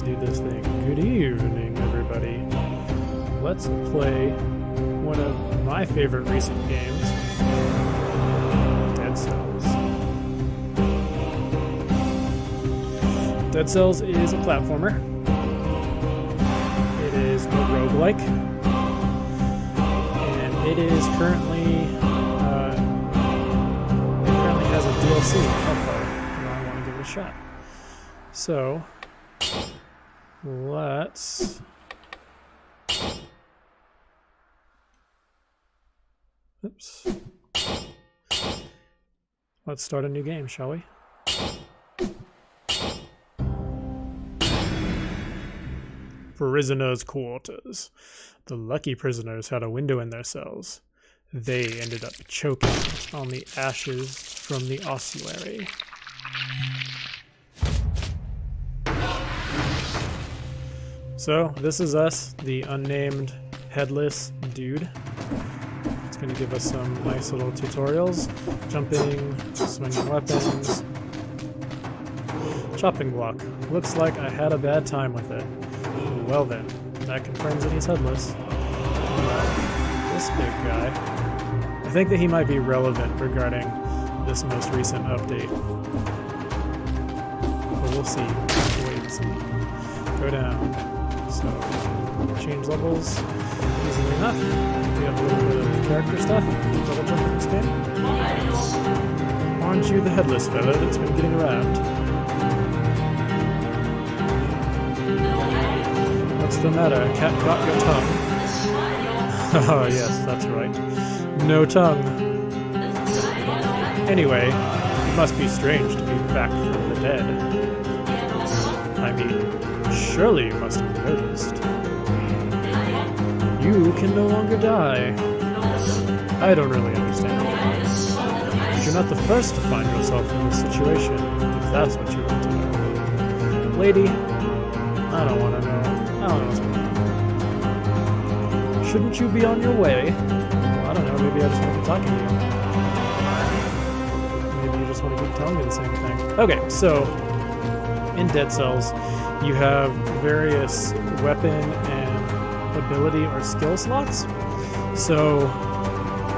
do this thing. Good evening, everybody. Let's play one of my favorite recent games, Dead Cells. Dead Cells is a platformer. It is a roguelike, and it is currently has a DLC alpha, and I want to give it a shot. So let's start a new game, shall we? Prisoners' quarters. The lucky prisoners had a window in their cells. They ended up choking on the ashes from the ossuary. So, this is us, the unnamed Headless dude. It's going to give us some nice little tutorials. Jumping, swinging weapons. Chopping block. Looks like I had a bad time with it. Well then, that confirms that he's headless. This big guy. I think that he might be relevant regarding this most recent update. But we'll see. Wait and see. Go down. So, change levels easily enough. We have a little bit of character stuff? Double jump in this game? Aren't you the headless fella that's been getting around? What's the matter? Cat got your tongue? Oh yes, that's right. No tongue. Anyway, it must be strange to be back from the dead. I mean, surely you must have noticed. You can no longer die. I don't really understand. You're not the first to find yourself in this situation, if that's what you want to know. Lady, I don't want to know. I don't know what's going on. Shouldn't you be on your way? Well, I don't know, maybe I just want to be talking to you. Maybe you just want to keep telling me the same thing. Okay, so in Dead Cells, you have various weapon and ability or skill slots. So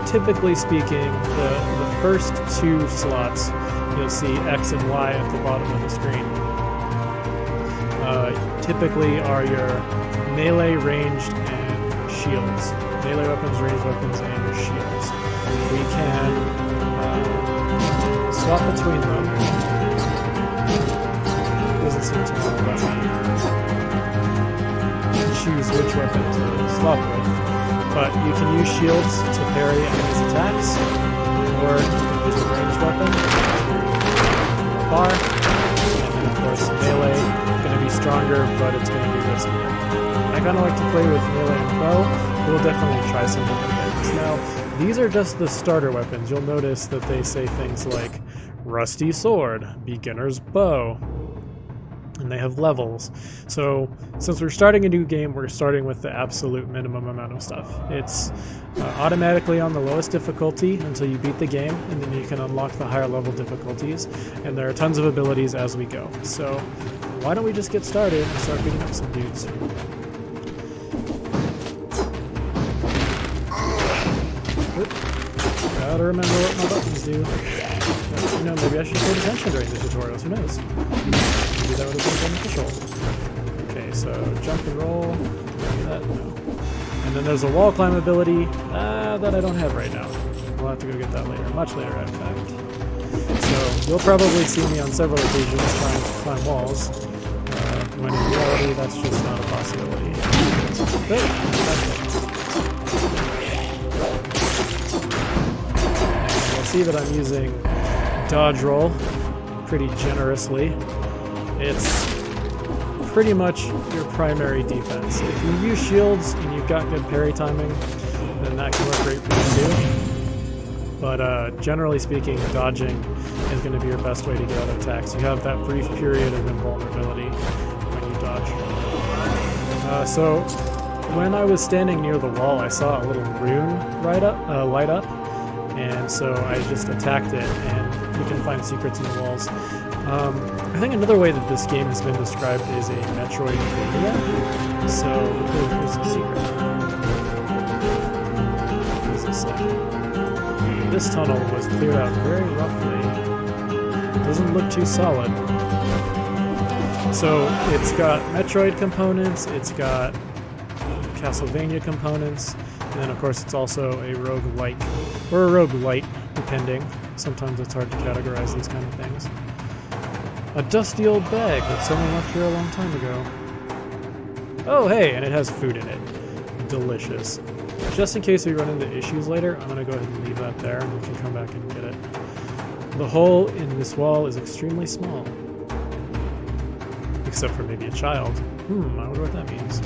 typically speaking, the first two slots, you'll see X and Y at the bottom of the screen. Typically are your melee, ranged, and shields. Melee weapons, ranged weapons, and your shields. We can swap between them. Doesn't seem to let me choose which weapon to swap with. But you can use shields to parry enemies' attacks, or you can use a ranged weapon far. And then of course melee, going to be stronger, but it's going to be riskier. I kind of like to play with melee and bow. We'll definitely try some different things. Now, these are just the starter weapons. You'll notice that they say things like rusty sword, beginner's bow, and they have levels. So since we're starting a new game, we're starting with the absolute minimum amount of stuff. It's automatically on the lowest difficulty until you beat the game, and then you can unlock the higher level difficulties, and there are tons of abilities as we go. So why don't we just get started and start beating up some dudes. Oop. Gotta remember what my buttons do. You know, maybe I should pay attention during the tutorials, who knows? Maybe that would have been beneficial. Okay, so jump and roll. That, no. And then there's a wall climb ability that I don't have right now. We'll have to go get that later, much later in fact. So you'll probably see me on several occasions trying to climb walls, when in reality that's just not a possibility. But, you'll see that I'm using dodge roll pretty generously. It's pretty much your primary defense. If you use shields and you've got good parry timing, then that can work great for you too. But generally speaking, dodging is going to be your best way to get out of attacks. You have that brief period of invulnerability when you dodge. So when I was standing near the wall, I saw a little rune light up, and so I just attacked it, and you can find secrets in the walls. I think another way that this game has been described is a Metroidvania. So here's a secret. What does this say? This tunnel was cleared out very roughly. It doesn't look too solid. So it's got Metroid components, it's got Castlevania components, and then of course it's also a roguelike, or a roguelite, depending. Sometimes it's hard to categorize these kind of things. A dusty old bag that someone left here a long time ago. Oh hey, and it has food in it. Delicious. Just in case we run into issues later, I'm going to go ahead and leave that there and we can come back and get it. The hole in this wall is extremely small. Except for maybe a child. I wonder what that means.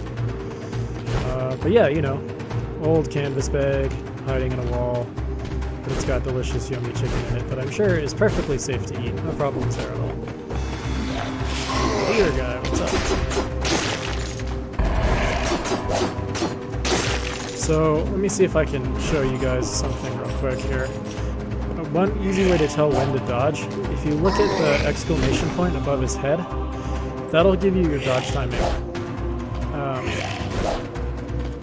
But yeah, you know, old canvas bag, hiding in a wall, but it's got delicious yummy chicken in it that I'm sure is perfectly safe to eat. No problems there at all. Deer guy, what's up? So let me see if I can show you guys something real quick here. One easy way to tell when to dodge, if you look at the exclamation point above his head, that'll give you your dodge timing.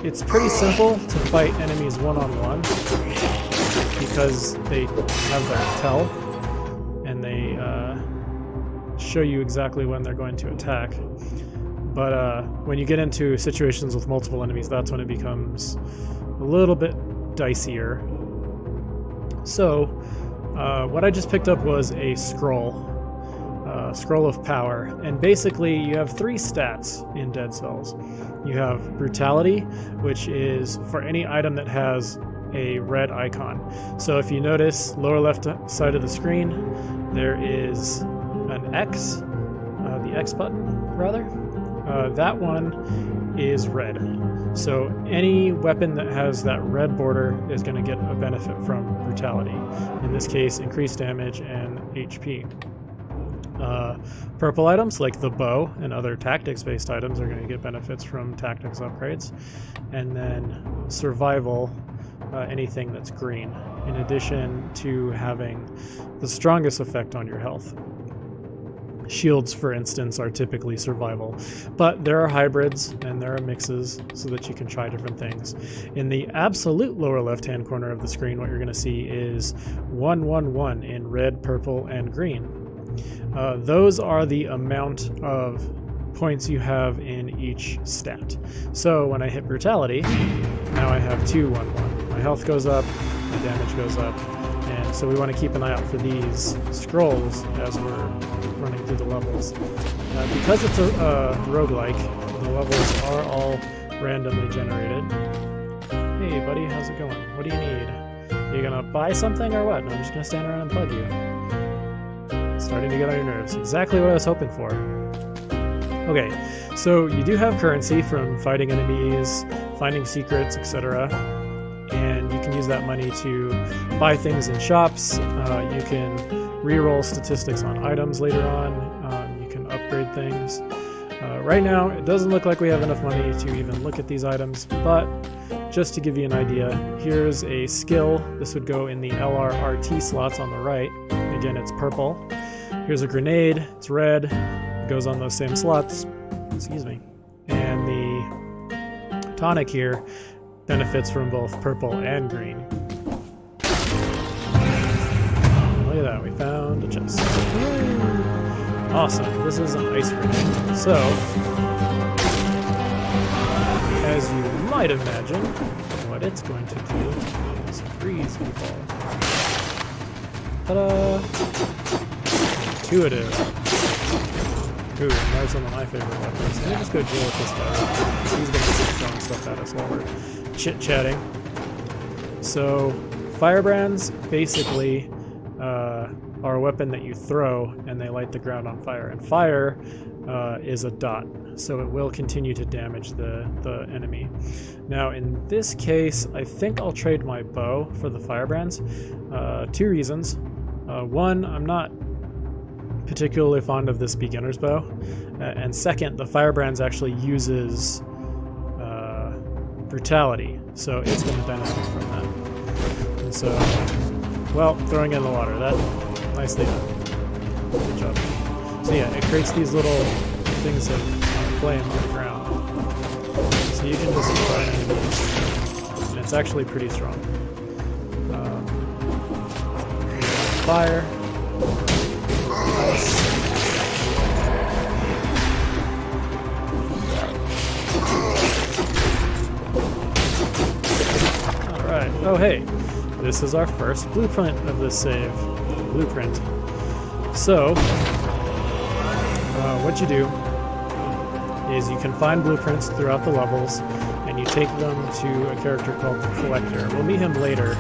It's pretty simple to fight enemies one-on-one because they have their tell and they show you exactly when they're going to attack. But when you get into situations with multiple enemies, that's when it becomes a little bit dicier. So, what I just picked up was a scroll. Scroll of Power, and basically you have 3 stats in Dead Cells. You have Brutality, which is for any item that has a red icon. So if you notice, lower left side of the screen, there is an X, the X button, rather. That one is red. So any weapon that has that red border is going to get a benefit from Brutality. In this case, increased damage and HP. Purple items like the bow and other tactics-based items are going to get benefits from tactics upgrades. And then survival, anything that's green, in addition to having the strongest effect on your health. Shields, for instance, are typically survival, but there are hybrids and there are mixes so that you can try different things. In the absolute lower left-hand corner of the screen, what you're going to see is 111 in red, purple, and green. Those are the amount of points you have in each stat. So when I hit Brutality, now I have 211. My health goes up, my damage goes up, and so we want to keep an eye out for these scrolls as we're running through the levels. Because it's a roguelike, the levels are all randomly generated. Hey buddy, how's it going? What do you need? You gonna buy something or what? No, I'm just gonna stand around and plug you. Starting to get on your nerves. Exactly what I was hoping for. Okay, so you do have currency from fighting enemies, finding secrets, etc. And you can use that money to buy things in shops. You can reroll statistics on items later on. You can upgrade things. Right now, it doesn't look like we have enough money to even look at these items, but just to give you an idea, here's a skill. This would go in the LRRT slots on the right. Again, it's purple. Here's a grenade, it's red, it goes on those same slots, excuse me. And the tonic here benefits from both purple and green. Look at that, we found a chest. Awesome, this is an ice grenade. So, as you might imagine, what it's going to do is freeze people. Ta-da! Intuitive. Ooh, there's some of my favorite weapons. Let me just go deal with this guy. He's gonna keep throwing stuff at us while we're chit-chatting. So, firebrands basically are a weapon that you throw and they light the ground on fire. And fire is a dot, so it will continue to damage the enemy. Now, in this case, I think I'll trade my bow for the firebrands. 2 reasons. One, I'm not particularly fond of this beginner's bow, and second, the firebrands actually uses brutality, so it's going to benefit from that. And so, well, throwing it in the water, that nicely done. Good job. So yeah, it creates these little things of flame on the ground, so you can just fire enemies, and it's actually pretty strong. Fire. Alright, oh hey, this is our first blueprint of this save. Blueprint. So, what you do is you can find blueprints throughout the levels, and you take them to a character called the Collector. We'll meet him later.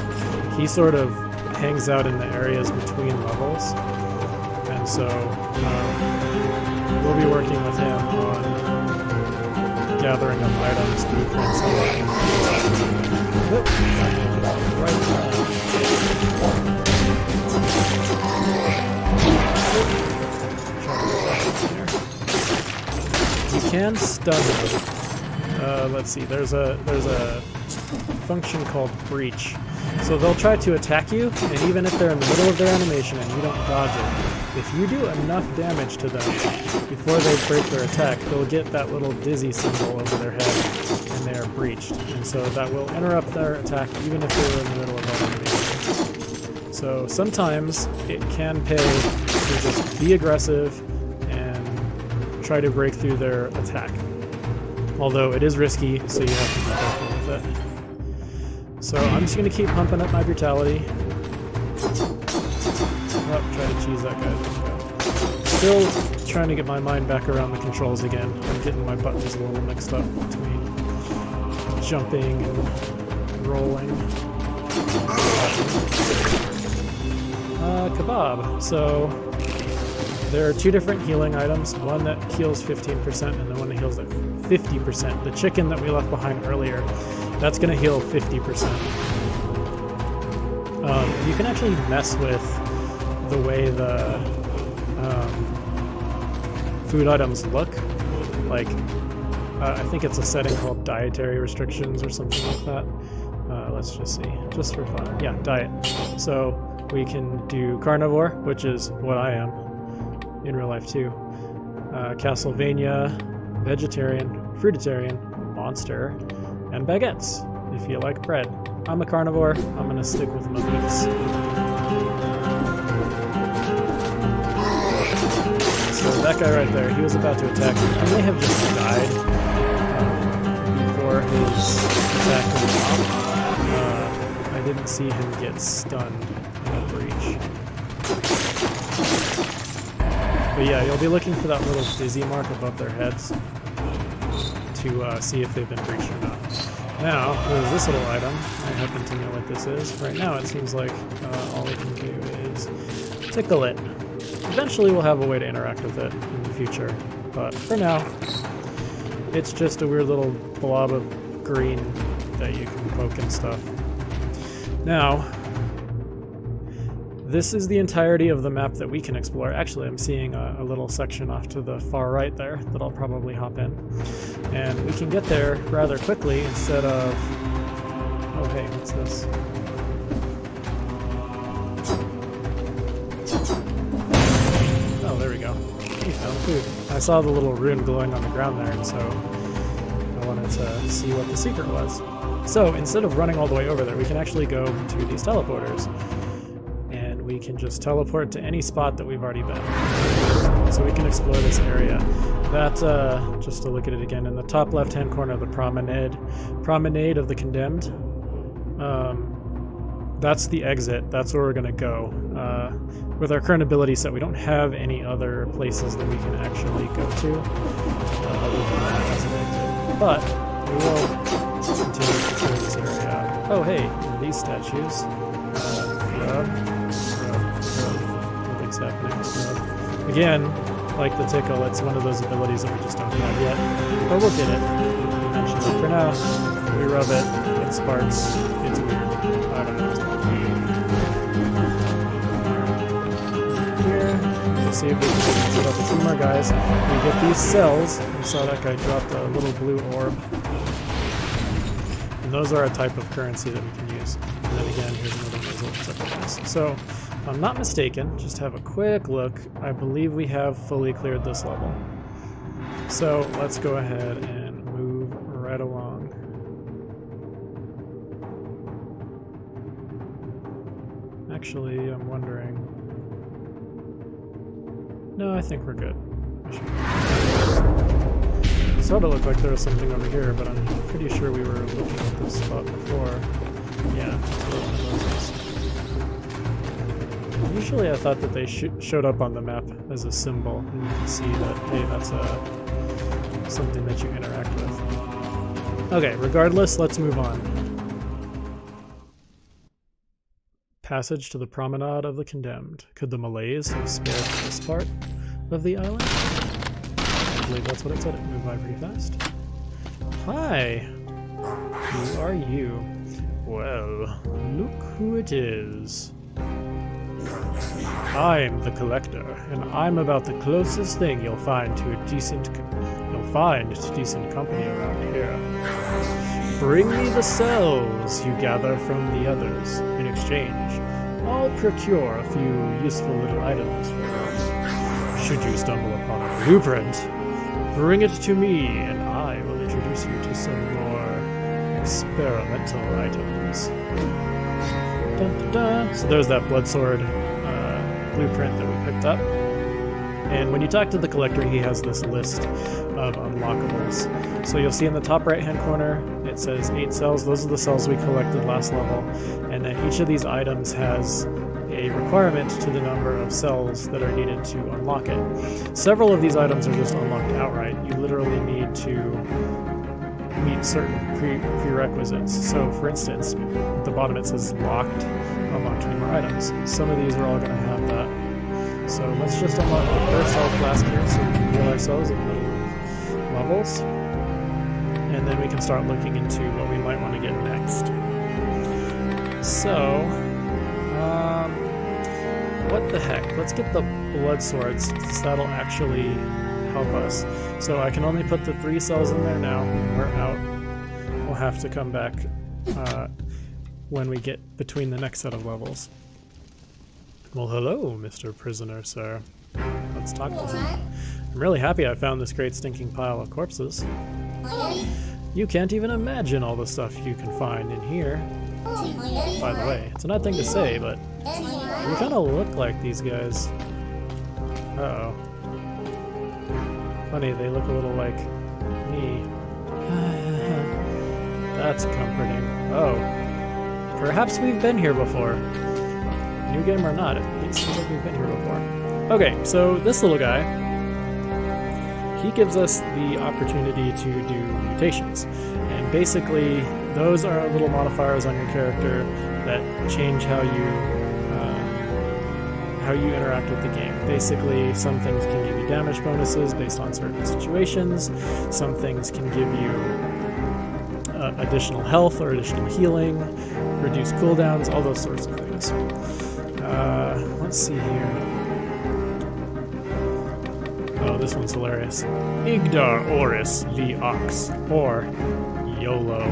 He sort of hangs out in the areas between levels. And so we'll be working with him on gathering up items, blueprints, and you can stun them. Let's see. There's a function called breach. So they'll try to attack you, and even if they're in the middle of their animation and you don't dodge it, if you do enough damage to them before they break their attack, they'll get that little dizzy symbol over their head, and they are breached. And so that will interrupt their attack even if they're in the middle of their animation. So sometimes it can pay to just be aggressive and try to break through their attack. Although it is risky, so you have to be careful with it. So I'm just going to keep pumping up my brutality. Oh, try to cheese that guy. Still trying to get my mind back around the controls again. I'm getting my buttons a little mixed up between jumping and rolling. Kebab. So there are two different healing items. One that heals 15% and the one that heals at 50%. The chicken that we left behind earlier, that's going to heal 50%. You can actually mess with the way the food items look. Like, I think it's a setting called dietary restrictions or something like that. Let's just see, just for fun. Yeah, diet. So we can do carnivore, which is what I am in real life too. Castlevania, vegetarian, fruitarian, monster, and baguettes, if you like bread. I'm a carnivore. I'm gonna stick with my boots. So that guy right there, he was about to attack me. He may have just died before his attack went off. I didn't see him get stunned in a breach. But yeah, you'll be looking for that little dizzy mark above their heads to see if they've been breached or not. Now, there's this little item. I happen to know what this is. Right now, it seems like all we can do is tickle it. Eventually, we'll have a way to interact with it in the future. But for now, it's just a weird little blob of green that you can poke and stuff. Now, this is the entirety of the map that we can explore. Actually, I'm seeing a little section off to the far right there that I'll probably hop in. And we can get there rather quickly instead of... Oh, hey, what's this? Oh, there we go. We found food. I saw the little rune glowing on the ground there, and so I wanted to see what the secret was. So, instead of running all the way over there, we can actually go to these teleporters. We can just teleport to any spot that we've already been. So we can explore this area. That, just to look at it again, in the top left-hand corner of the promenade of the Condemned, that's the exit. That's where we're going to go. With our current ability set, we don't have any other places that we can actually go to other than that as an exit. But we will continue to explore this area. Oh, hey, these statues. Nothing's happening. Again, like the tickle, it's one of those abilities that we just don't have yet. But we'll get it eventually. For now, we rub it, it sparks, it's weird. I don't know what's going on. Here, we'll see if we can put up a few more guys. We get these cells. We saw that guy dropped a little blue orb. And those are a type of currency that we can use. And then again, here's another result type of this. So, if I'm not mistaken, just have a quick look. I believe we have fully cleared this level. So, let's go ahead and move right along. Actually, I'm wondering... No, I think we're good. It sort of looked like there was something over here, but I'm pretty sure we were looking at this spot before. Yeah, usually I thought that they showed up on the map as a symbol, and you can see that, hey, that's something that you interact with. Okay, regardless, let's move on. Passage to the Promenade of the Condemned. Could the Malays have spared this part of the island? I believe that's what it said. It moved by pretty fast. Hi! Who are you? Well, look who it is. I'm the Collector, and I'm about the closest thing you'll find to decent company around here. Bring me the cells you gather from the others. In exchange, I'll procure a few useful little items for you. Should you stumble upon a blueprint, bring it to me, and I will introduce you to some more experimental items. Dun, dun, dun. So there's that blood sword blueprint that we picked up. And when you talk to the collector, he has this list of unlockables. So you'll see in the top right-hand corner, it says 8 cells. Those are the cells we collected last level. And then each of these items has a requirement to the number of cells that are needed to unlock it. Several of these items are just unlocked outright. You literally need to meet certain prerequisites. So for instance, at the bottom it says locked, unlock 20 more items. Some of these are all going to have that. So let's just unlock the first cell flask here so we can heal ourselves in the middle of levels. And then we can start looking into what we might want to get next. So, what the heck? Let's get the blood swords, since that'll actually help us. So I can only put the 3 cells in there now, and we're out. We'll have to come back when we get between the next set of levels. Well, hello, Mr. Prisoner, sir. Let's talk to you. I'm really happy I found this great stinking pile of corpses. You can't even imagine all the stuff you can find in here. By the way, it's an odd thing to say, but you kind of look like these guys. Uh-oh. Funny, they look a little like me. That's comforting. Oh. Perhaps we've been here before. New game or not, it seems like we've been here before. Okay, so this little guy, he gives us the opportunity to do mutations. And basically, those are little modifiers on your character that change how you interact with the game. Basically, some things can give you damage bonuses based on certain situations. Some things can give you additional health or additional healing, reduce cooldowns, all those sorts of things. Let's see here. Oh, this one's hilarious. Igdar Oris Li Ox, or YOLO.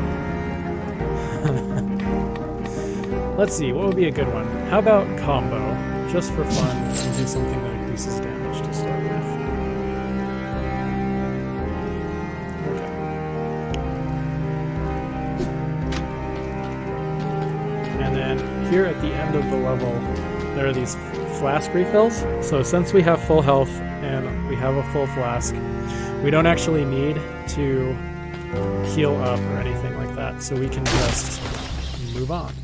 Let's see, what would be a good one? How about combo? Just for fun, and do something that increases damage to start with. Okay. And then here at the end of the level, there are these flask refills. So since we have full health and we have a full flask, we don't actually need to heal up or anything like that. So we can just move on.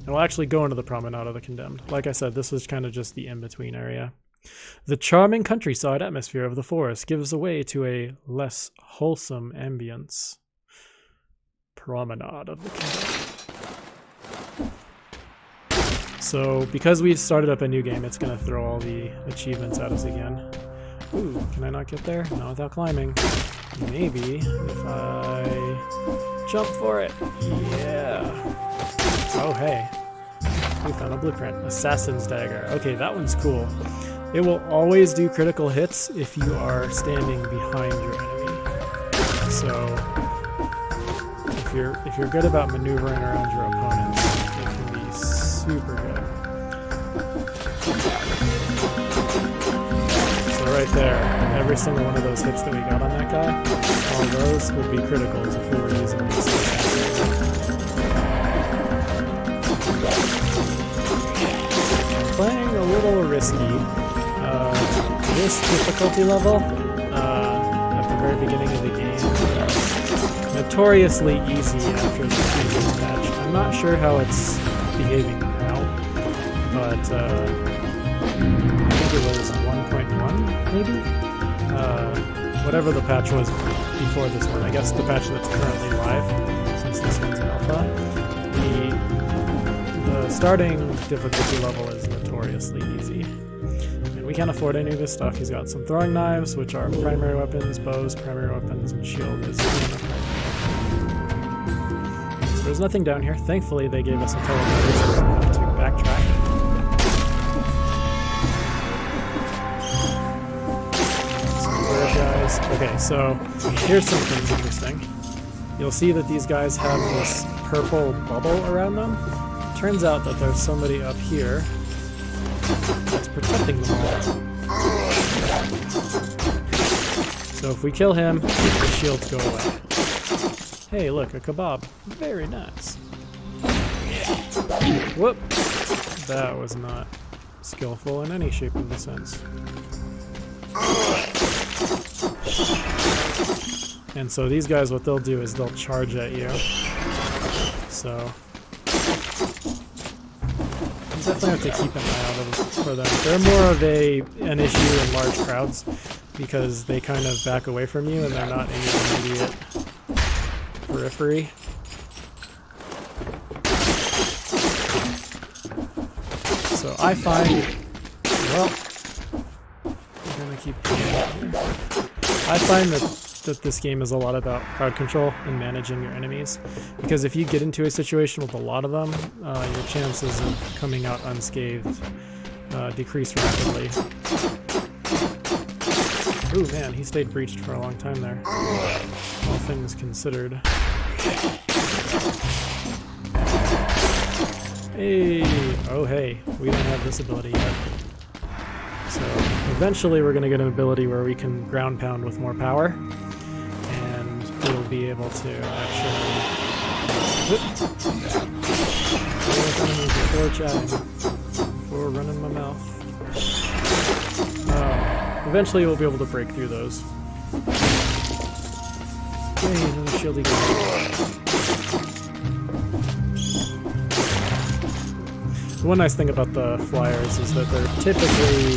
And we'll actually go into the Promenade of the Condemned. Like I said, this is kind of just the in-between area. The charming countryside atmosphere of the forest gives way to a less wholesome ambience. Promenade of the Condemned. So, because we've started up a new game, it's going to throw all the achievements at us again. Ooh, can I not get there? Not without climbing. Maybe if I jump for it. Yeah. Oh, hey. We found a blueprint. Assassin's Dagger. Okay, that one's cool. It will always do critical hits if you are standing behind your enemy. So, if you're good about maneuvering around your opponents, it can be super good. So right there, every single one of those hits that we got on that guy, all those would be criticals if we were using these. Playing a little risky. This difficulty level, at the very beginning of the game, is notoriously easy after the previous patch. I'm not sure how it's behaving now, but I think it was 1.1, maybe? Whatever the patch was before this one. I guess the patch that's currently live, since this one's in alpha. The starting difficulty level is notoriously easy. And we can't afford any of this stuff. He's got some throwing knives, which are primary weapons, bows, primary weapons, and shield is so there's nothing down here. Thankfully, they gave us a teleporter, so we don't have to backtrack. Guys. Okay, so here's something interesting. You'll see that these guys have this purple bubble around them. Turns out that there's somebody up here that's protecting them all. So if we kill him, the shields go away. Hey, look, a kebab. Very nice. Whoop! That was not skillful in any shape of the sense. And so these guys, what they'll do is they'll charge at you. So you definitely have to keep an eye out for them. They're more of an issue in large crowds because they kind of back away from you and they're not in your immediate periphery. So I find, well, I'm gonna keep going. I find that this game is a lot about crowd control and managing your enemies, because if you get into a situation with a lot of them, your chances of coming out unscathed decrease rapidly. Ooh man, he stayed breached for a long time there, all things considered. Hey! Oh hey, we don't have this ability yet. So eventually we're going to get an ability where we can ground pound with more power, and we'll be able to actually before chatting, before running my mouth. Eventually we'll be able to break through those. Yay, another shieldy guy. The one nice thing about the flyers is that they're typically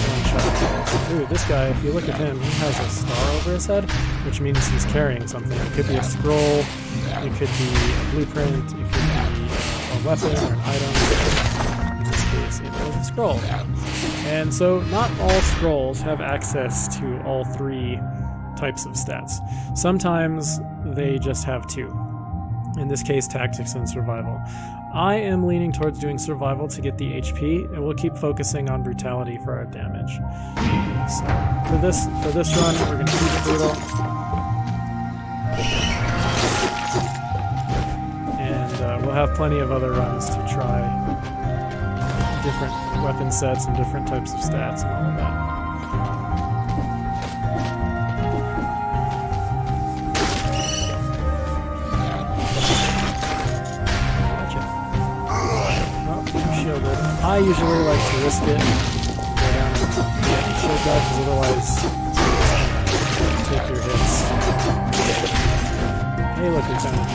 one-shot kills. Ooh, this guy, if you look at him, he has a star over his head, which means he's carrying something. It could be a scroll, it could be a blueprint, it could be a weapon or an item. In this case, it was a scroll. And so not all scrolls have access to all three types of stats. Sometimes they just have two. In this case, tactics and survival. I am leaning towards doing survival to get the HP, and we'll keep focusing on brutality for our damage. So for this run, we're going to keep it brutal. And we'll have plenty of other runs to try different weapon sets and different types of stats and all of that. I usually like to risk it and shield that, because otherwise take your hits. Hey look, we found it.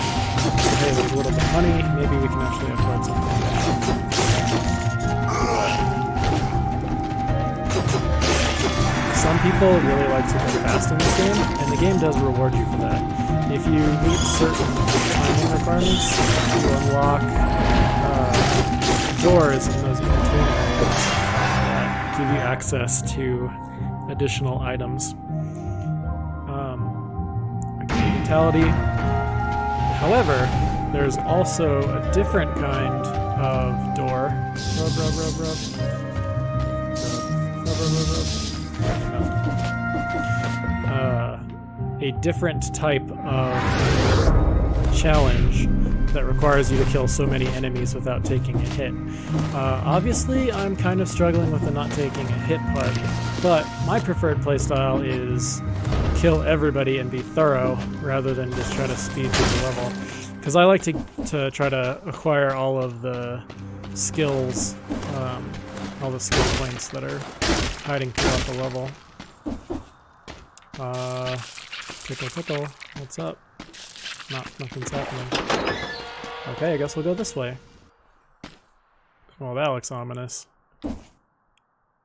Hey, there's a little bit of money, maybe we can actually afford something. Some people really like to go fast in this game, and the game does reward you for that. If you meet certain timing requirements, you unlock doors in those in-between areas that give you access to additional items. Brutality. However, there's also a different kind of door. A different type of challenge that requires you to kill so many enemies without taking a hit. Obviously, I'm kind of struggling with the not taking a hit part, but my preferred playstyle is kill everybody and be thorough rather than just try to speed through the level. Because I like to try to acquire all of the skills, all the skill points that are hiding throughout the level. Tickle tickle, what's up? Nothing's happening. Okay, I guess we'll go this way. Well, that looks ominous.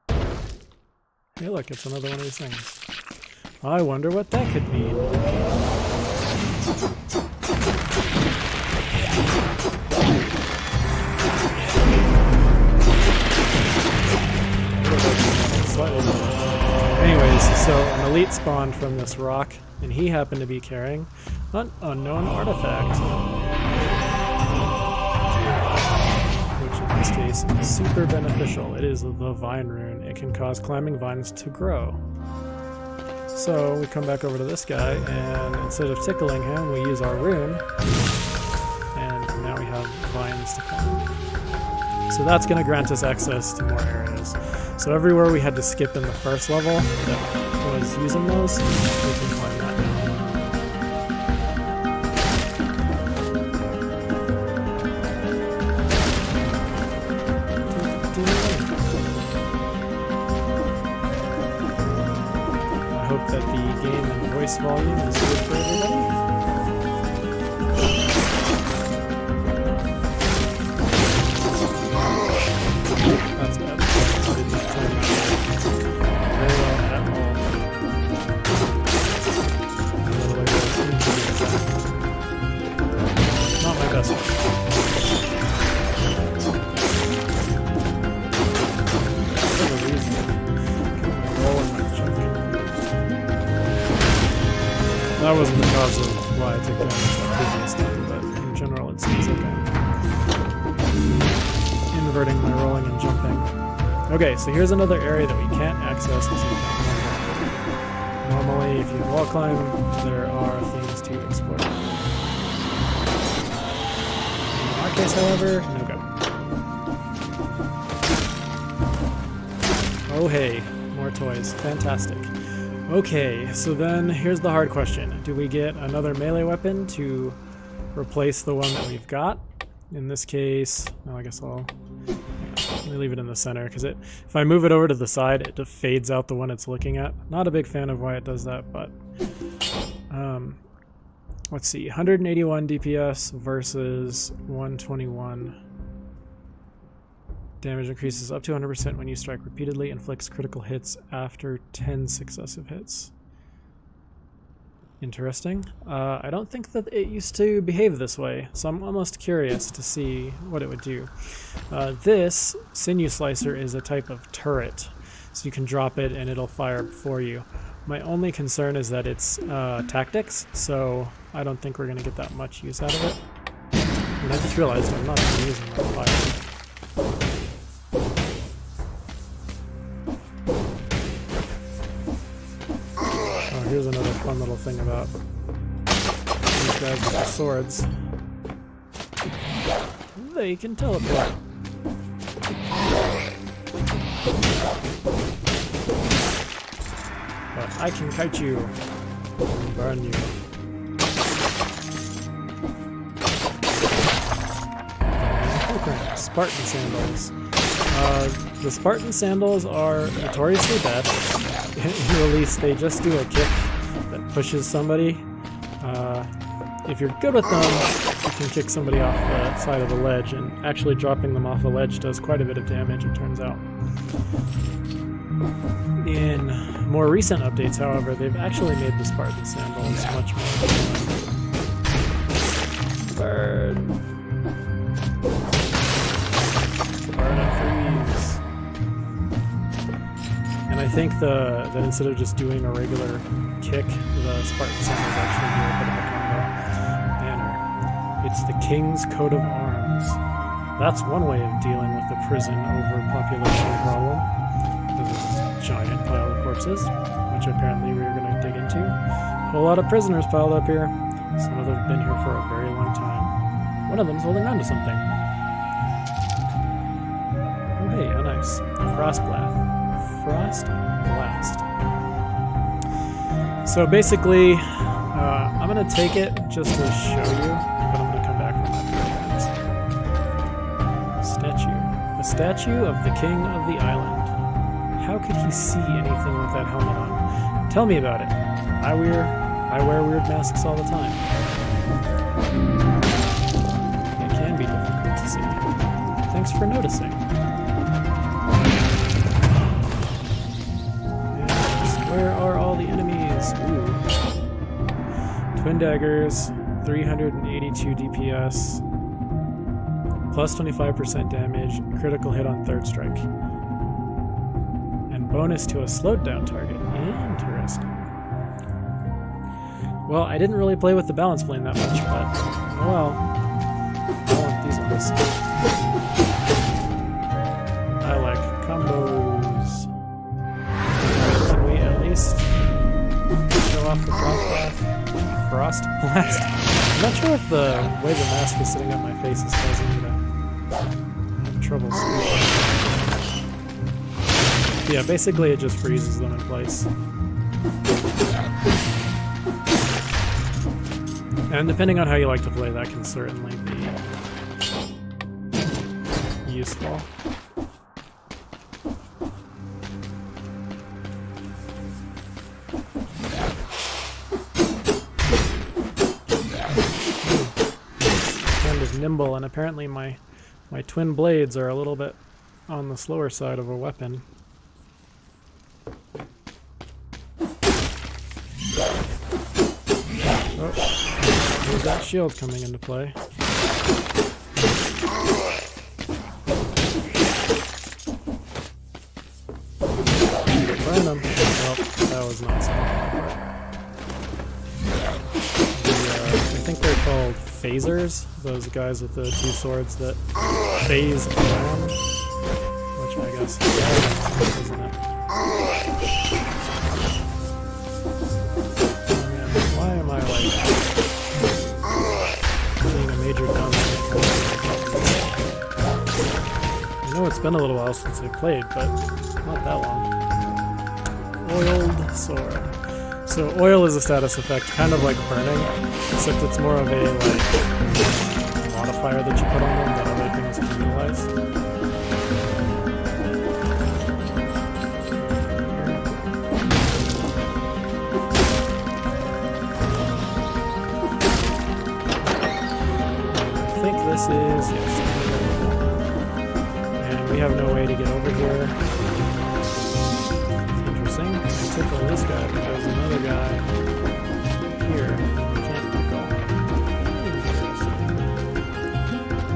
Hey look, it's another one of these things. I wonder what that could mean. Anyways, so an elite spawned from this rock, and he happened to be carrying an unknown artifact. Which in this case is super beneficial. It is the vine rune. It can cause climbing vines to grow. So we come back over to this guy, and instead of tickling him, we use our rune, and now we have vines to climb. So that's going to grant us access to more areas. So everywhere we had to skip in the first level that was using those, we can climb that now. nice volume is good for everybody. That's bad. I did not time that very well at all. Not my best one. That wasn't the cause of why I took damage that previous time, but in general it seems like I'm inverting my rolling and jumping. Okay, so here's another area that we can't access because we can't climb. Normally, if you wall climb, there are things to explore. In our case, however, no go. Oh hey, more toys. Fantastic. Okay, so then here's the hard question. Do we get another melee weapon to replace the one that we've got? In this case, well, I guess let me leave it in the center, because if I move it over to the side, it just fades out the one it's looking at. Not a big fan of why it does that, but let's see, 181 DPS versus 121. Damage increases up to 100% when you strike repeatedly, inflicts critical hits after 10 successive hits. Interesting. I don't think that it used to behave this way, so I'm almost curious to see what it would do. This Sinew Slicer is a type of turret, so you can drop it and it'll fire for you. My only concern is that it's tactics, so I don't think we're going to get that much use out of it. And I just realized I'm not even using my fire. Here's another fun little thing about these guys with the swords. They can teleport. But I can kite you and burn you. Okay, Spartan sandals. The Spartan sandals are notoriously bad. In Release, they just do a kick that pushes somebody. If you're good with them, you can kick somebody off the side of the ledge, and actually dropping them off the ledge does quite a bit of damage, it turns out. In more recent updates, however, they've actually made the Spartan sandals much more fun. Burn! Burn and freeze! And I think that instead of just doing a regular kick, the Spartan sandals actually do a bit of a combo banner. It's the King's Coat of Arms. That's one way of dealing with the prison overpopulation problem. There's this giant pile of corpses, which apparently we're going to dig into. A whole lot of prisoners piled up here. Some of them have been here for a very long time. One of them's holding on to something. Oh hey, how nice. Frost Blast. Frost Blast. So basically, I'm going to take it just to show you, but I'm going to come back from that for a Statue. A statue of the King of the Island. How could he see anything with that helmet on? Tell me about it. I wear weird masks all the time. It can be difficult to see. Thanks for noticing. Where are all the enemies? Ooh. Twin daggers, 382 DPS, plus 25% damage, critical hit on third strike. And bonus to a slowed down target. Interesting. Well, I didn't really play with the balance plane that much, but oh well. I want these ones. I like combos. Show off the Frost Blast. I'm not sure if the way the mask is sitting on my face is causing me to have trouble sleeping. Yeah, basically it just freezes them in place. And depending on how you like to play, that can certainly be useful. nimble, and apparently my twin blades are a little bit on the slower side of a weapon. Oh, there's that shield coming into play. Burn them. Well, that was not so bad. I think they're called phasers, those guys with the two swords that phase around, which I guess is sense, isn't it? Why am I like being a major downstream? I know it's been a little while since I played, but not that long. Oiled sword. So oil is a status effect, kind of like burning, except it's more of a like modifier that you put on them that other things can utilize. I think this is, yes. And we have no way to get over here. Tickle this guy, but there's another guy here. We can't tickle.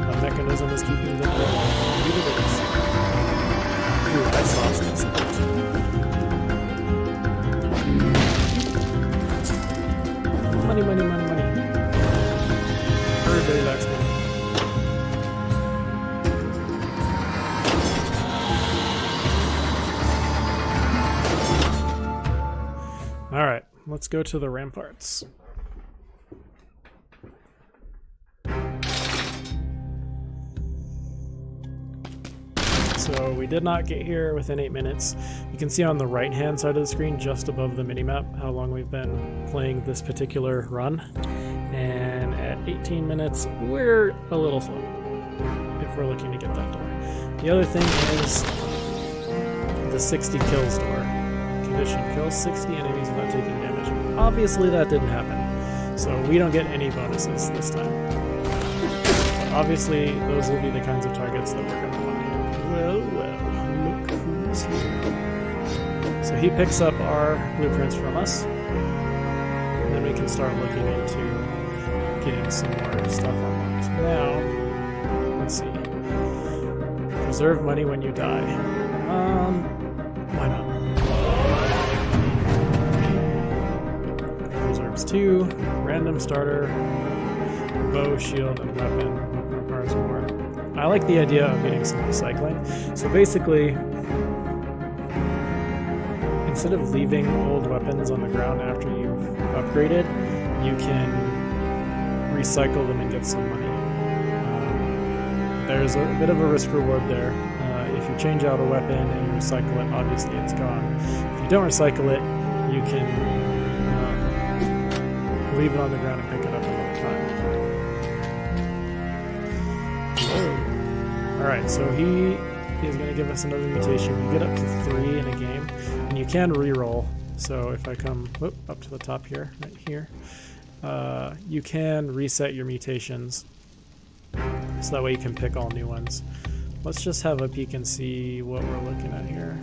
A mechanism is keeping them alive. Maybe it is. Ooh, I saw something. Money, money, money, money. Everybody likes money. Alright, let's go to the ramparts. So we did not get here within 8 minutes. You can see on the right hand side of the screen, just above the minimap, how long we've been playing this particular run. And at 18 minutes, we're a little slow, if we're looking to get that door. The other thing is the 60 kills door. Condition kills 60 enemies without taking damage. Obviously that didn't happen, so we don't get any bonuses this time. But obviously those will be the kinds of targets that we're going to want to hit. Well, look who's here. So he picks up our blueprints from us, and then we can start looking into getting some more stuff unlocked. Now, let's see. Preserve money when you die. Why not? 2, random starter, bow, shield, and weapon. Weapon requires more. I like the idea of getting some recycling. So basically, instead of leaving old weapons on the ground after you've upgraded, you can recycle them and get some money. There's a bit of a risk reward there. If you change out a weapon and you recycle it, obviously it's gone. If you don't recycle it, you can leave it on the ground and pick it up another time. Alright, so he is going to give us another mutation. You get up to 3 in a game, and you can re-roll. So if I come up to the top here, right here, you can reset your mutations, so that way you can pick all new ones. Let's just have a peek and see what we're looking at here.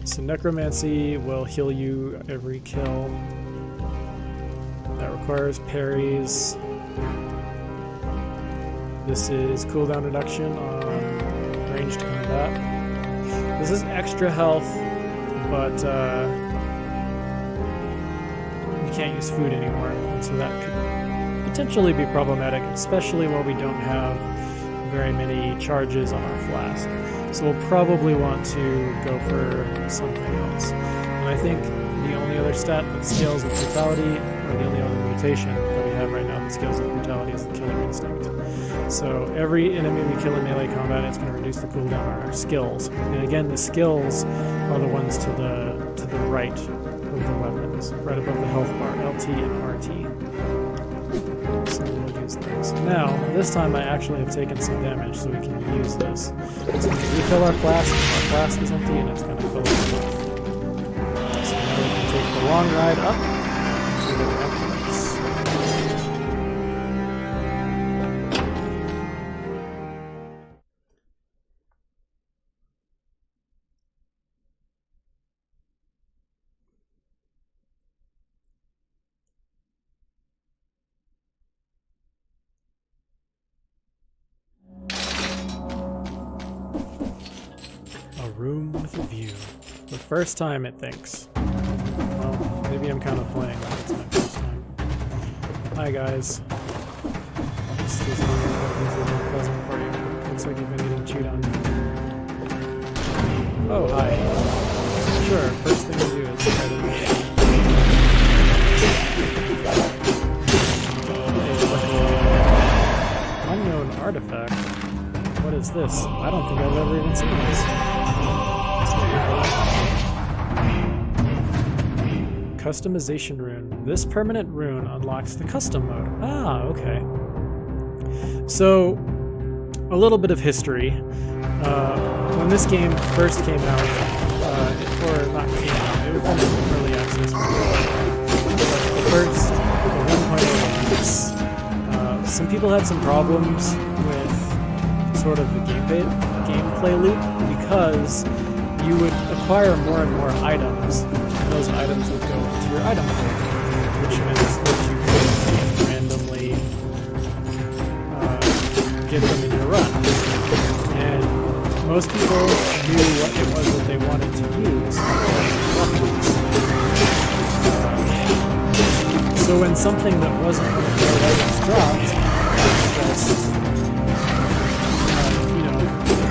So Necromancy will heal you every kill. That requires parries. This is cooldown reduction on ranged combat. This is extra health, but you can't use food anymore, and so that could potentially be problematic, especially while we don't have very many charges on our flask. So we'll probably want to go for something else. And I think the only other stat that scales with brutality, or the only other mutation that we have right now that scales with brutality, is the Killer Instinct. So every enemy we kill in melee combat, it's going to reduce the cooldown on our skills. And again, the skills are the ones to the right of the weapons, right above the health bar, LT and RT. So we'll use those. Now, this time I actually have taken some damage, so we can use this. So we can refill our flask is empty, and it's going to fill it up. So now we can take the long ride up to the ramparts. the first time it thinks. Well, maybe I'm kind of playing like it's my first time. Hi guys. This is more pleasant for you. Looks like you've been getting chewed on. Oh, hi. Sure, first thing to do is try to... Unknown artifact? What is this? I don't think I've ever even seen this. Customization rune. This permanent rune unlocks the custom mode. Ah, okay. So, a little bit of history. When this game first came out, or not came out, it was in early access before. The first, the 1.0 release, some people had some problems with sort of the gameplay loop because you would acquire more and more items, and those items would go into your item pool, which meant that you could randomly get them in your run. And most people knew what it was that they wanted to use, weapons. So when something that wasn't one of their items dropped, just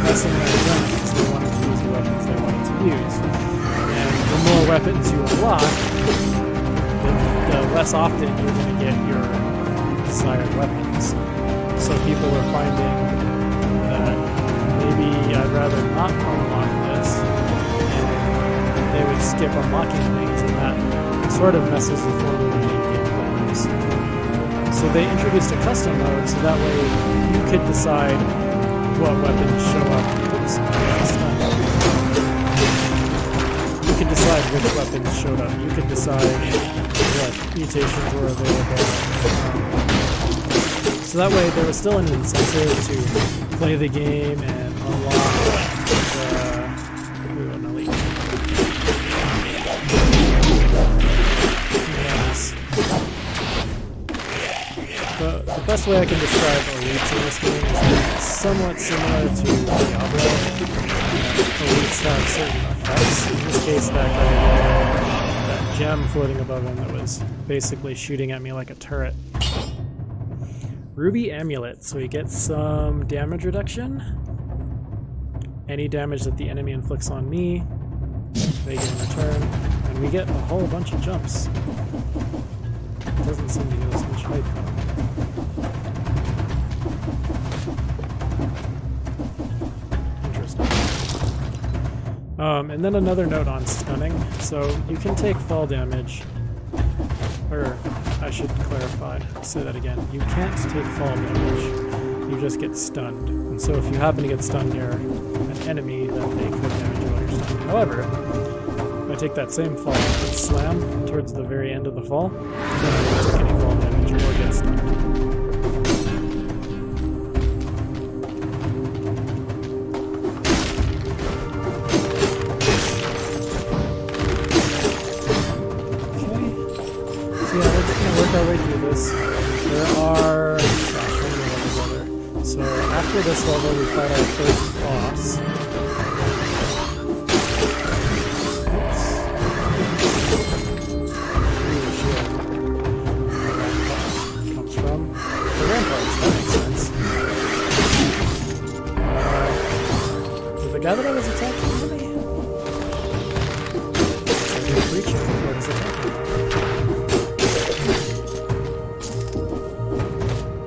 messing around because they wanted to use the weapons they wanted to use. And the more weapons you unlock, the less often you're going to get your desired weapons. So people are finding that maybe I'd rather not unlock this, and they would skip unlocking things, and that sort of messes with one of the main gameplay modes. So they introduced a custom mode, so that way you could decide what weapons show up. Oops, you could decide which weapons showed up. You could decide what mutations were available. So that way there was still an incentive to play the game and unlock an elite. Yes. The best way I can describe elites in this game is that it's somewhat similar to Diablo. Elites have certain effects. In this case, that gem floating above him that was basically shooting at me like a turret. Ruby Amulet, so he gets some damage reduction. Any damage that the enemy inflicts on me, they get in return. And we get a whole bunch of jumps. It doesn't seem to give us much height. Interesting. And then another note on stunning. So you can take fall damage, or I should clarify, say that again. You can't take fall damage, you just get stunned. And so if you happen to get stunned near an enemy, then they could damage you while you're stunned. However, if I take that same fall and slam towards the very end of the fall, then I don't take any fall damage or get stunned. Our way through this. There are... So after this level we fight our first boss. Oops. Comes from the ramparts, that makes sense. Did the guy that I was attacking to me? I didn't reach him. What is attacking me?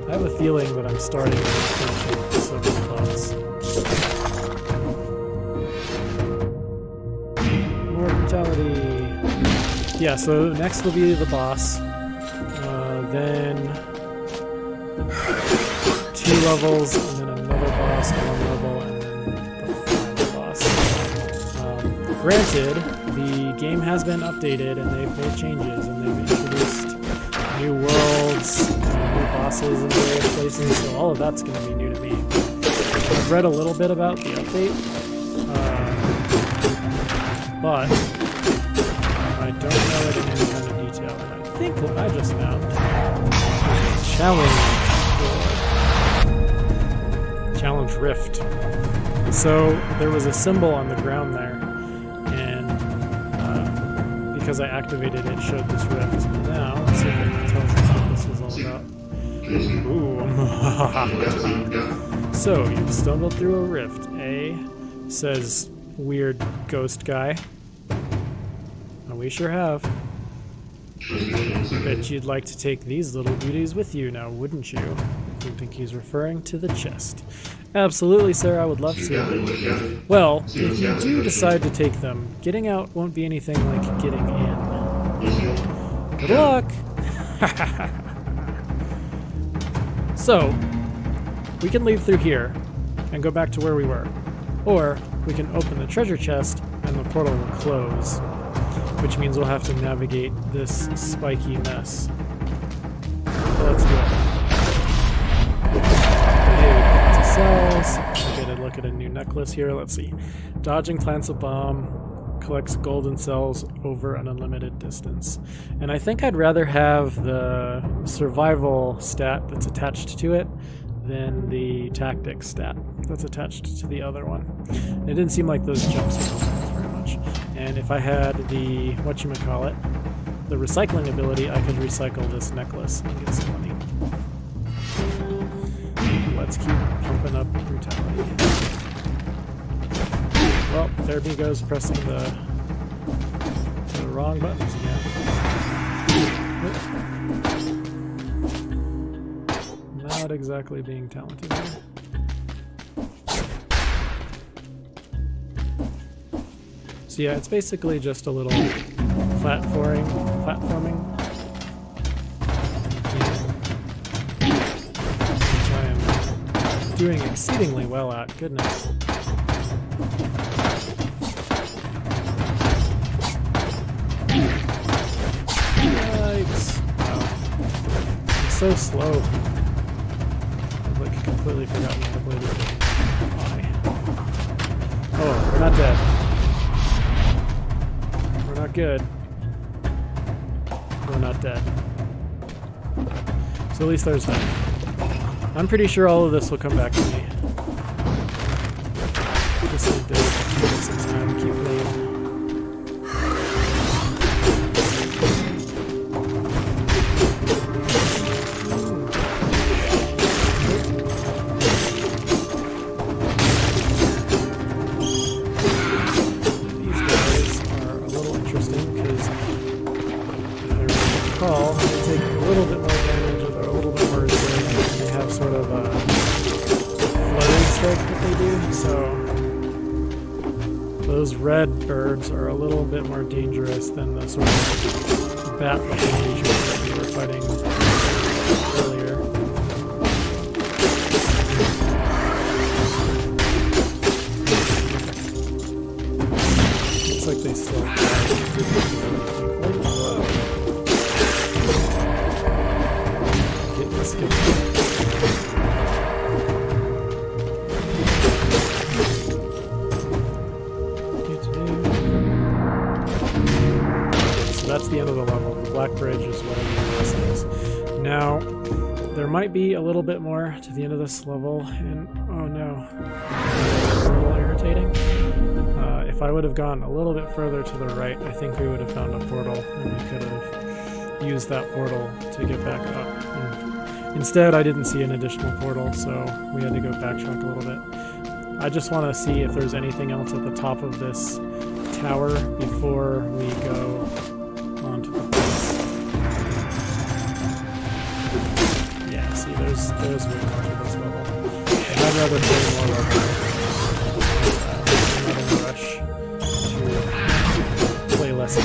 I have a feeling that I'm starting with finishing some of the boss. More brutality. Yeah, so next will be the boss. Then 2 levels, and then another boss, 1 level, and then the final boss. Granted, the game has been updated and they've made changes and they've introduced new worlds, new bosses in various places, so all of that's going to be new to me. I've read a little bit about the update, but I don't know it in any kind of detail. And I think what I just found Challenge Rift. So there was a symbol on the ground there, and because I activated it, showed this rift. Now, let's see if it tells us what this is all about. Ooh. So, you've stumbled through a rift. A says, weird ghost guy. And we sure have. Bet you'd like to take these little beauties with you now, wouldn't you? I think he's referring to the chest. Absolutely, sir, I would love to. Well, if you do decide to take them, getting out won't be anything like getting in. Good luck! So, we can leave through here and go back to where we were. Or, we can open the treasure chest and the portal will close. Which means we'll have to navigate this spiky mess. So let's do it. Okay, cells. Okay, to look at a new necklace here. Let's see. Dodging plants a bomb. Collects golden cells over an unlimited distance. And I think I'd rather have the survival stat that's attached to it than the tactics stat that's attached to the other one. It didn't seem like those jumps would help very much. And if I had the, whatchamacallit, the recycling ability, I could recycle this necklace and get some money. Let's keep pumping up brutality. Well, there he goes, pressing the wrong buttons again. Not exactly being talented here. So yeah, it's basically just a little platforming. Which I am doing exceedingly well at, goodness. Yikes. Wow. I'm so slow. I've like completely forgotten how to play this game. Why? Oh, we're not dead. Not good. We're not dead. So at least there's that. I'm pretty sure all of this will come back to me. Just need to give it some time to keep playing. Take a little bit more damage, or they're a little bit more resilient, and they have sort of a flurry strike that they do, so those red birds are a little bit more dangerous than the sort of bat-looking creatures that we were fighting earlier. Looks like they still have that's the end of the level. The Black Bridge is whatever this is. Now, there might be a little bit more to the end of this level, and oh no, it's a little irritating. If I would have gone a little bit further to the right, I think we would have found a portal, and we could have used that portal to get back up. And instead, I didn't see an additional portal, so we had to go backtrack a little bit. I just want to see if there's anything else at the top of this tower before we go onto the base. Yeah, see, there's way more to this level. And I'd rather play more level. I'm not in a rush to play less.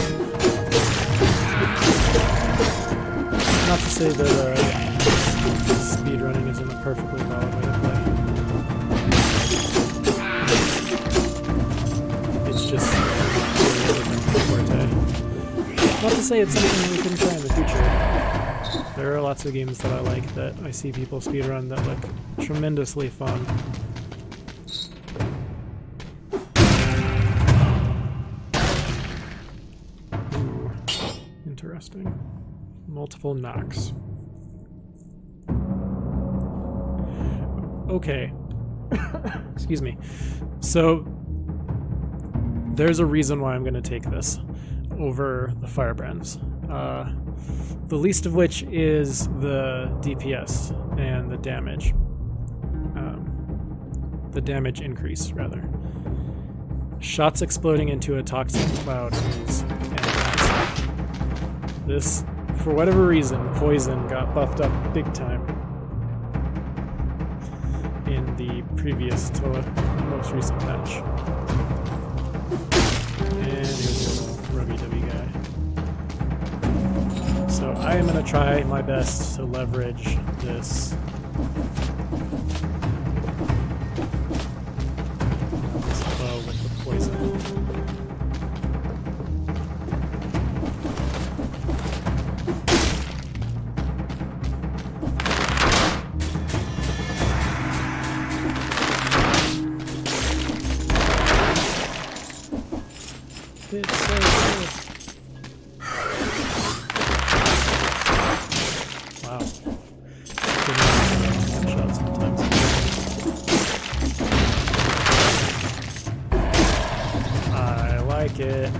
Not to say that speedrunning isn't a perfectly valid way to play. It's just not to say it's something we can try in the future. There are lots of games that I like that I see people speedrun that look tremendously fun. Ooh, interesting. Multiple knocks. Okay. Excuse me. So, there's a reason why I'm going to take this. over the firebrands. The least of which is the DPS and the damage. The damage increase, rather. Shots exploding into a toxic cloud is fantastic. This, for whatever reason, poison got buffed up big time in the previous to most recent patch. And here's a rubby-dubby guy. So I am going to try my best to leverage this bow with the poison. It's so good. Wow. One shot sometimes. I like it.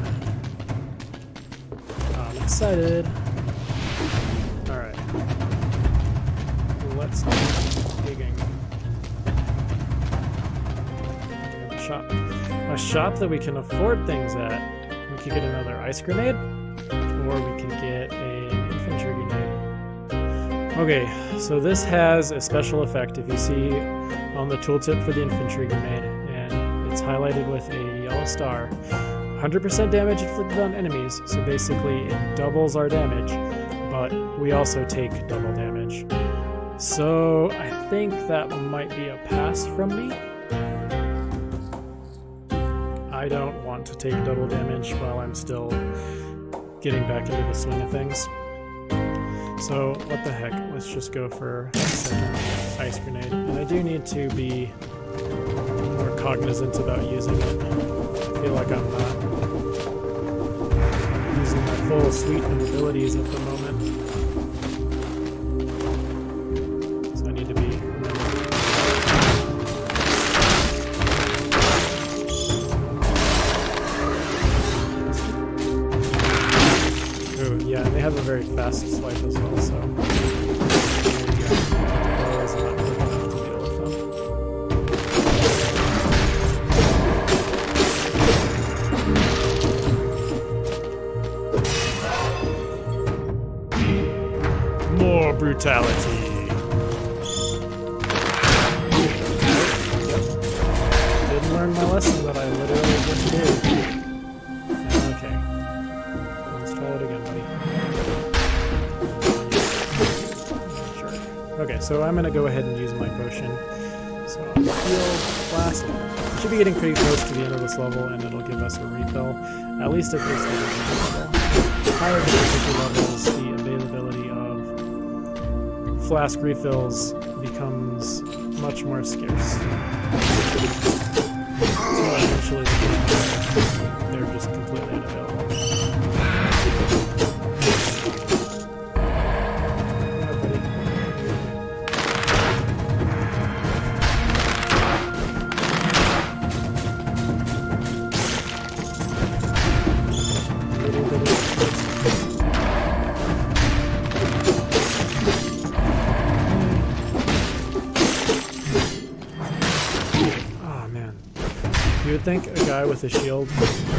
I'm excited. Alright. Let's keep digging. A shop that we can afford things at. We could get another ice grenade, or we can get an infantry grenade. Okay, so this has a special effect. If you see on the tooltip for the infantry grenade, and it's highlighted with a yellow star, 100% damage inflicted on enemies, so basically it doubles our damage, but we also take double damage. So I think that might be a pass from me. I don't want to take double damage while I'm still getting back into the swing of things. So, what the heck, let's just go for a second ice grenade. And I do need to be more cognizant about using it. I feel like I'm not using my full suite of abilities at the moment. So I need to be yeah, they have a very fast swipe as well, so the bow is not quick enough to deal with them. More brutality. Didn't learn my lesson that I literally just did. Okay. Let's try it again, buddy. Okay, so I'm going to go ahead and use my potion. So I'll heal Blast. Should be getting pretty close to the end of this level, and it'll give us a refill. At least at this level. Higher difficulty levels, the availability of flask refills becomes much more scarce. So eventually they're just completely unavailable. You would think a guy with a shield,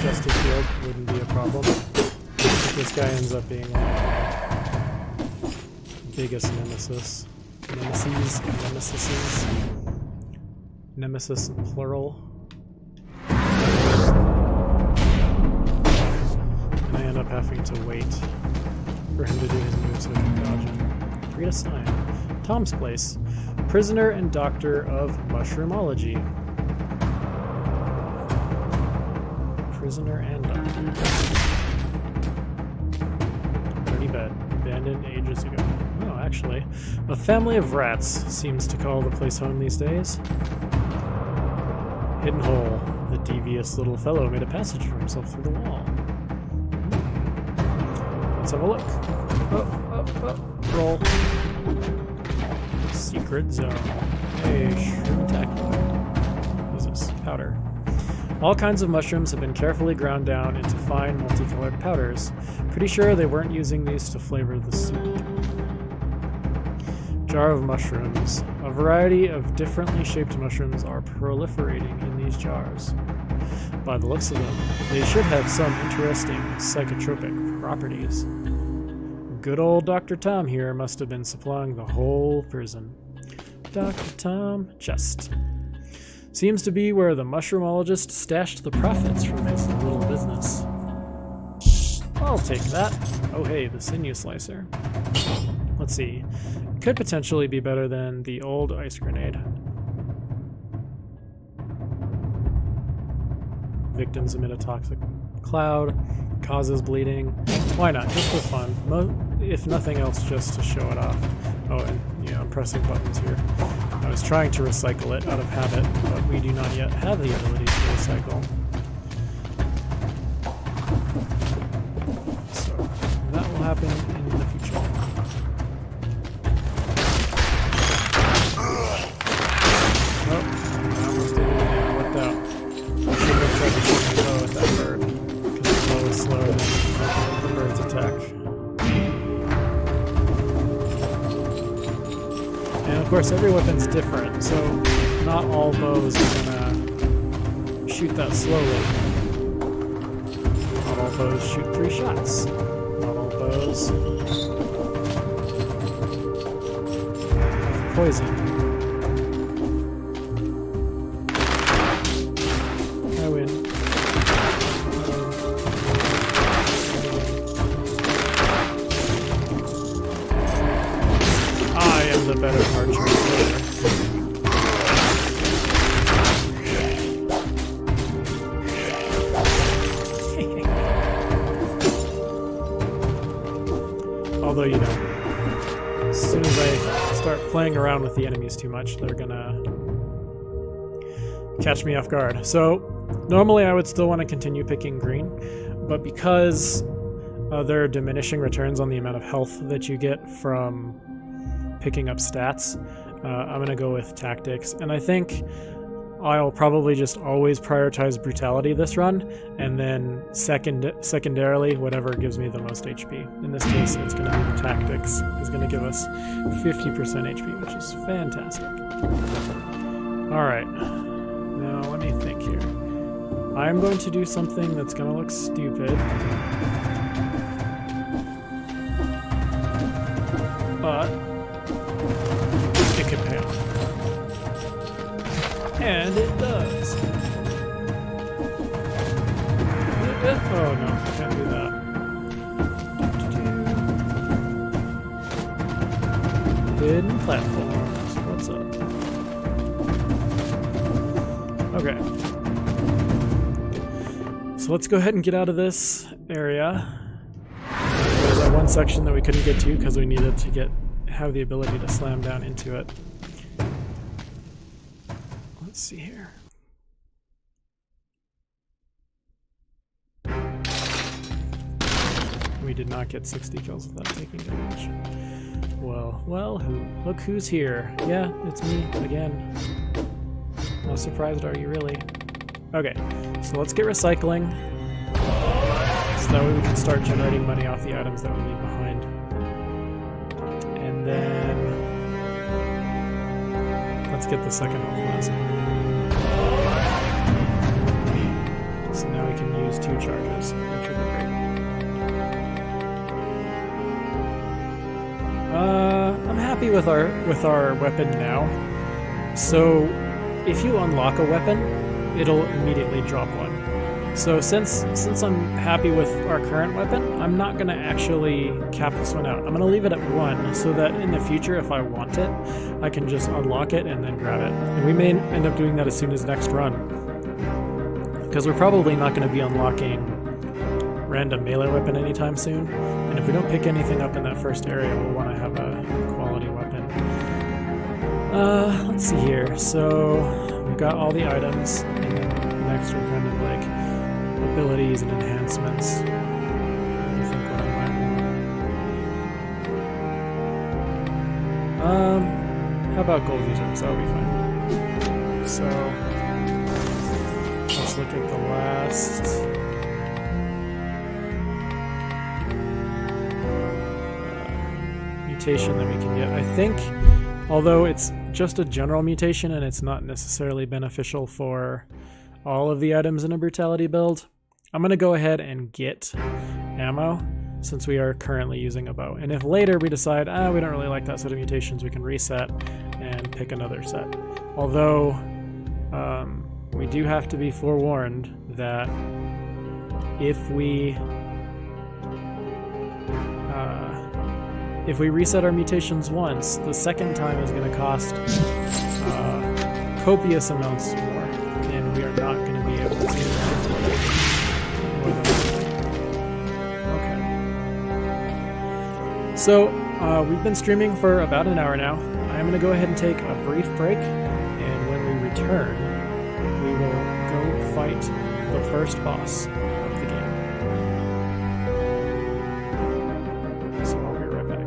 just a shield, wouldn't be a problem. But this guy ends up being like biggest nemesis. Nemesis plural. And I end up having to wait for him to do his move so I can dodge him. Read a sign. Tom's Place. Prisoner and Doctor of Mushroomology. Prisoner and Doctor. Dirty bed. Abandoned ages ago. Oh, actually. A family of rats seems to call the place home these days. Hidden hole. The devious little fellow made a passage for himself through the wall. Let's have a look. Roll. Secret zone. Hey, shroom attack. What is this? Powder. All kinds of mushrooms have been carefully ground down into fine, multicolored powders. Pretty sure they weren't using these to flavor the soup. Jar of mushrooms. A variety of differently shaped mushrooms are proliferating in these jars. By the looks of them, they should have some interesting psychotropic properties. Good old Dr. Tom here must have been supplying the whole prison. Dr. Tom Chest. Seems to be where the mushroomologist stashed the profits from his little business. I'll take that. Oh hey, the sinew slicer. Let's see. Could potentially be better than the old ice grenade. Victims emit a toxic cloud. Causes bleeding. Why not? Just for fun. If nothing else, just to show it off. Oh, and yeah, I'm pressing buttons here. I was trying to recycle it out of habit, but we do not yet have the ability to recycle. So, that will happen in the future. Oh, I almost did it again. It worked out. I should have tried to shoot the bow at that bird, because the bow is slower than the bird's attack. And of course, every weapon's different, so not all bows are gonna shoot that slowly. Not all bows shoot 3 shots. Not all bows have poison. I win. I am the better archer. Although, you know, as soon as I start playing around with the enemies too much, they're gonna catch me off guard. So, normally I would still want to continue picking green, but because there are diminishing returns on the amount of health that you get from picking up stats, I'm going to go with tactics, and I think I'll probably just always prioritize brutality this run, and then secondarily whatever gives me the most HP. In this case, it's going to be the tactics. It's going to give us 50% HP, which is fantastic. Alright, now let me think here. I'm going to do something that's going to look stupid, but it could pay off. And it does. Oh no, I can't do that. Hidden platforms. What's up? Okay. So let's go ahead and get out of this area. There's that one section that we couldn't get to because we needed to have the ability to slam down into it. Let's see here. We did not get 60 kills without taking damage. Well, look who's here. Yeah, it's me again. How surprised are you really? Okay, so let's get recycling. So that way we can start generating money off the items that we leave behind. And then let's get the second almost. So now we can use 2 charges, which would be great. I'm happy with our weapon now. So if you unlock a weapon, it'll immediately drop one. So since I'm happy with our current weapon, I'm not going to actually cap this one out. I'm going to leave it at 1 so that in the future, if I want it, I can just unlock it and then grab it. And we may end up doing that as soon as next run, because we're probably not going to be unlocking random melee weapon anytime soon. And if we don't pick anything up in that first area, we'll want to have a quality weapon. Let's see here. So we've got all the items, and then next are kind of like abilities and enhancements. Let me think what I might want. How about gold users? That'll be fine. So let's let's look at the last. Mutation that we can get. I think, although it's just a general mutation and it's not necessarily beneficial for all of the items in a brutality build, I'm going to go ahead and get ammo since we are currently using a bow. And if later we decide, we don't really like that set of mutations, we can reset and pick another set. Although, we do have to be forewarned that if we reset our mutations once, the second time is going to cost copious amounts more, and we are not going to be able to do more than one. Okay. So, we've been streaming for about an hour now. I'm going to go ahead and take a brief break, and when we return, we will go fight the first boss of the game. So I'll be right back.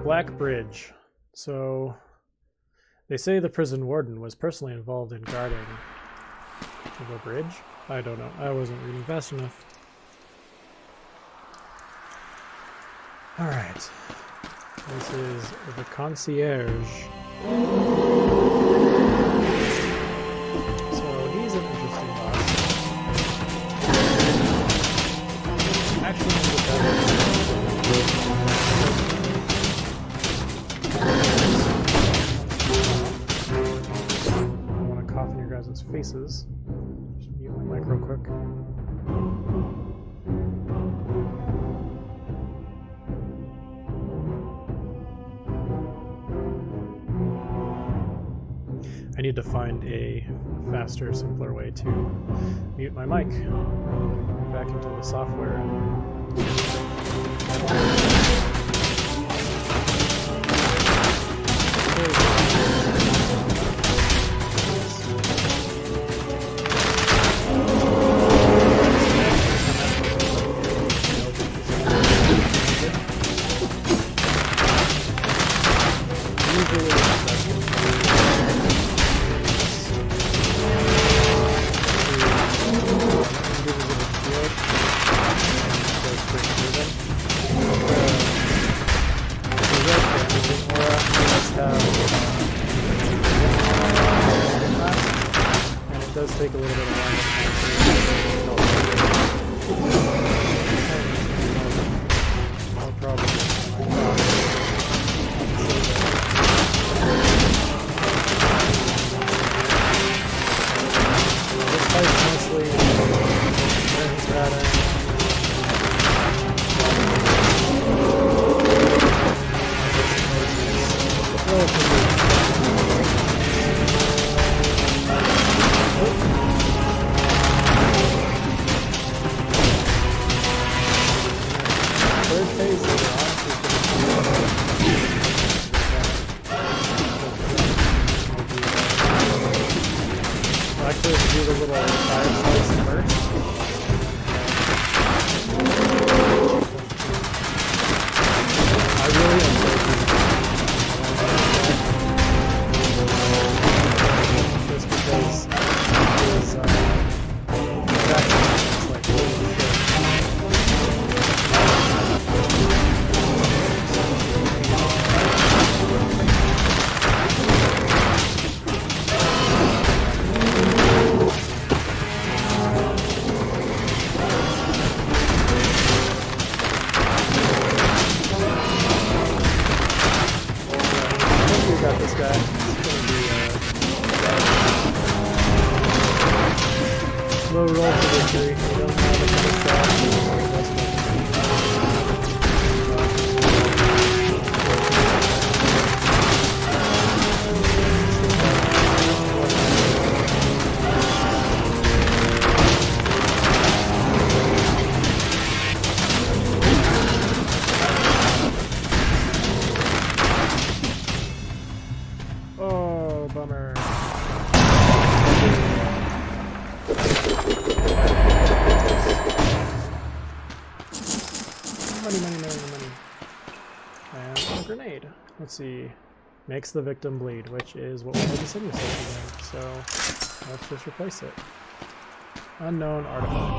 Black Bridge. So they say the prison warden was personally involved in guarding the bridge. I don't know. I wasn't reading fast enough. Alright. This is the concierge. So he's an interesting boss. Actually, he's a better. I don't want to cough in your guys' faces. Just mute my mic real quick. I need to find a faster, simpler way to mute my mic. Back into the software. Does take a little bit of time. No problem. This fight's mostly turns pattern. Relatively guy. It's gonna be slow roll for victory. We don't have another shot. Oh, bummer. Money. And a grenade. Let's see. Makes the victim bleed, which is what we had the city station in. So let's just replace it. Unknown artifact.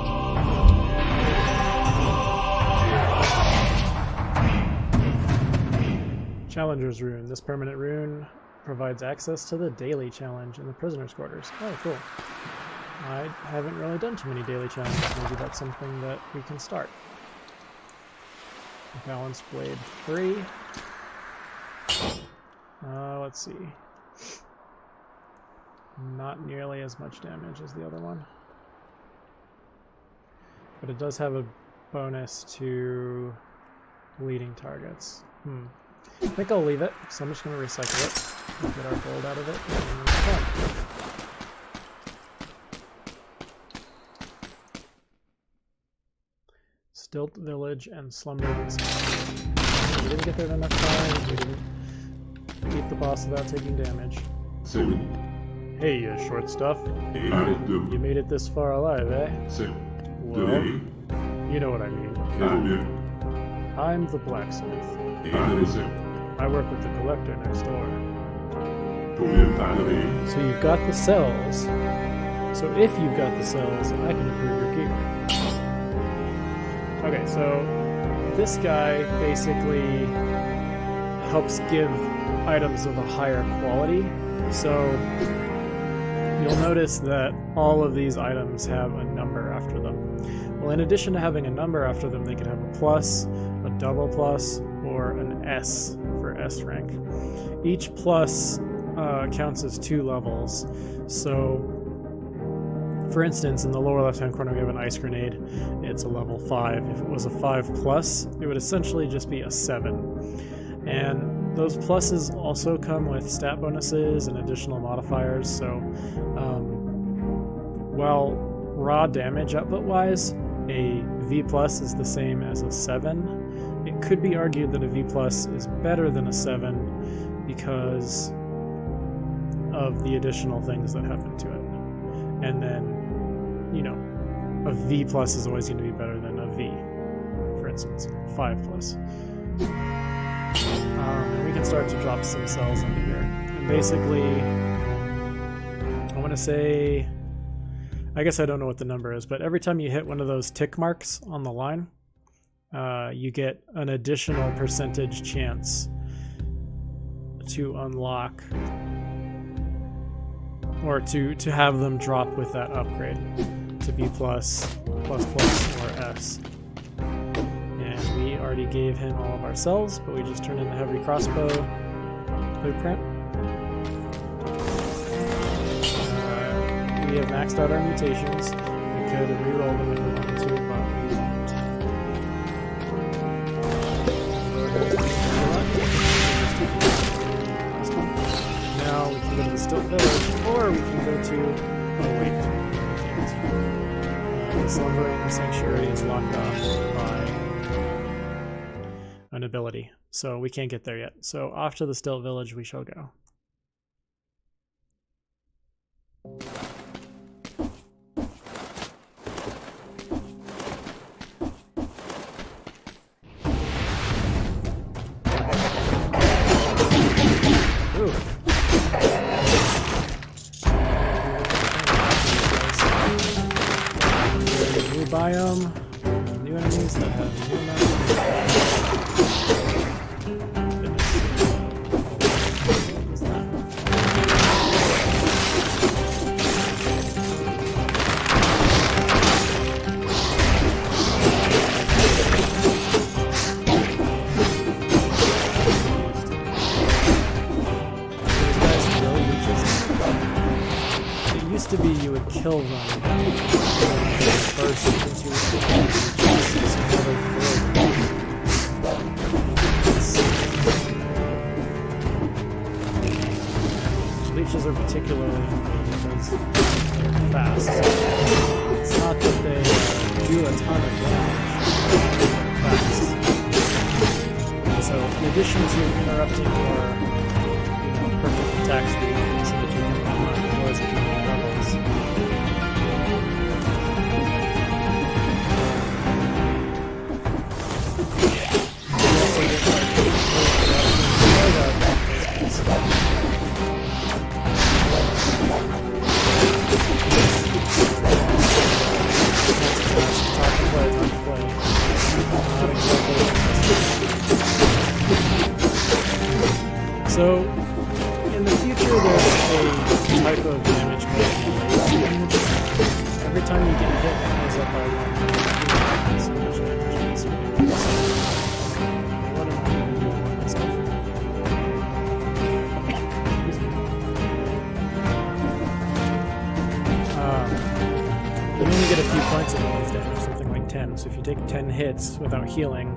Challenger's Rune. This permanent rune provides access to the daily challenge in the prisoner's quarters. Oh, cool. I haven't really done too many daily challenges. Maybe that's something that we can start. Balance Blade 3. Let's see. Not nearly as much damage as the other one. But it does have a bonus to leading targets. I think I'll leave it, so I'm just going to recycle it and get our gold out of it. Stilt Village and Slumber Resort. We didn't get there in enough time. We didn't beat the boss without taking damage. Hey, you short stuff. You made it this far alive, eh? Well, you know what I mean. I'm the blacksmith. I work with the collector next door. So you've got the cells. So if you've got the cells, I can improve your gear. Okay, so this guy basically helps give items of a higher quality. So you'll notice that all of these items have a number after them. Well, in addition to having a number after them, they could have a plus, a double plus, or an S for S rank. Each plus counts as 2 levels. So, for instance, in the lower left-hand corner we have an ice grenade. It's a level 5. If it was a 5 plus, it would essentially just be a 7. And those pluses also come with stat bonuses and additional modifiers. So, while raw damage output-wise, a V plus is the same as a 7. It could be argued that a V plus is better than a 7 because of the additional things that happen to it. And then, you know, a V plus is always going to be better than a V, for instance, 5 plus. And we can start to drop some cells into here. And basically, I want to say, I guess I don't know what the number is, but every time you hit one of those tick marks on the line, you get an additional percentage chance to unlock or to have them drop with that upgrade to B plus, plus plus, or S. And we already gave him all of our cells, but we just turned in the heavy crossbow blueprint. We have maxed out our mutations. We could reroll them if we wanted to, but we won't. Now we can go to the Stilt Village, or we can go to... Oh wait, we can't. The Slumbering Sanctuary is locked off by an ability, so we can't get there yet. So off to the Stilt Village we shall go. New biome, new enemies that have new to be you would kill them first into your chests and never kill them. Leeches are particularly annoying because they're fast. It's not that they do a ton of damage, they're fast. So in addition to interrupting your perfect attack speed so that you can unlock doors and levels, you also get So, in the future, there's a type of damage called damage. Every time you get hit, it goes up by 1. So much damage. What am I even doing with myself? You only get a few points of bonus damage, something like 10. So if you take 10 hits without healing,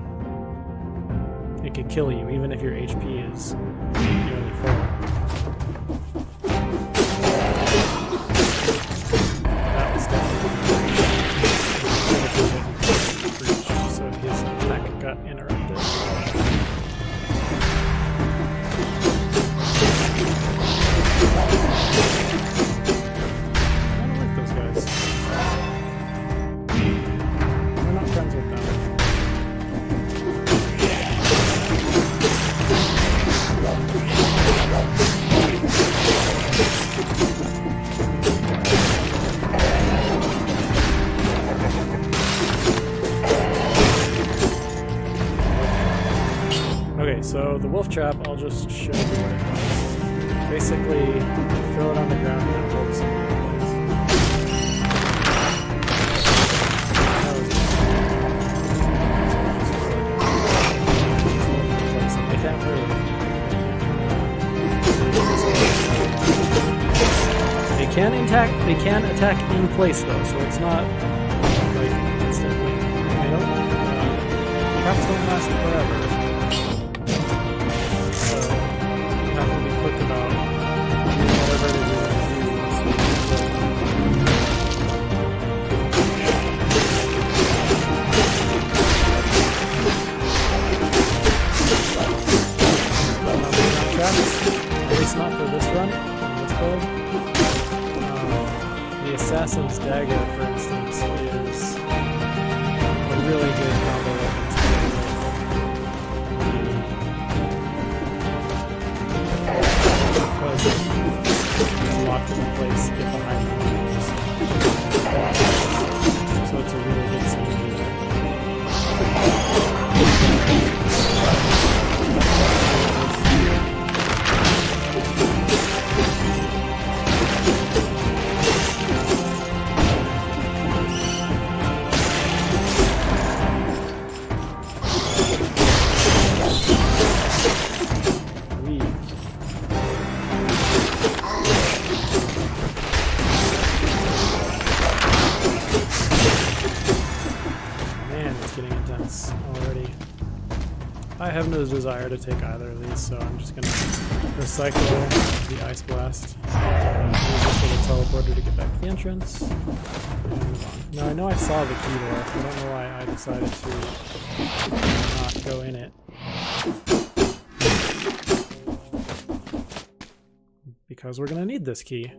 it could kill you, even if your HP is nearly full. That was definitely breach, so his attack got interrupted. I don't like those guys. We're not friends with them. Okay, so the wolf trap, I'll just show you what it does. Basically, throw it on the ground and it holds it in place. They can't move. They can attack in place though, so it's not like instantly. They don't. Traps don't last forever. So you have to be quick about whatever it is you're going to do. Traps, at least not for this run, this build. The Assassin's Dagger, for instance, is a really good combo weapon to get because it's locked in place, get behind the enemies. So it's a really good synergy there. I have no desire to take either of these, so I'm just going to recycle the Ice Blast. Use this little teleporter to get back to the entrance. And move on. Now I know I saw the key door. I don't know why I decided to not go in it. Because we're going to need this key.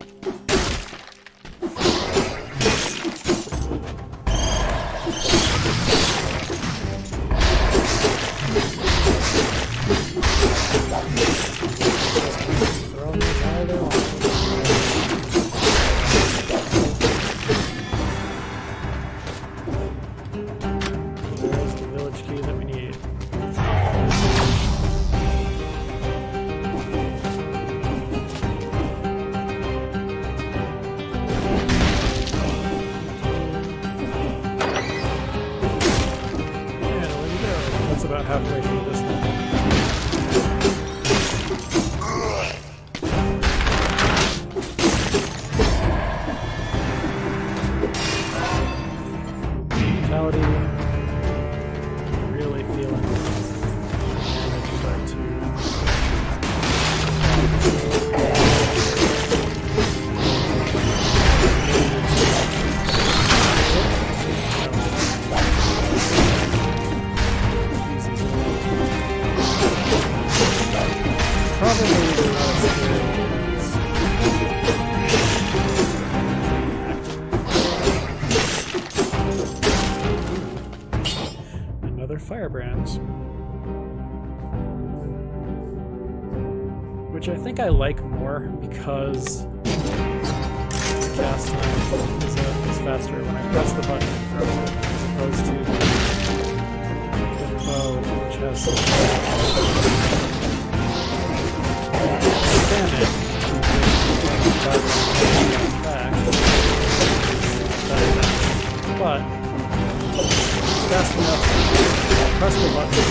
probably the most experience. Another firebrands. Which I think I like more because the cast time is faster when I press the button and throw it, as opposed to the bow, which has stand it. But it's fast enough. Press the button.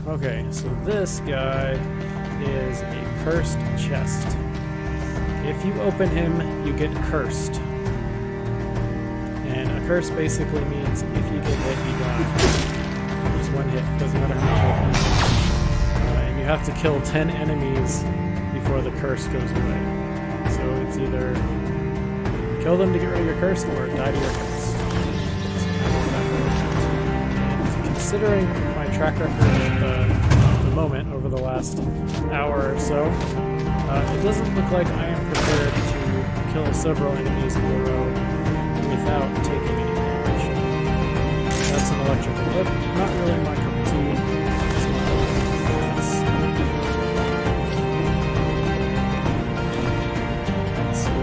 Okay, so this guy is a cursed chest. If you open him, you get cursed. And a curse basically means if you get hit, you die. Just one hit, doesn't matter how much you hit. And you have to kill 10 enemies before the curse goes away. So it's either kill them to get rid of your curse or die to your curse. And considering my track record at the moment over the last hour or so, it doesn't look like I am prepared to kill several enemies in a row without taking any damage. That's an electrical whip, not really my cup of tea. It's let's see.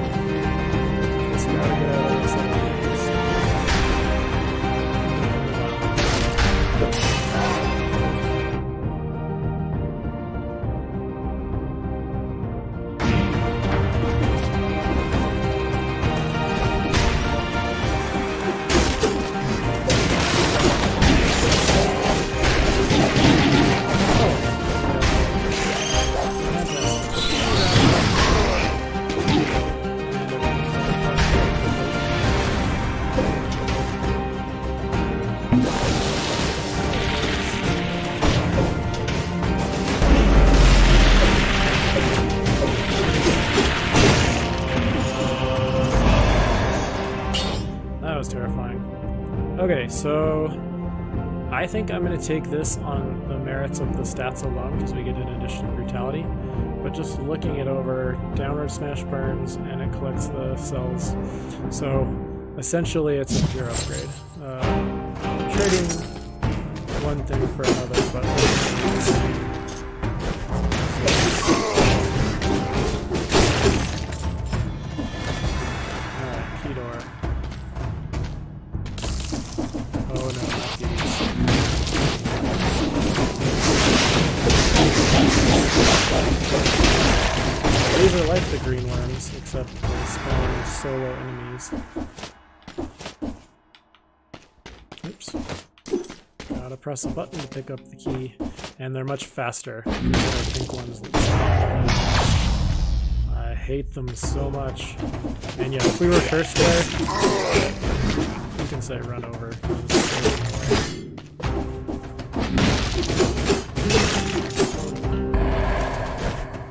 Just gotta get out of this enemies. Terrifying. Okay, so I think I'm going to take this on the merits of the stats alone because we get an additional brutality, but just looking it over, downward smash burns and it collects the cells, so essentially it's a pure upgrade. Trading one thing for another, but alright, key door. Oh no, not these. These are like the green worms, except they spawn solo enemies. Oops. Gotta press a button to pick up the key, and they're much faster. These are the pink ones that spawn. I hate them so much. And yeah, if we were cursed there, you can say run over.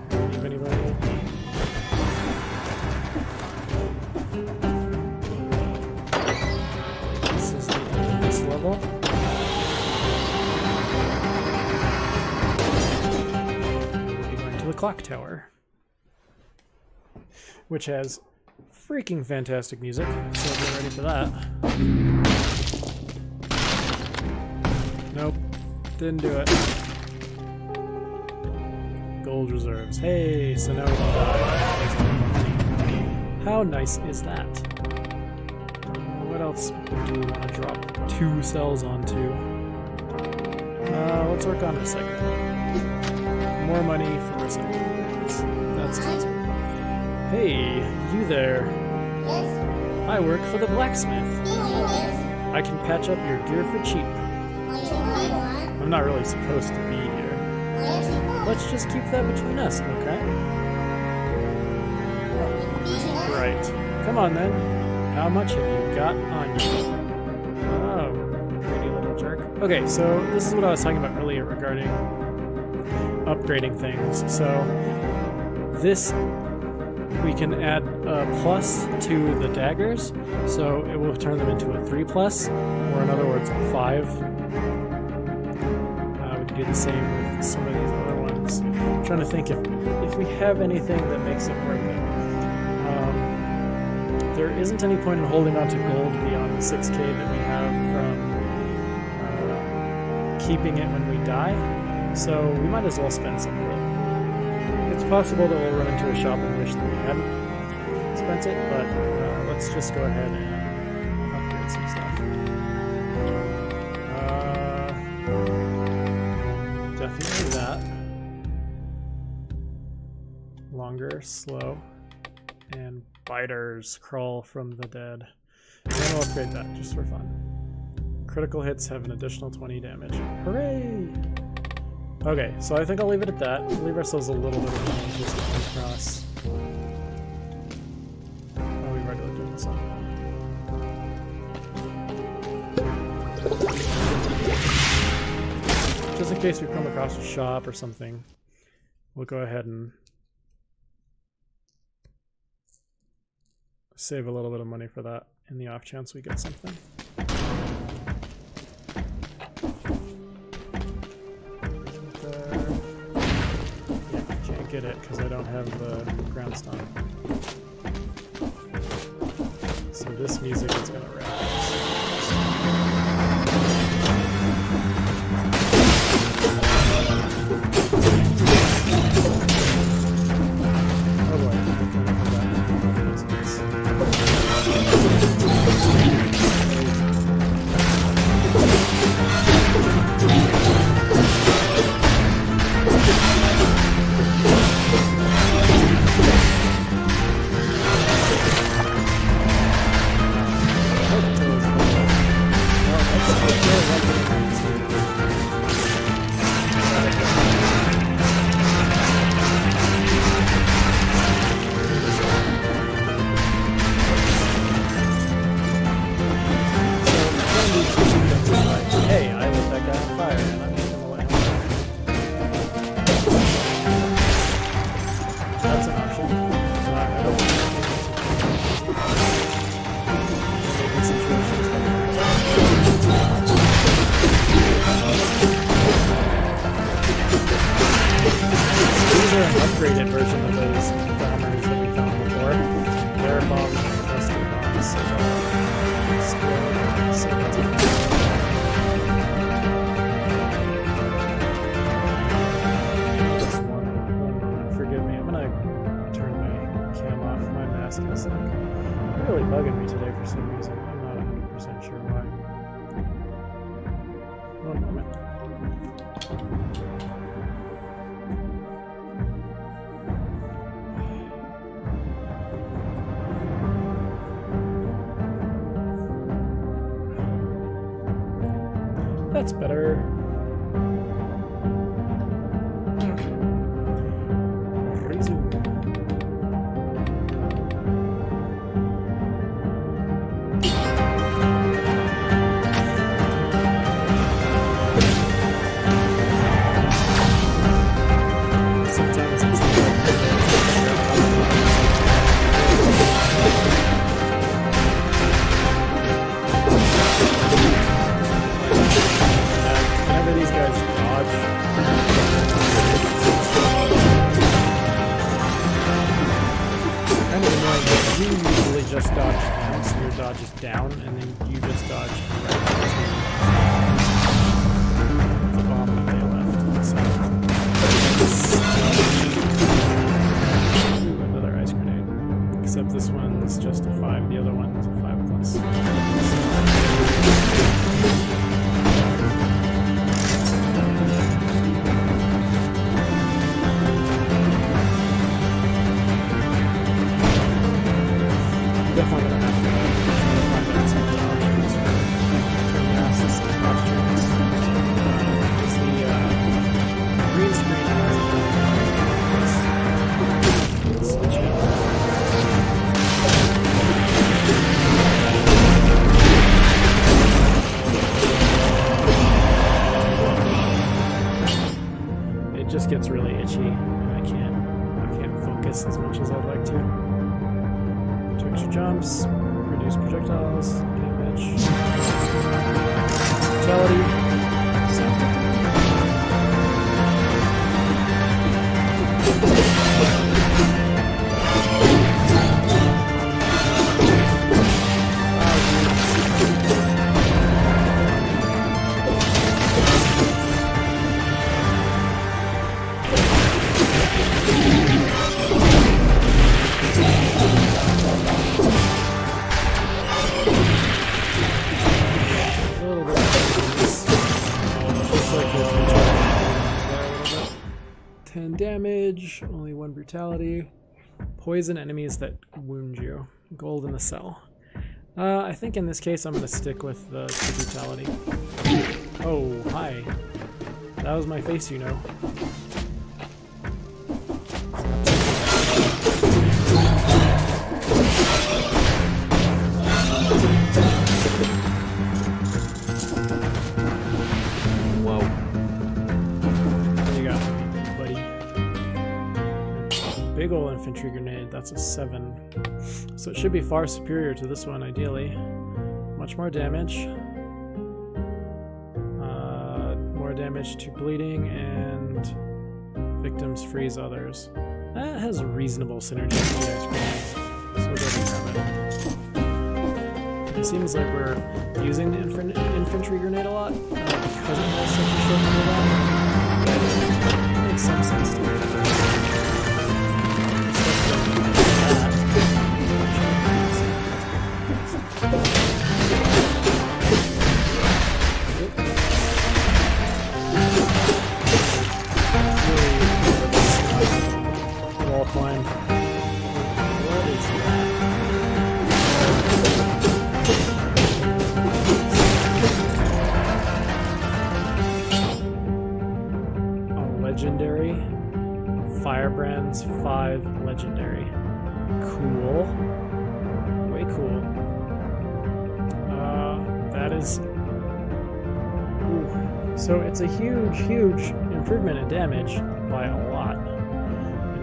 Leave anybody? This is the end of this level. We'll be going to the clock tower, which has freaking fantastic music, so get ready for that. Nope, didn't do it. Gold reserves. Hey, so now we can die. How nice is that? What else do we want to drop 2 cells onto? Let's work on recycling. More money for recycling. That's good. Hey, you there. Yes. I work for the blacksmith. Yes. I can patch up your gear for cheap. I'm not really supposed to be here. Yes. let's just keep that between us, okay? Right. Come on then. How much have you got on you? Oh, pretty little jerk. Okay, so this is what I was talking about earlier regarding upgrading things. So this, we can add a plus to the daggers, so it will turn them into a 3+, or in other words, a 5. We can do the same with some of these other ones. I'm trying to think if we have anything that makes it worth it. There isn't any point in holding on to gold beyond the 6k that we have from keeping it when we die, so we might as well spend some of it. It's possible that we'll run into a shop and wish that we hadn't spent it, but let's just go ahead and upgrade some stuff. Definitely that. Longer, slow, and biters crawl from the dead. And we'll upgrade that just for fun. Critical hits have an additional 20 damage. Hooray! Okay, so I think I'll leave it at that. We'll leave ourselves a little bit of money just to come across. Oh, we've already looked at this one. Just in case we come across a shop or something, we'll go ahead and save a little bit of money for that in the off chance we get something. Get it because I don't have the groundstone. So this music is gonna wreck us. Oh boy, upgraded version of those bombers that we found before. Their bombs are cluster bombs, so they'll explode several times. Just one moment, forgive me. I'm gonna turn my cam off. My mask is like really bugging me today for some reason. I'm not 100% sure why. One moment. That's better. Resume. Sometimes it's whenever these guys dodge, kind of annoying, but you usually just dodge down, so your dodge is down, and then you just dodge right into the bomb that they left. So, another ice grenade. Except this one's just a 5, the other one's a 5+. Definitely gonna have to find out some other options. Turn the assist options. Is the enemies as much as I'd like to. 2 extra jumps, reduce projectiles, damage, brutality. A little bit of this. Just like his brutality. 10 damage, only 1 brutality. Poison enemies that wound you. Gold in the cell. I think in this case I'm going to stick with the 2 brutality. Oh, hi. That was my face, you know. Whoa. What do you got, buddy? Big ol' infantry grenade, that's a 7. So it should be far superior to this one, ideally. Much more damage. More damage to bleeding, and victims freeze others. That has a reasonable synergy with the experience, so we'll go grab it. It seems like we're using the infantry grenade a lot because it has such a short cooldown. It makes some sense to me. Wall climb. What is that? A legendary. Firebrands 5 legendary. Cool. Way cool. That is... Ooh. So it's a huge, huge improvement in damage by a lot.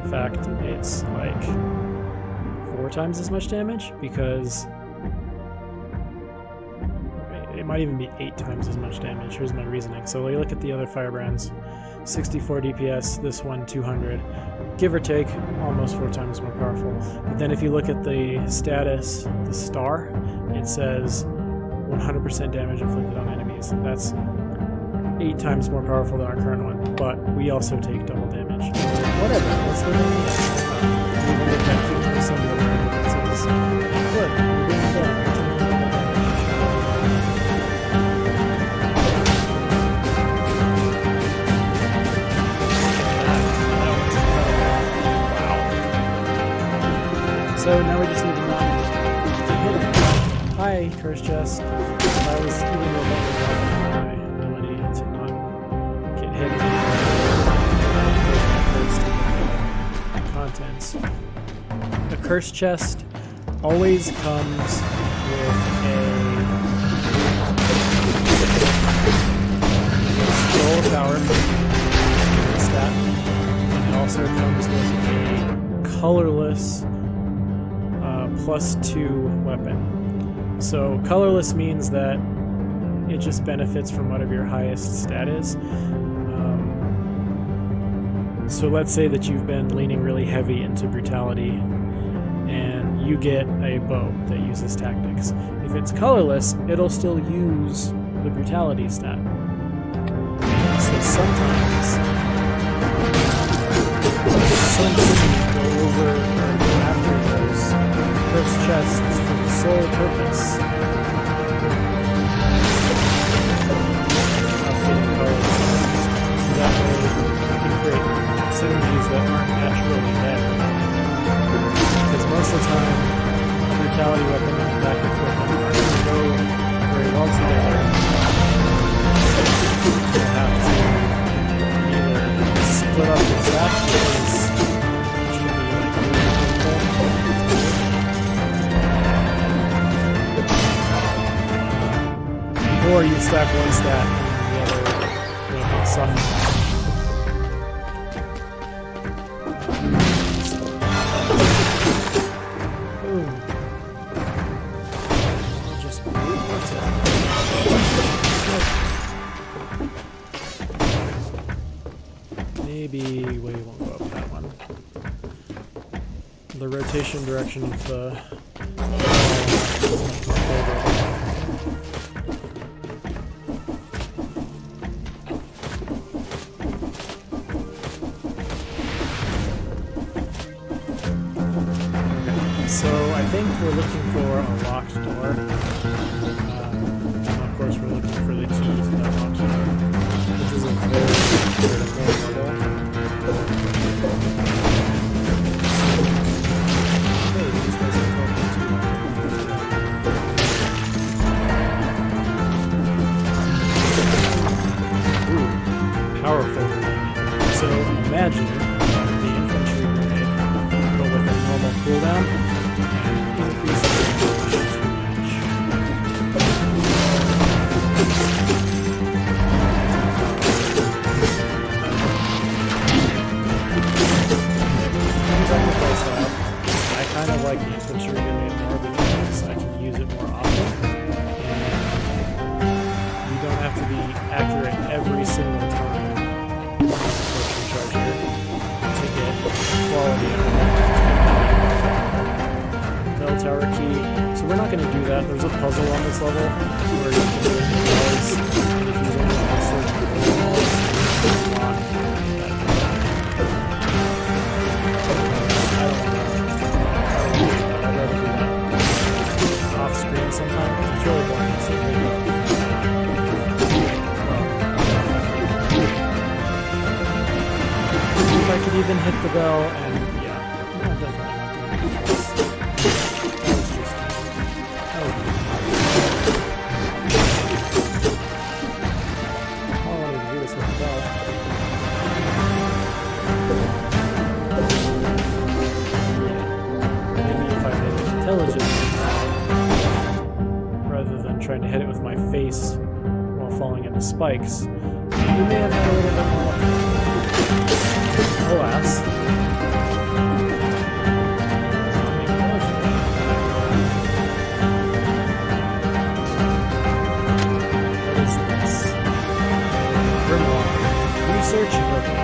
In fact, it's like 4 times as much damage, because it might even be 8 times as much damage. Here's my reasoning. So you look at the other firebrands, 64 DPS, this one 200, give or take, almost 4 times more powerful. But then if you look at the status, the star, it says 100% damage inflicted on enemies. That's 8 times more powerful than our current one, but we also take double damage. Whatever, let's look at this. We will look at 50% of the differences. Good, we're doing good. Wow. So now we just need to not hit him. Hi, Curse Chest. I was even remotely my ability to not get hit. Contents. The Curse Chest always comes with a Scroll of Power stat, and it also comes with a colorless +2 weapon. So colorless means that it just benefits from whatever your highest stat is. So let's say that you've been leaning really heavy into brutality and you get a bow that uses tactics. If it's colorless, it'll still use the brutality stat. So sometimes some enemies go over or go after those Curse Chests for the sole purpose of getting colorless. So that way you can create synergies that aren't naturally there. Because most of the time, a brutality weapon and a tactics weapon aren't going to go very well together. You have to either split up the stacks, which can be really painful, or you stack one stat and the other weapon suffers. maybe we won't go up that one. The rotation direction of the so I think we're looking for a locked door. Of course, we're looking for the key to that locked door. This is a very critical portal. Hey, these guys are talking too. Ooh, powerful grenade. So imagine the infantry grenade, but with a normal cooldown. I kind of like the infantry grenade more because I can use it more often, and you don't have to be accurate every single time with your charge here to get quality out of it. Bell tower key. So we're not going to do that. There's a puzzle on this level where you can do it in bells, and if you only have certain bells, unlock that. Off screen sometimes. It's really boring to see video. If I could even hit the bell, and yeah, no, definitely not doing this. That was just. That would be. All I wanted to do was hit the bell. Maybe if I did it intelligently, rather than trying to hit it with my face while falling into spikes, we may have had a little bit more luck. Alas. What is this? Grimoire. Research and working.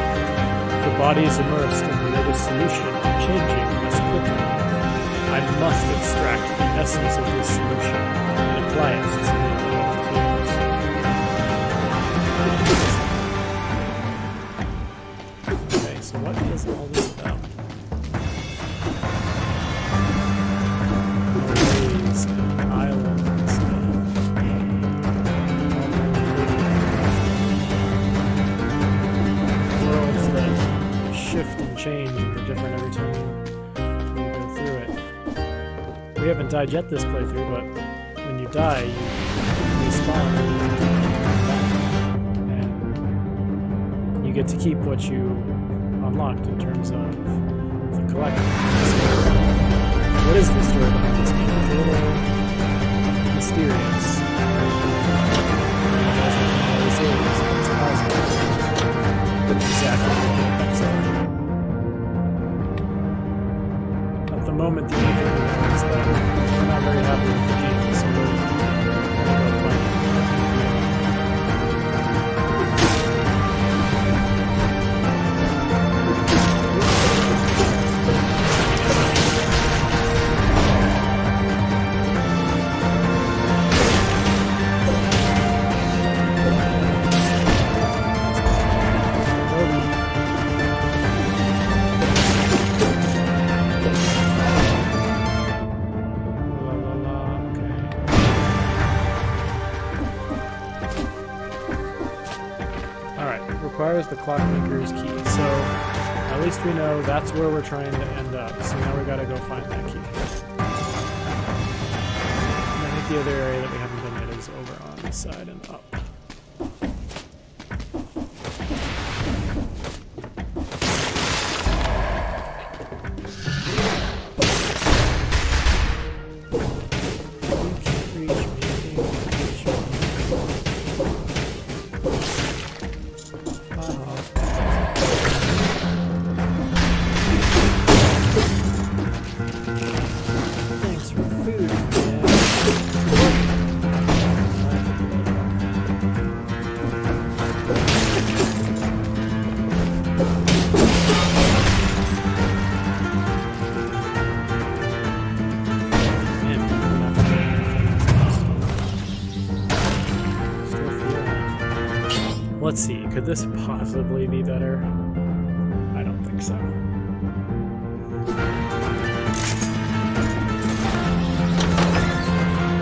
The body is immersed in the latest solution, changing this quickly. I must extract the essence of this solution and apply it to the okay, so what is all this about? Arrays and islands and worlds that shift and change and are different every time you go through it. We haven't died yet this playthrough, but when you die, you respawn and you get to keep what you unlocked in terms of the collection. So, what is the story behind this game? It's a little mysterious. Exactly what the effects are. At the moment, the only thing we know is that we're not very happy with the game, so we're going to go find it. Requires the clockmaker's key, so at least we know that's where we're trying to end up. So now we gotta go find that key. And I think the other area that we haven't been in is over on this side and up. let's see. Could this possibly be better? I don't think so.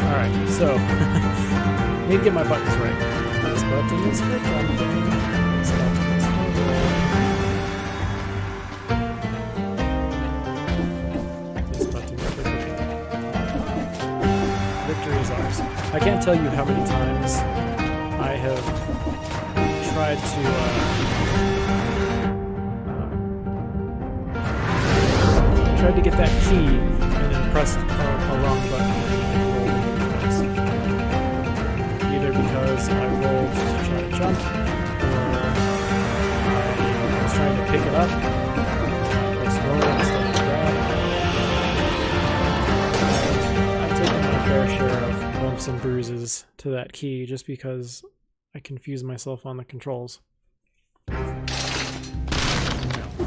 Alright, so need to get my buttons right. This button is for jumping. This button is for rolling. This button is for cooking. Victory is ours. I can't tell you how many times I have tried to get that key and then pressed a wrong button. Either because I rolled to try to jump, or I was trying to pick it up, press roll instead of grab. I've taken my fair share of bumps and bruises to that key just because I confuse myself on the controls. No,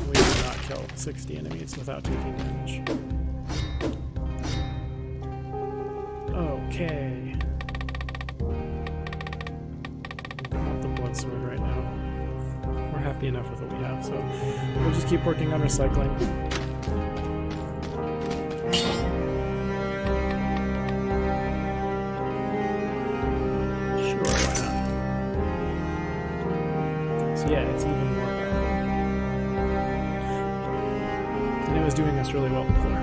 we did not kill 60 enemies without taking damage. Okay. I want the blood sword right now. We're happy enough with what we have, so we'll just keep working on recycling. Sure, why not? So yeah, it's even more powerful. And it was doing this really well before.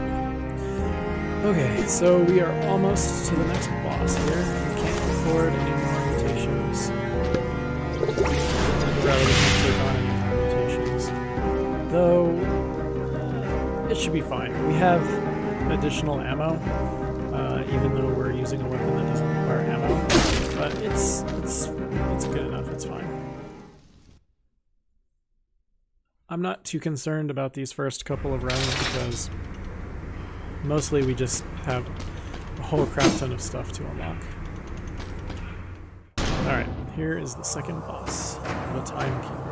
Okay, so we are almost to the next boss here. We can't afford any more mutations. Rather than take on any more mutations. Though, it should be fine. We have additional ammo, even though we're using a weapon that doesn't require ammo. But it's good enough, it's fine. I'm not too concerned about these first couple of rounds because mostly we just have a whole crap ton of stuff to unlock. Alright, here is the second boss, the Timekeeper.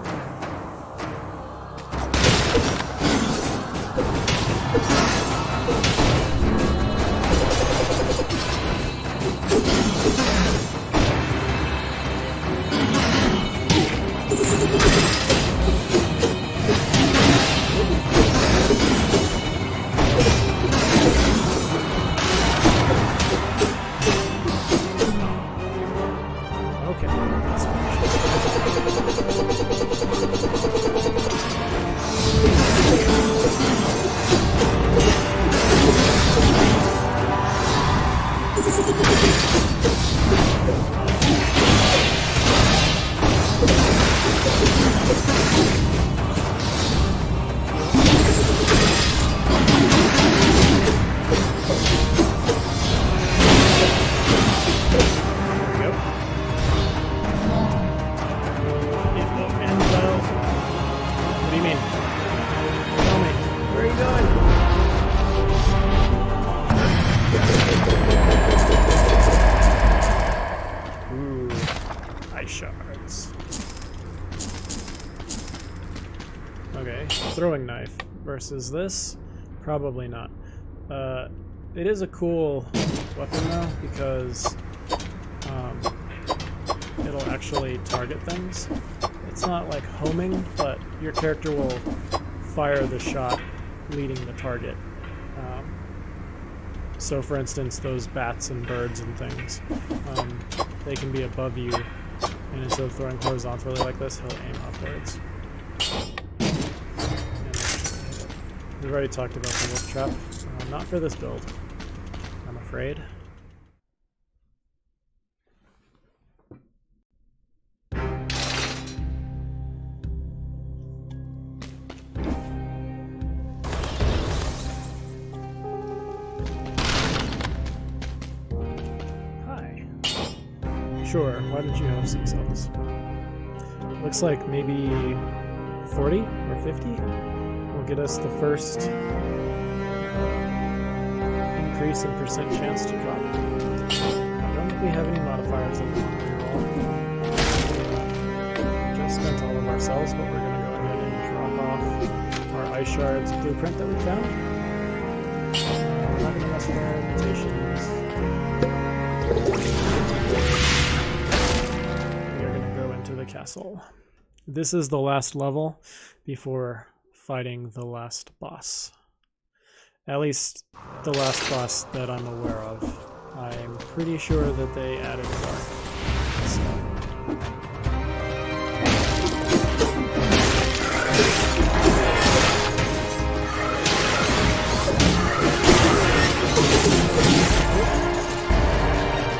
Okay, throwing knife versus this, probably not. It is a cool weapon though, because it'll actually target things. It's not like homing, but your character will fire the shot leading the target. So for instance, those bats and birds and things, they can be above you, and instead of throwing horizontally like this, he'll aim upwards. We've already talked about the wolf trap. Not for this build, I'm afraid. Hi. Sure, why don't you have some cells? Looks like maybe 40 or 50? Will get us the first increase in percent chance to drop. I don't think we have any modifiers on the one reroll. Just spent all of our cells, but we're going to go ahead and drop off our ice shards blueprint that we found. We're not going to mess with our mutations. We are going to go into the castle. this is the last level before fighting the last boss. At least the last boss that I'm aware of. I'm pretty sure that they added more. So.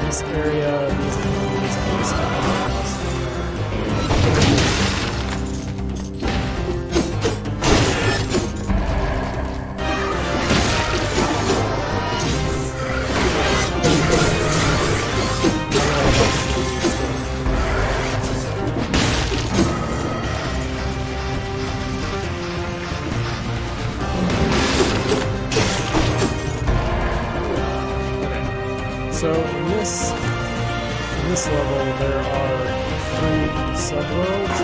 This area, these enemies always have So in this level, there are 3 subworlds.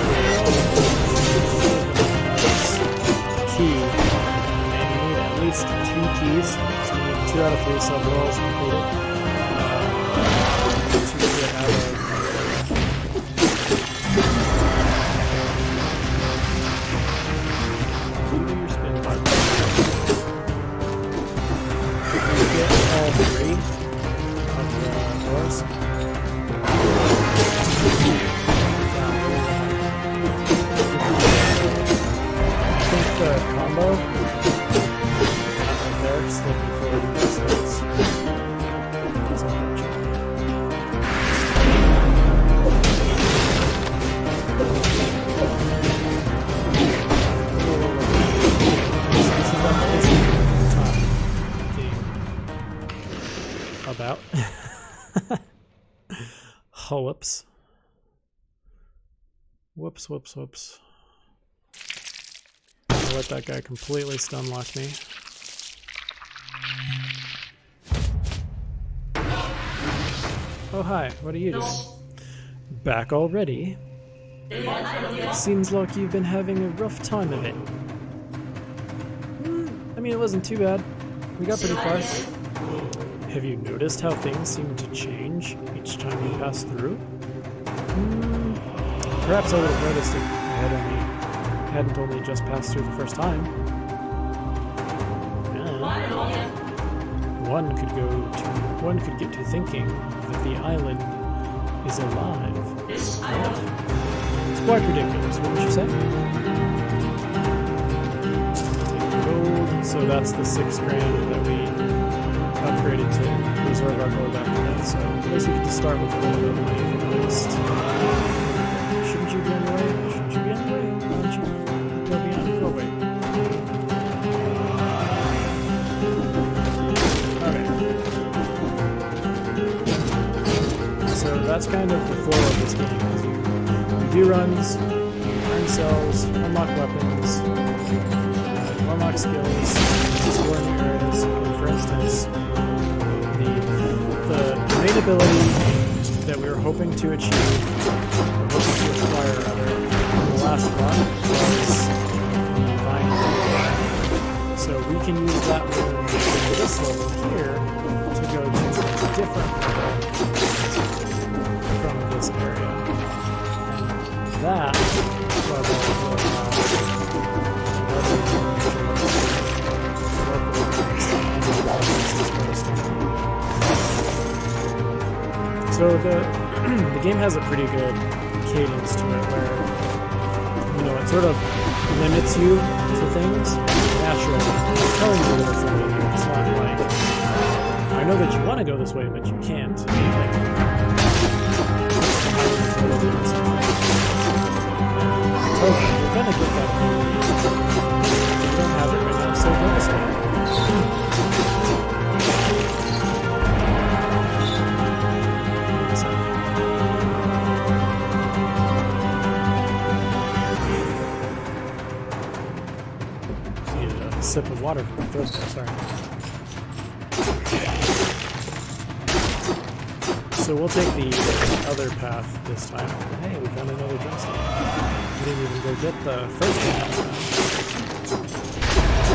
Key, and you need at least 2 keys. So you need 2 out of 3 subworlds completed to get out of. Do your spin button. If you get all 3. Doors. I think the combo right there, slipping forward and backwards. About. Oh, whoops. Whoops. I'll let that guy completely stun lock me. Oh, hi. What are you doing? Back already? Seems like you've been having a rough time of it. I mean, it wasn't too bad. We got pretty far. Have you noticed how things seem to change each time you pass through? Perhaps I would have noticed if I hadn't only just passed through the first time. One could get to thinking that the island is alive. It's quite ridiculous, wouldn't you say? Gold, so that's the 6 grand that we upgraded to reserve our gold after that, so I guess we could just start with a little bit of money for the list. Shouldn't you be on the way? Shouldn't you be on the way? Why don't you go beyond? Oh, wait. Okay. So that's kind of the flow of this game. You do runs, you earn cells, unlock weapons, unlock skills, explore new areas. For instance, the main ability that we were hoping to achieve, or hoping to acquire rather, in the last run was Divine. So we can use that one in this level here to go to a different level from this area. And that level will So the game has a pretty good cadence to it where, you know, it sort of limits you to things naturally. It's telling you what's limiting you. It's not like, I know that you want to go this way, but you can't. Like, you're gonna get that ability. You don't have it right now, so go this way. Sip of water from my throat there, sorry. So we'll take the other path this time. Hey, we found another gemstone. We didn't even go get the first one.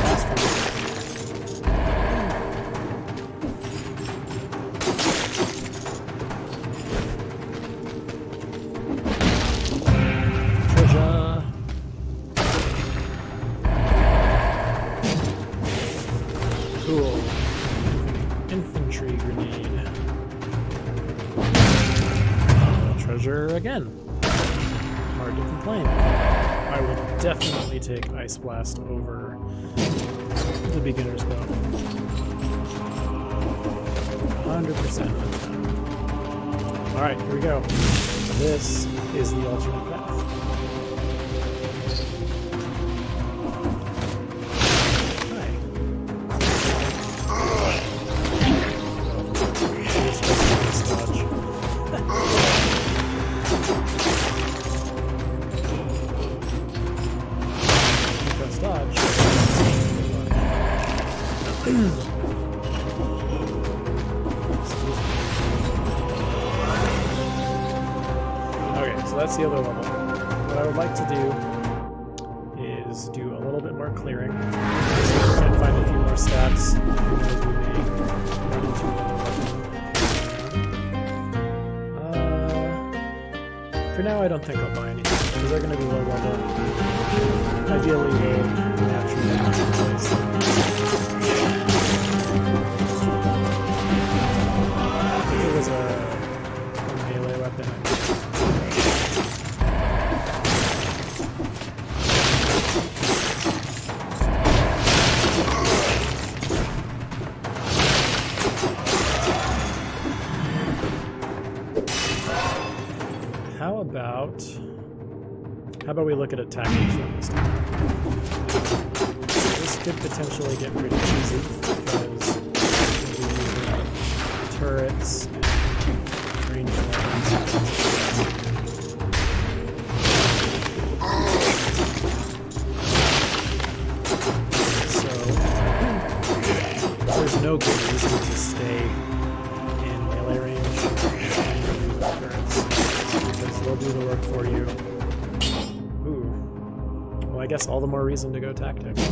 Last one. Treasure! Cool. Infantry grenade. Treasure again. Hard to complain. I will definitely take Ice Blast over the beginner's bow. 100% of the time. Alright, here we go. This is the alternate path. Hi. Press dodge. Okay, so that's the other level. What I would like to do is do a little bit more clearing. So we can find a few more stats because we may run into another weapon. For now, I don't think I'll buy anything because they're going to be low level. Ideally, we'll naturally replace them. If it was a melee weapon, How about we look at a tactics one this time? This could potentially get pretty cheesy because we'll be using turrets and range weapons. So there's no good reason to stay in melee range and use our turrets because they'll do the work for you. I guess all the more reason to go tactics. I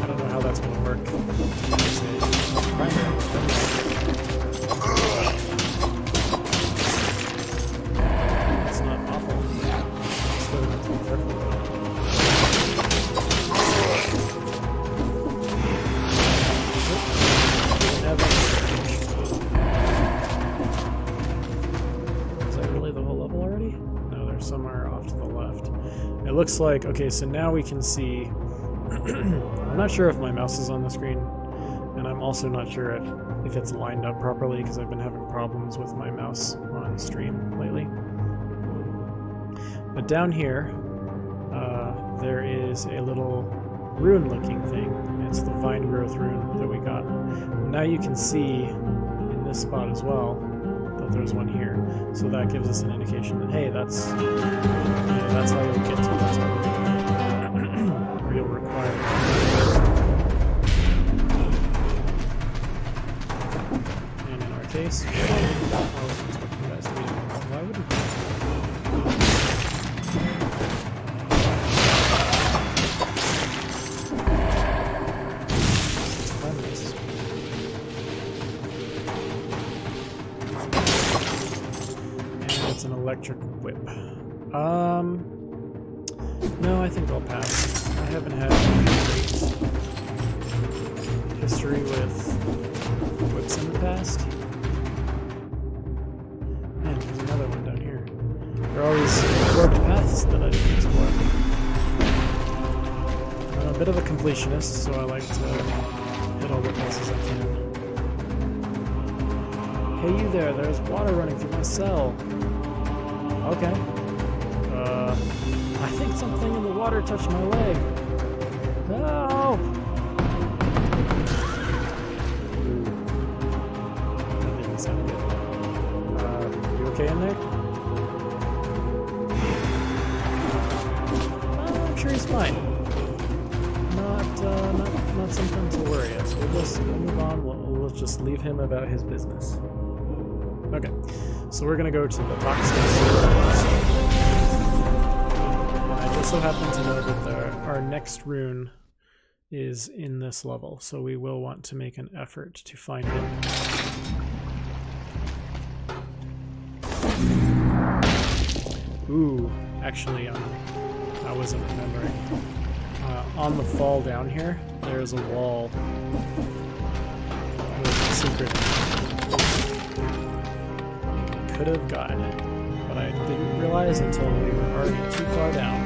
don't know how that's going to work. It's not awful. Just gotta be careful about it. Is that really the whole level already? No, there's somewhere off to the left. It looks like, okay, so now we can see, I'm not sure if my mouse is on the screen, and I'm also not sure if it's lined up properly because I've been having problems with my mouse on stream lately. But down here, there is a little rune-looking thing. It's the vine growth rune that we got. Now you can see in this spot as well that there's one here. So that gives us an indication that, hey, that's how you'll get to that or you'll require. And in our case, I wasn't expecting you guys to be. Why would it be? It's an electric whip. No, I think I'll pass. I haven't had any great history with whips in the past. Man, there's another one down here. There are all these warped paths that I didn't explore. I'm a bit of a completionist, so I like to hit all the places I can. Hey you there, there's water running through my cell. Okay. I think something in the water touched my leg. No! That didn't sound good. You okay in there? I'm sure he's fine. Not something to worry us. We'll move on. We'll just leave him about his business. Okay, so we're gonna go to the rock station. I just so happen to know that our next rune is in this level, so we will want to make an effort to find it. Ooh, actually, I wasn't remembering. On the fall down here, there's a wall with a secret. Could have gotten it, but I didn't realize until we were already too far down.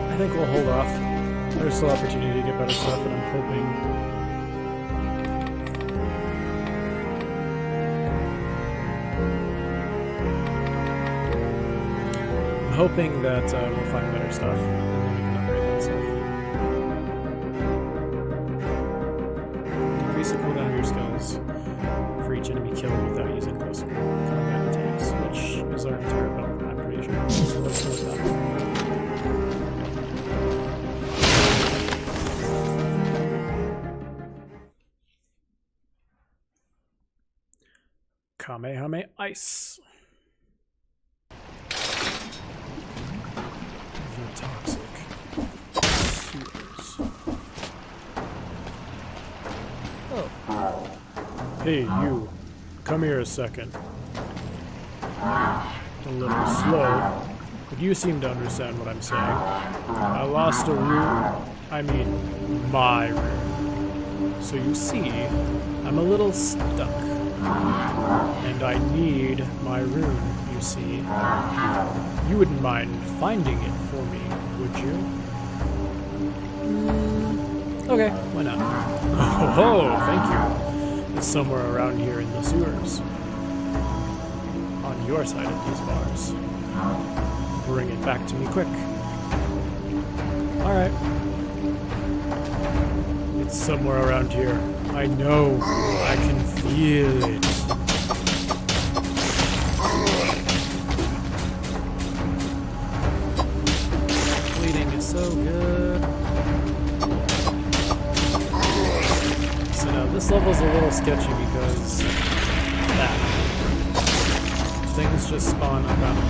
I think we'll hold off. There's still opportunity to get better stuff, and I'm hoping that we'll find better stuff, and then we can upgrade that stuff. Increase the cooldown of your skills for each enemy killed without using close combat attacks, which is our entire build, I'm pretty sure. So let's go with that. Kamehame Ice. The toxic sewers. Oh. Hey, you. Come here a second. A little slow, but you seem to understand what I'm saying. I lost a rune. I mean, my rune. So you see, I'm a little stuck. And I need my rune, you see. You wouldn't mind finding it for me, would you? Okay, why not? Oh, thank you. It's somewhere around here in the sewers. On your side of these bars. Bring it back to me quick. Alright. It's somewhere around here. I know. I can feel it. Bleeding is so good. So now this level's a little sketchy because that. Things just spawn around me.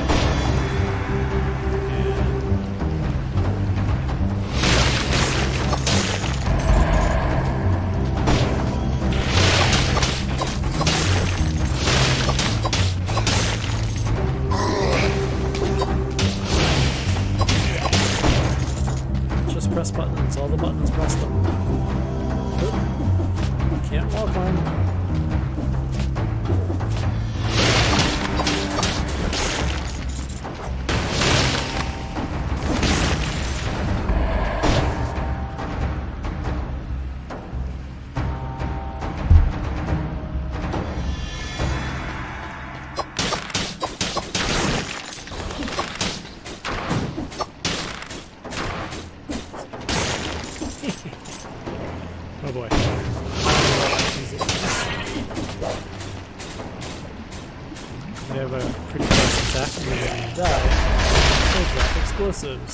Press buttons, all the buttons, press them. Oop. Can't walk on. Oh boy. They have a pretty fast attack and when they die, they drop explosives.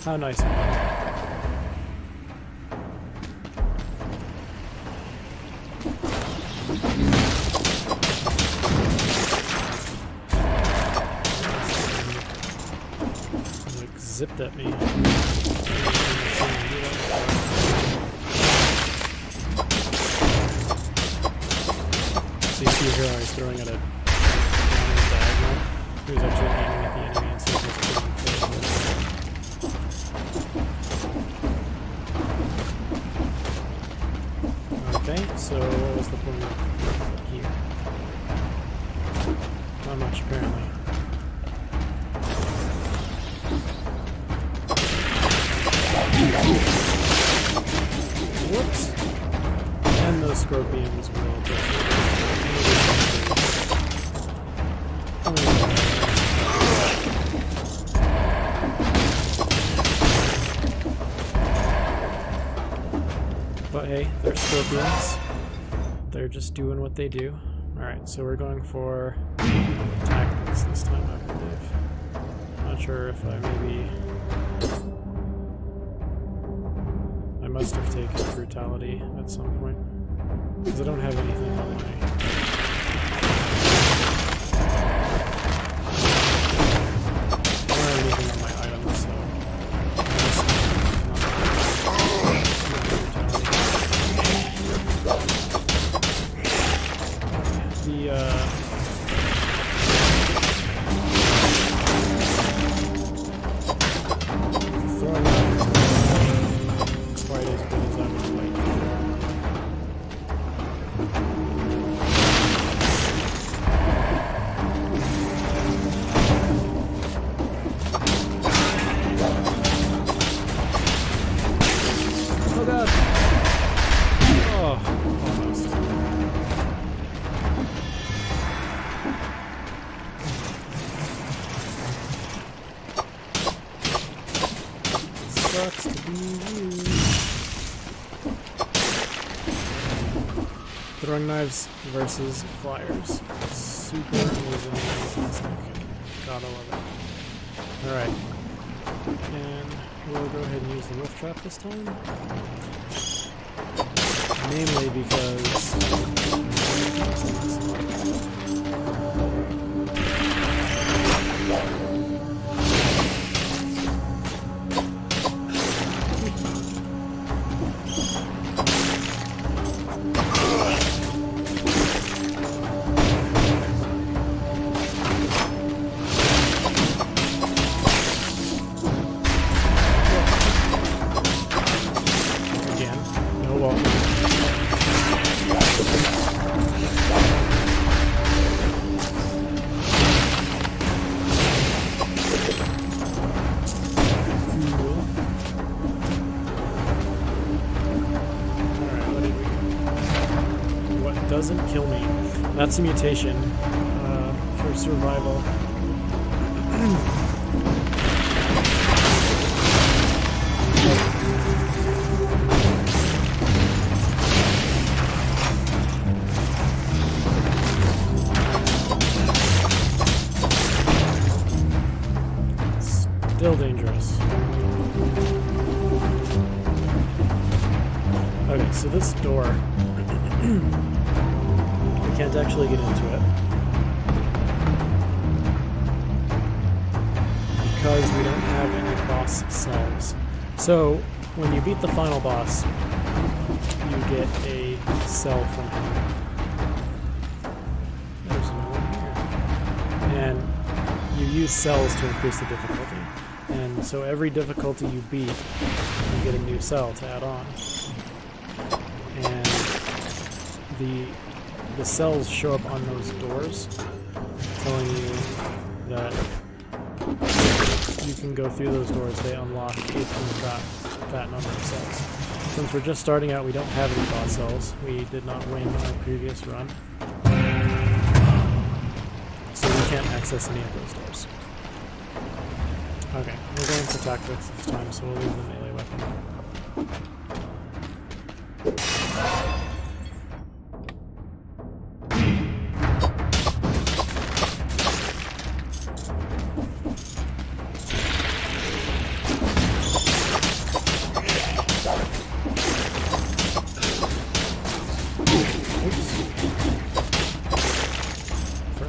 How nice of them. Like zipped at me. So you see here I was throwing at a diagonal. He was actually aiming at the enemy and so he was getting killed. Okay, so what was the point of here? Not much apparently. Whoops. And those scorpions will just... But hey, they're scorpions. They're just doing what they do. Alright, so we're going for tactics this time, I believe. Not sure if I maybe... I must have taken brutality at some point. Because I don't have anything on my... I don't have anything on my items, so... sucks to be you. Throwing knives versus flyers. Super amazing and fantastic. Gotta love it. Alright. And we'll go ahead and use the wolf trap this time. Namely because doesn't kill me. That's a mutation for survival. Still dangerous. Okay, so this door can't actually get into it because we don't have any boss cells. So when you beat the final boss, you get a cell from him. There's no one here. And you use cells to increase the difficulty. And so every difficulty you beat, you get a new cell to add on. And the cells show up on those doors, telling you that you can go through those doors. They unlock if you've got that number of cells. Since we're just starting out, we don't have any boss cells. We did not win our previous run, so we can't access any of those doors. Okay, we're going to tactics this time, so we'll leave the melee weapon.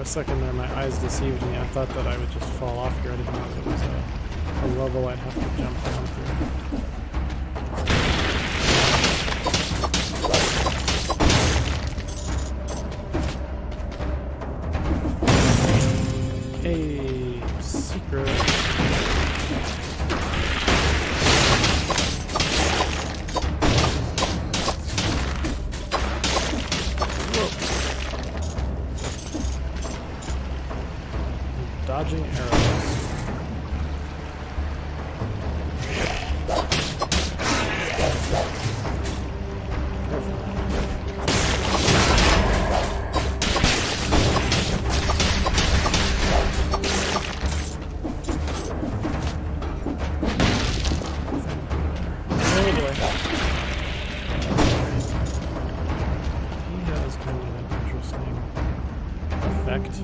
Second there, my eyes deceived me. I thought that I would just fall off here. I didn't know it was a level I'd have to jump down through. Hey, secret. Dodging arrows. He has kind of an interesting effect.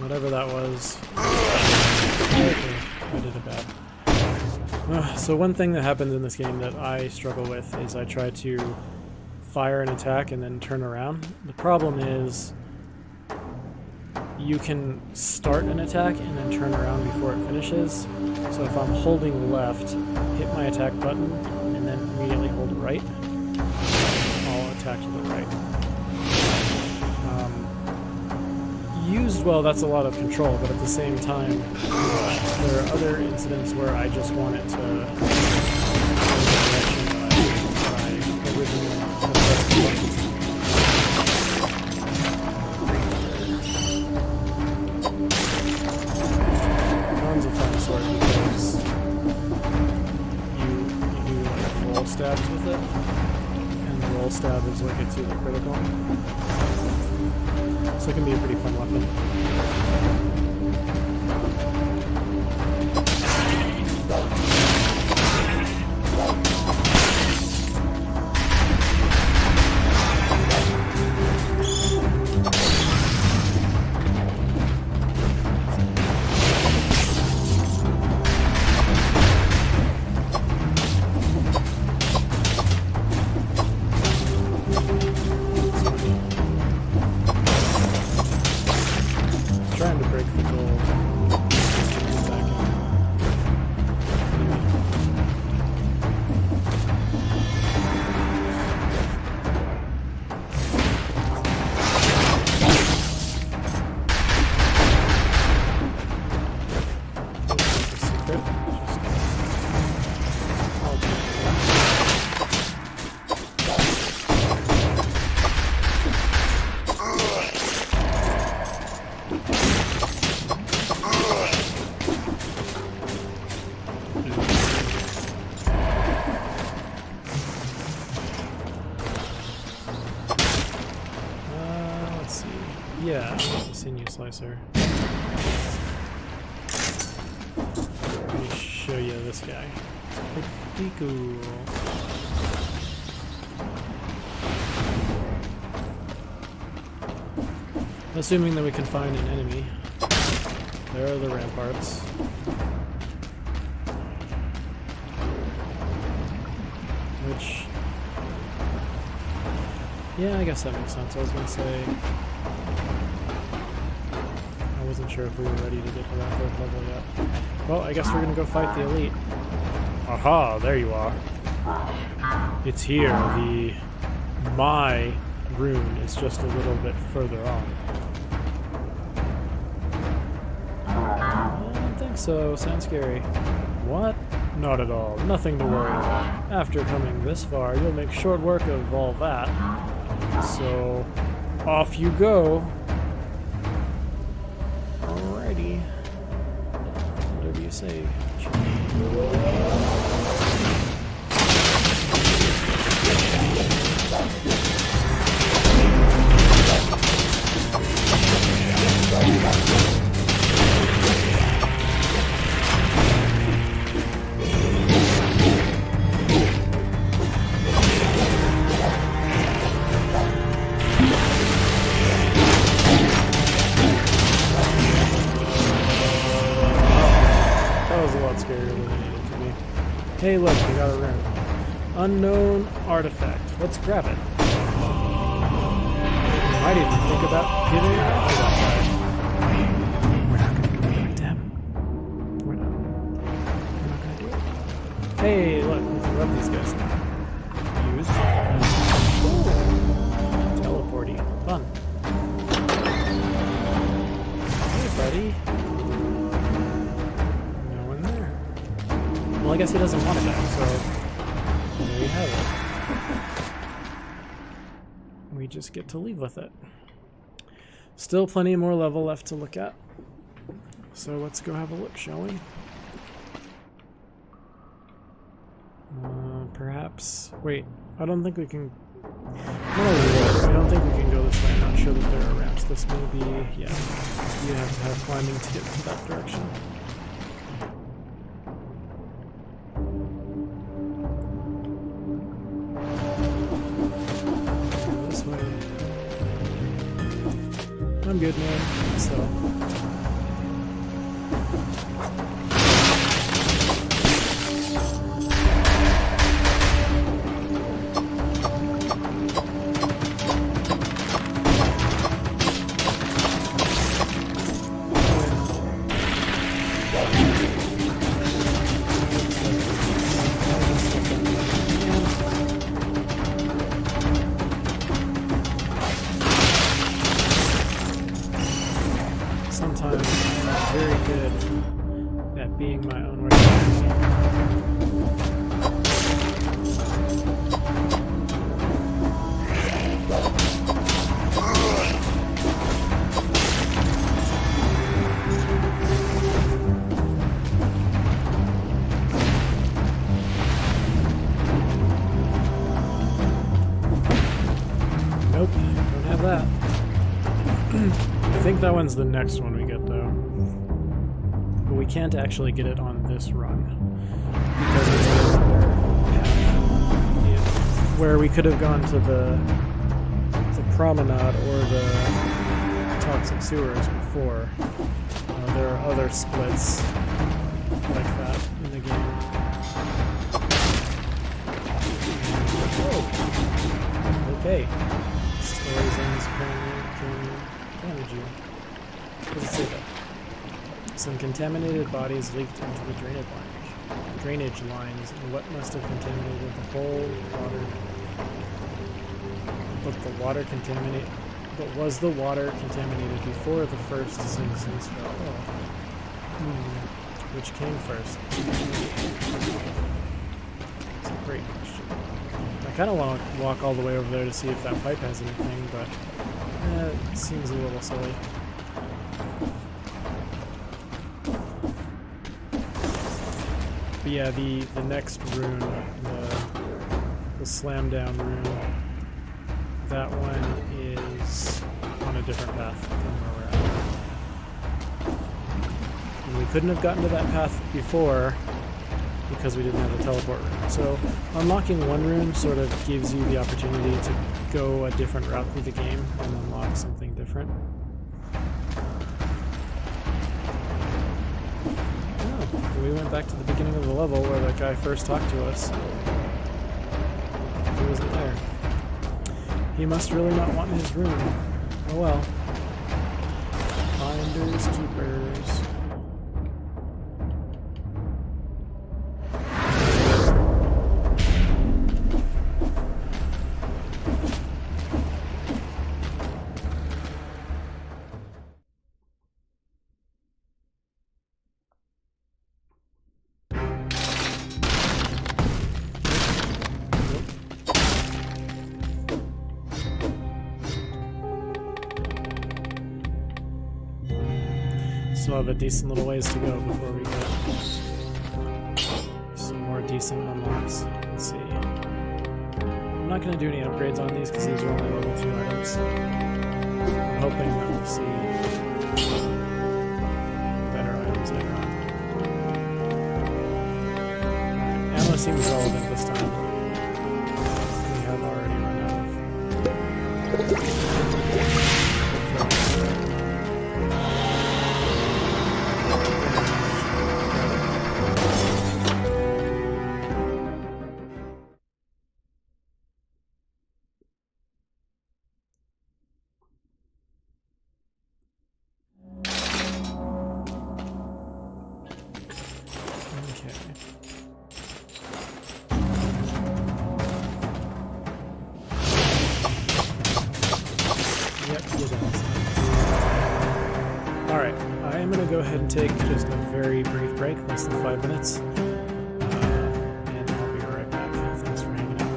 Whatever that was. I did it bad. So one thing that happens in this game that I struggle with is I try to fire an attack and then turn around. The problem is you can start an attack and then turn around before it finishes, So if I'm holding left, hit my attack button, and then immediately hold right, I'll attack to the right. Used well, that's a lot of control, but at the same time, there are other incidents where I just want it to go in the direction that I originally pressed. Tons of fun sword because you do like roll stabs with it, and the roll stab is what gets you the critical. So it can be a pretty fun weapon. Trying to break the goal. Yeah, sinew slicer. Let me show you this guy. Pretty cool. Assuming that we can find an enemy. There are the ramparts. Which... yeah, I guess that makes sense. I was gonna say... I wasn't sure if we were ready to get to that third level yet. Well, I guess we're gonna go fight the elite. Aha, there you are. It's here. My rune is just a little bit further on. I don't think so. Sounds scary. What? Not at all. Nothing to worry about. After coming this far, you'll make short work of all that. So, off you go. Alrighty. Whatever you say. Hey look, we got a rune. Unknown artifact. Let's grab it. Might even think about giving it back to that guy. We're not gonna give it back to him. We're not gonna do it. Hey, look, we can rub these guys now. Use. Ooh. Teleporty. Fun. Hey buddy. Well, I guess he doesn't want it back, so there you have it. We just get to leave with it. Still plenty more level left to look at. So let's go have a look, shall we? Perhaps... wait, I don't think we can... no, I don't think we can go this way. I'm not sure that there are ramps. This may be... yeah. You have to have climbing to get to that direction. I'm good, man. So. at being my own worst enemy. Nope, don't have that. I think that one's the next one we get though. But we can't actually get it on this run. Because it's another path. Where we could have gone to the promenade or the toxic sewers before. There are other splits like that in the game. Oh. Okay. Stories ends apparently can damage you. What does it say though? Some contaminated bodies leaked into the drainage lines, and what must have contaminated the whole water. But was the water contaminated before the first citizens fell? Which came first? It's a great question. I kind of want to walk all the way over there to see if that pipe has anything, but it seems a little silly. But yeah, the next rune, the slam down rune, that one is on a different path than where we're at. And we couldn't have gotten to that path before because we didn't have the teleport rune. So unlocking one rune sort of gives you the opportunity to go a different route through the game and unlock something different. Oh, we went back to the beginning of the level where that guy first talked to us. He wasn't there. He must really not want his rune. Oh well. Finders keepers. Still have a decent little ways to go before we get some more decent unlocks. Let's see. I'm not going to do any upgrades on these because these are only level 2 items. I'm hoping that we'll see better items later on. Alright, ammo seems relevant this time. We have already run out of... Alright, I am going to go ahead and take just a very brief break, less than 5 minutes, and I'll be right back. Thanks for hanging out.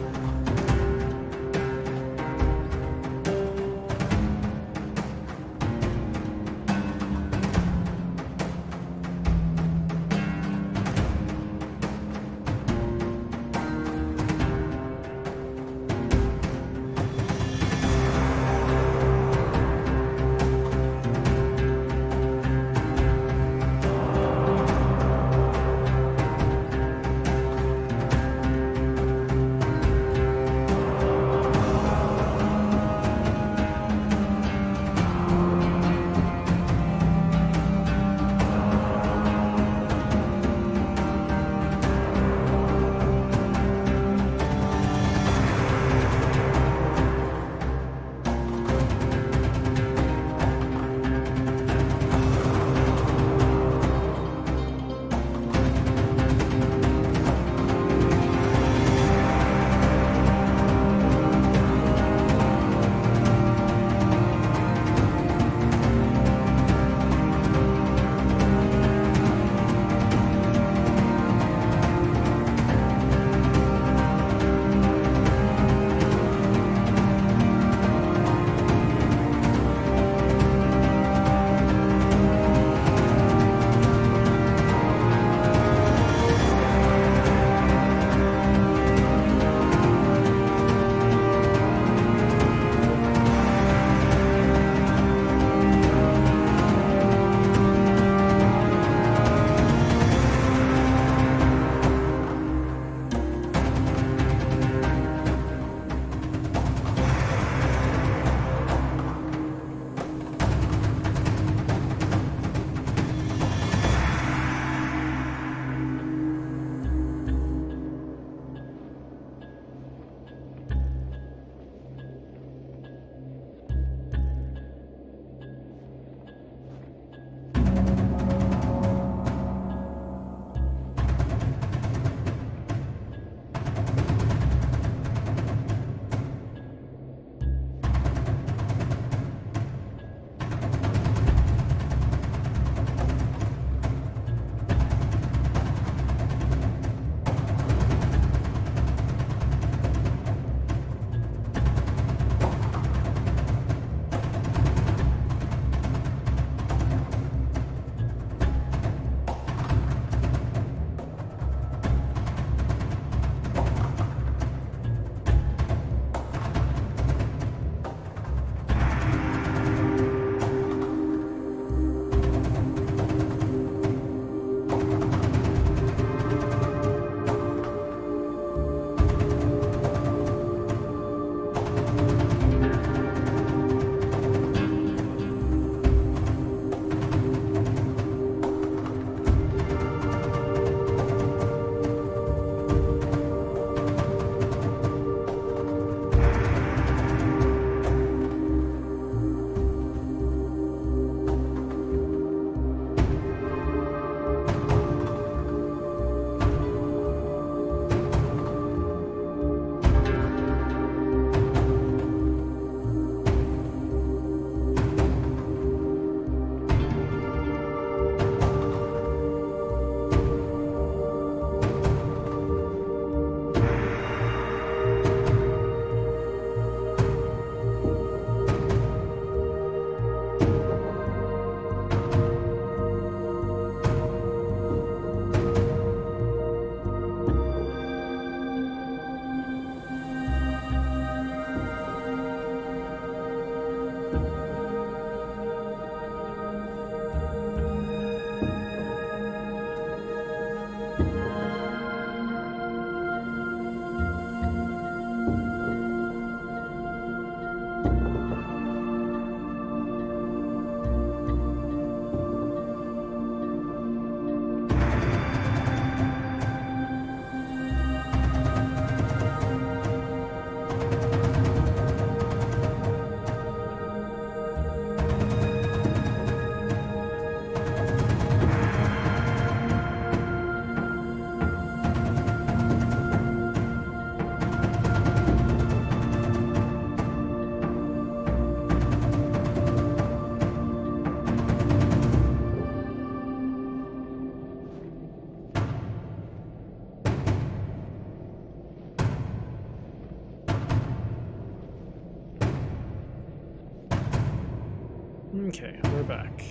Okay, we're back.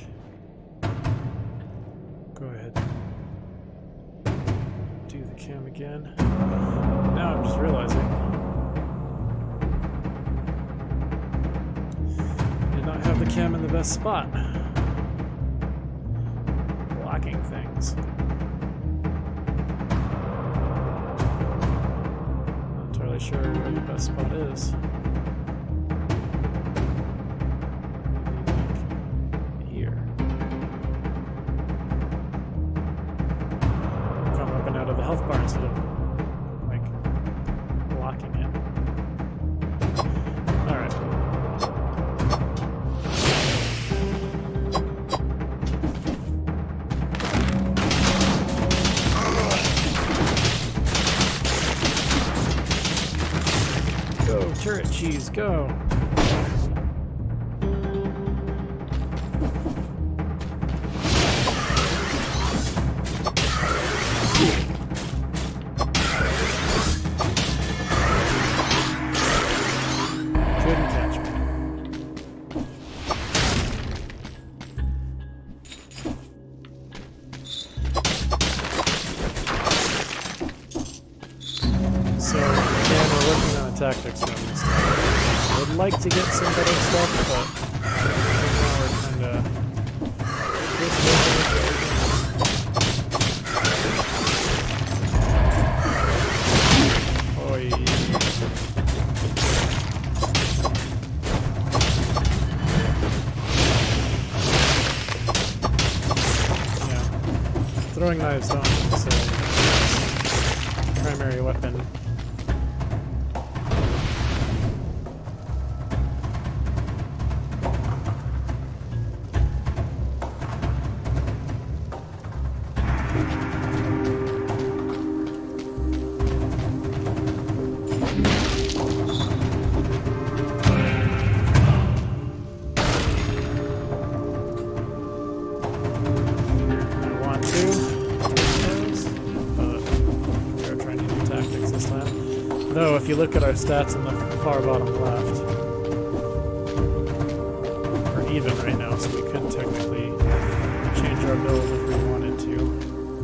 Go ahead. Do the cam again. Now I'm just realizing I did not have the cam in the best spot. Blocking things. Not entirely sure where the best spot is. Health bar instead of like blocking it. Alright. Go, turret cheese, go! Tactics room instead. I would like to get some better stuff, but right now we're kinda Oi. Yeah. Throwing knives don't necessarily primary weapon. Though, if you look at our stats on the far bottom left, we're even right now, so we could technically change our build if we wanted to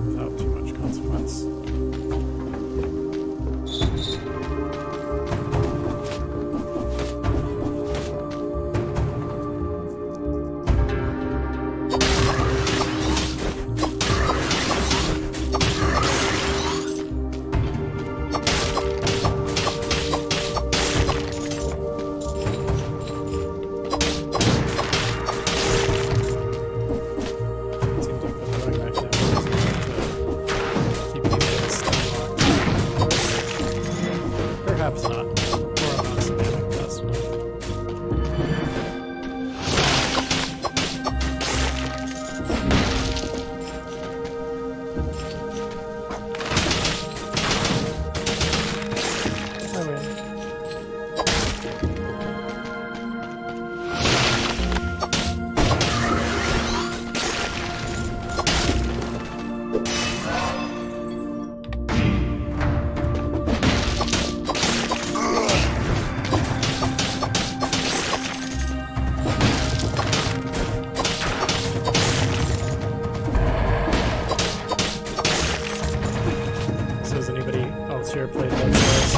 without too much consequence. Perhaps not. Or I'm not semantic fast enough. I win. Has anybody else here played Dead Cells?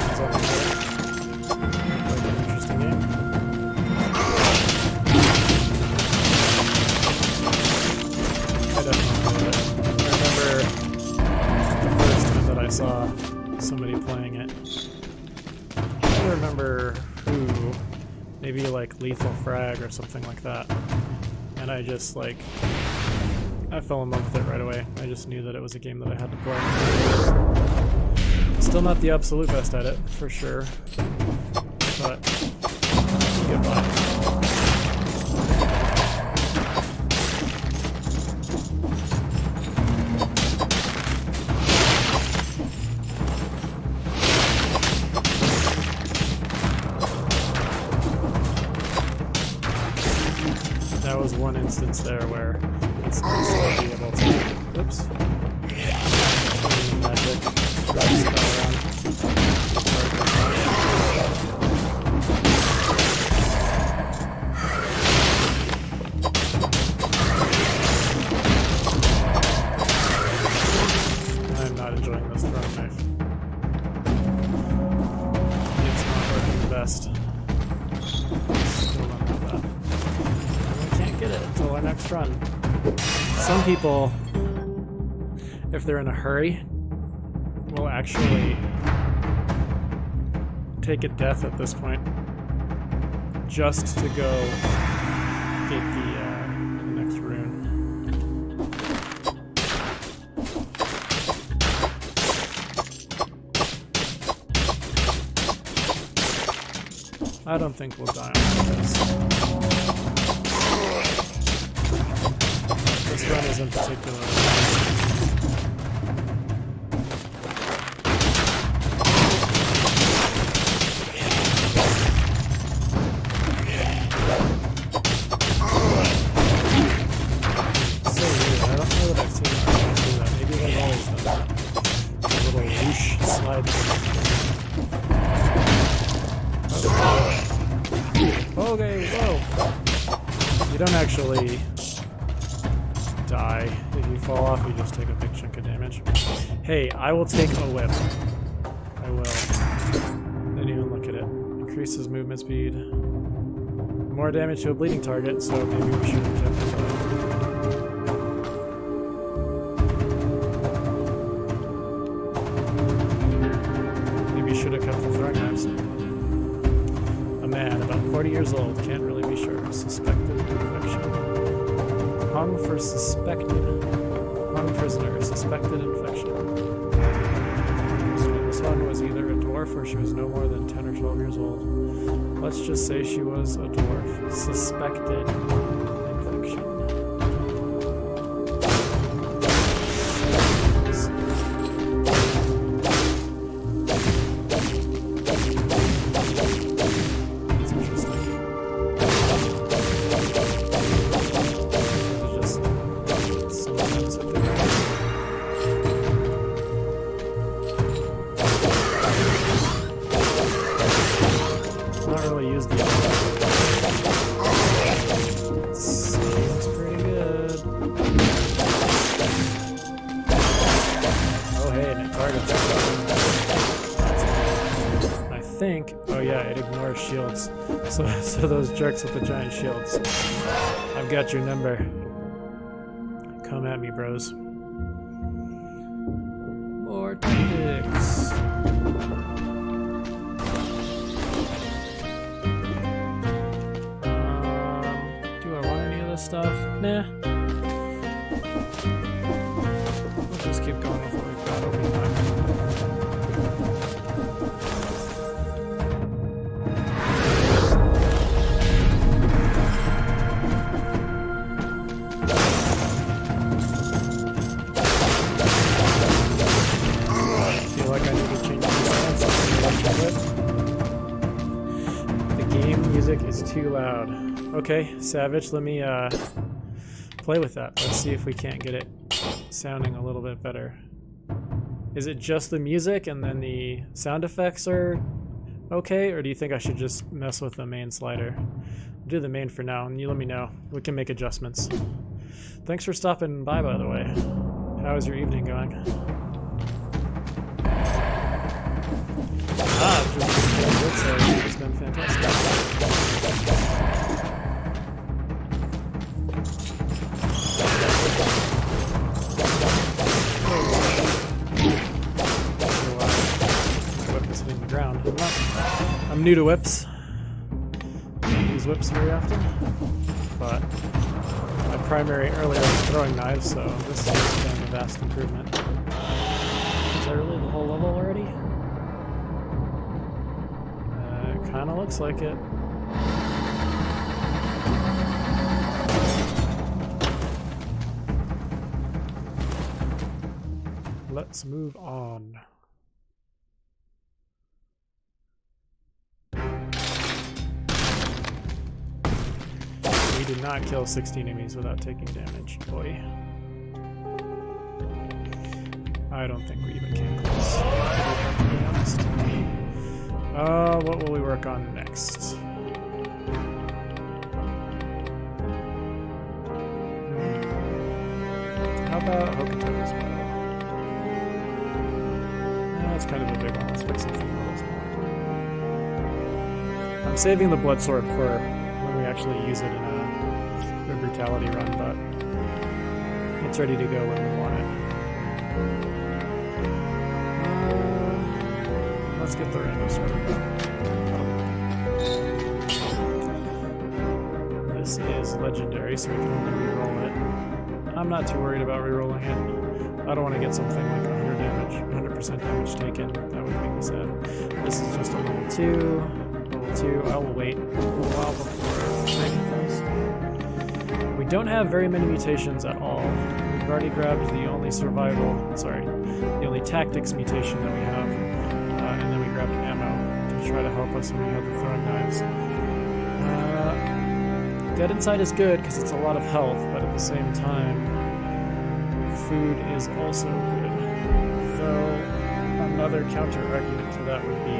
It's all quite an interesting game. I definitely played it. I remember the first time that I saw somebody playing it. I don't remember who, maybe like Lethal Frag or something like that. And I just like I fell in love with it right away. I just knew that it was a game that I had to play. Still not the absolute best at it, for sure. But you get by. That was one instance there where it's nice to be able to, oops, magic, drop spell around. people, if they're in a hurry, will actually take a death at this point just to go get the next rune. I don't think we'll die on this. This run isn't particularly. Okay, whoa! You don't actually die if you fall off, you just take a big chunk of damage. Hey, I will take a whip. I will. Didn't even look at it. Increases movement speed. More damage to a bleeding target, so maybe we should have kept it. Maybe you should have kept the throwing knives. A man, about 40 years old, can't really be sure. Suspected infection. Hung for suspected. Hung prisoner, suspected infection. So this one was either a dwarf or she was no more than 10 or 12 years old. Let's just say she was a dwarf. Suspected infection. Oh yeah, it ignores shields. So those jerks with the giant shields. I've got your number. Come at me, bros. More tactics. Do I want any of this stuff? Nah. We'll just keep going with what we've got over time. Is too loud. Okay, Savage, let me play with that. Let's see if we can't get it sounding a little bit better. Is it just the music and then the sound effects are okay, or do you think I should just mess with the main slider? I'll do the main for now, and you let me know. We can make adjustments. Thanks for stopping by the way. How is your evening going? It's been fantastic. Whip is hitting the ground. I'm new to whips. I don't use whips very often, but my primary earlier was throwing knives, so this has been a vast improvement. Is that really the whole level already? Kinda looks like it. Let's move on. We did not kill 16 enemies without taking damage, boy. I don't think we even came close, to be honest. What will we work on next? How about Hokuto as well? That's kind of a big one. Let's fix it for a little smaller. I'm saving the blood sword for when we actually use it in a brutality run, but It's ready to go when we want it. Let's get the random started. This is legendary, so we can only reroll it. I'm not too worried about rerolling it. I don't want to get something like 100 damage, 100% damage taken. That would make me sad. This is just a level 2. Level 2. I will wait a little while before training those. We don't have very many mutations at all. We've already grabbed the only the only tactics mutation that we have, and then we grabbed ammo to try to help us when we have the throwing knives. Dead Inside is good because it's a lot of health, but at the same time, food is also good. Though another counter argument to that would be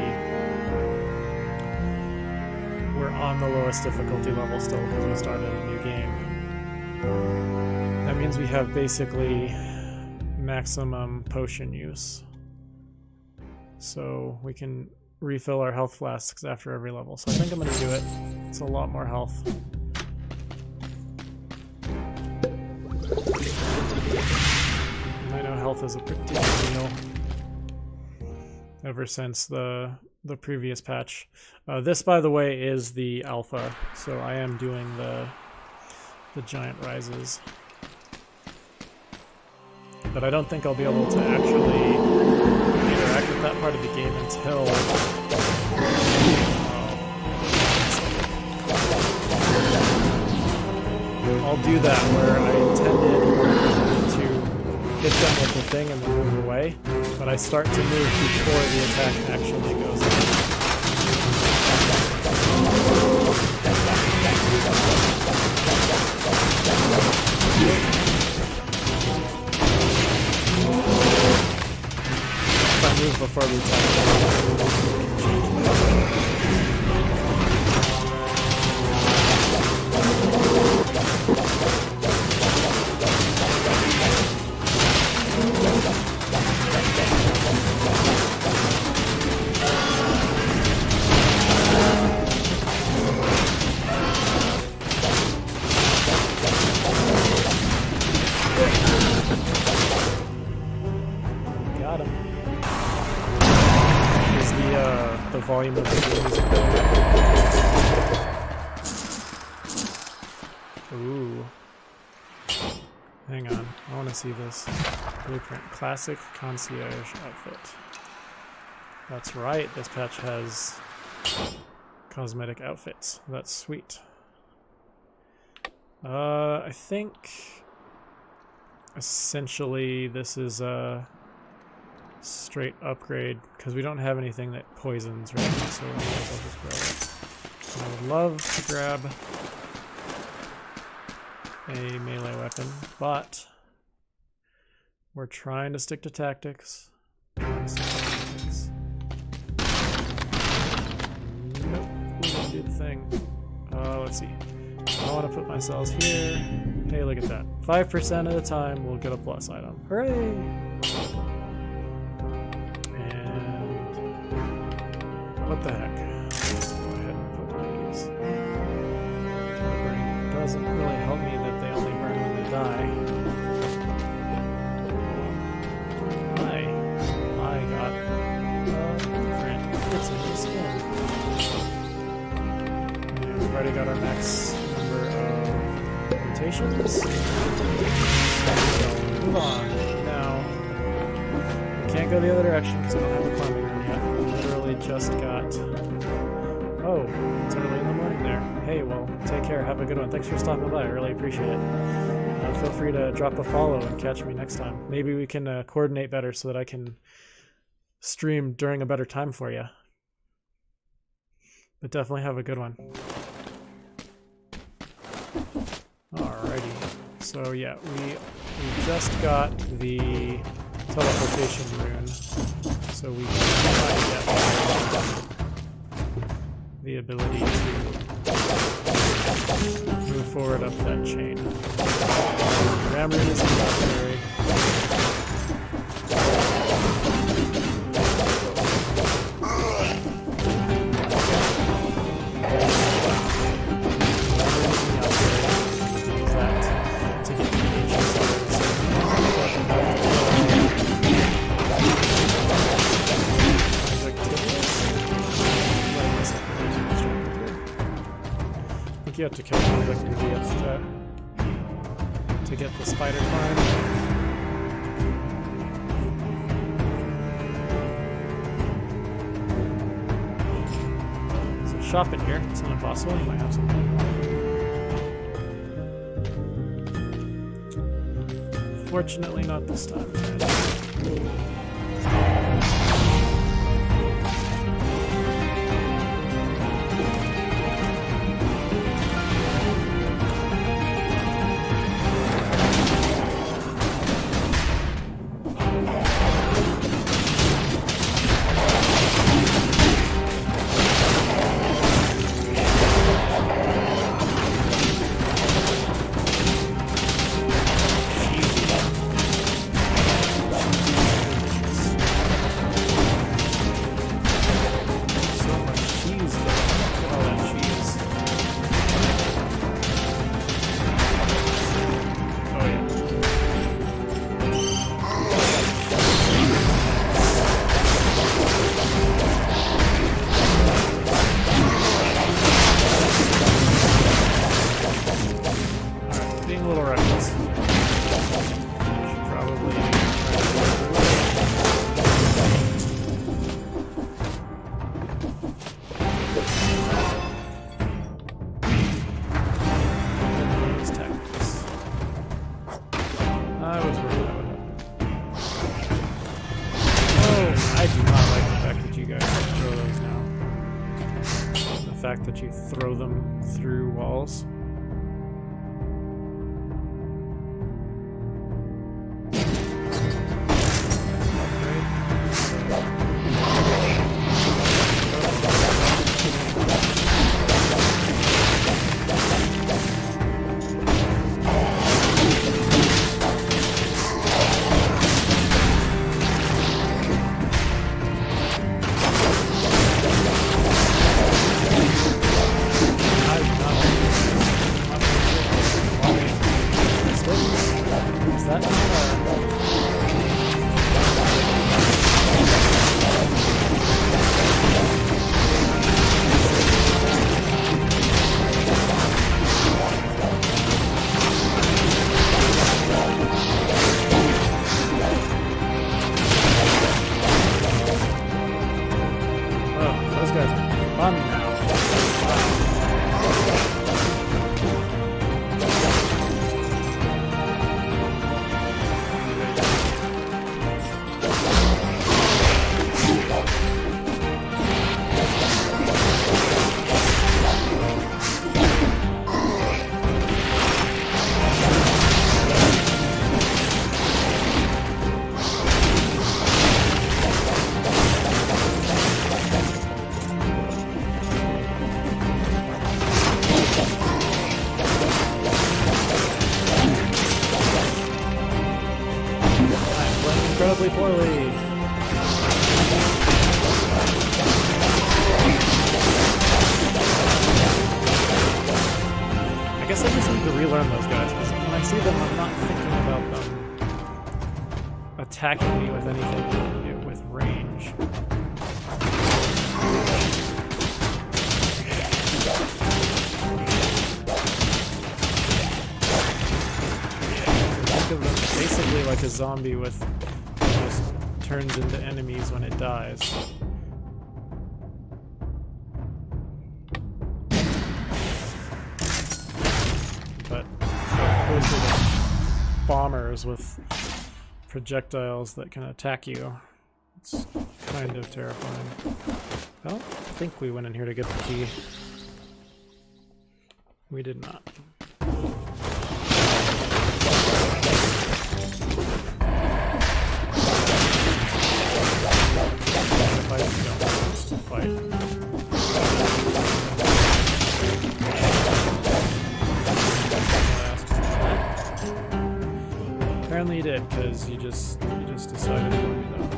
we're on the lowest difficulty level still because we started a new game. That means we have basically maximum potion use. So we can refill our health flasks after every level. So I think I'm going to do it. It's a lot more health. I know health is a pretty big deal ever since the previous patch. This, by the way, is the alpha, so I am doing the giant rises. But I don't think I'll be able to actually interact with that part of the game until I'll do that where I intended to hit them with the thing and then move away, but I start to move before the attack actually goes in. If I move before the attack, got him. Is the volume of the music going up? Ooh. Hang on, I want to see this. Blueprint. Classic concierge outfit. That's right, this patch has cosmetic outfits. That's sweet. I think essentially this is a straight upgrade because we don't have anything that poisons right now, so I might as well just grab it. I would love to grab a melee weapon, but we're trying to stick to tactics. Nope, we didn't do the thing. Let's see. I want to put myself here. Hey, look at that. 5% of the time we'll get a plus item. Hooray! And what the heck? Let's go ahead and put one of these. It doesn't really help me that they only burn when they die. I got different bits of the skin. And we've already got our max number of mutations. So move on. Now, we can't go the other direction because we don't have the climbing room yet. We literally just got... Oh, it's early in the morning there. Hey, well, take care. Have a good one. Thanks for stopping by. I really appreciate it. Feel free to drop a follow and catch me next time. Maybe we can coordinate better so that I can stream during a better time for you. But definitely have a good one. Alrighty. So yeah, we just got the teleportation rune. So we can get the ability to move forward up that chain. Ram rune is necessary. have to kill conflict idiots to get the spider climb. So shop in here. It's not impossible. You might have something. Fortunately, not this time. That you throw them through walls. Incredibly poorly. I guess I just need to relearn those guys, because when I see them, I'm not thinking about them attacking me with anything with range. Think of them basically like a zombie with just turns into enemies when it dies. But those are the bombers with projectiles that can attack you. It's kind of terrifying. I don't think we went in here to get the key. We did not. Apparently you did, because you just decided to do that.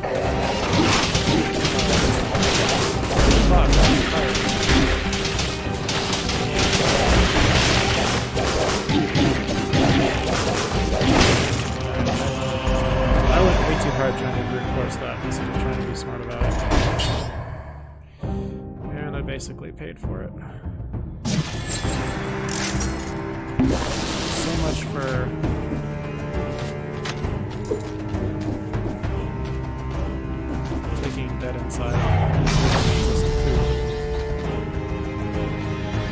I went way too hard trying to brute force that instead of trying to be smart about it. And I basically paid for it. much for taking dead inside.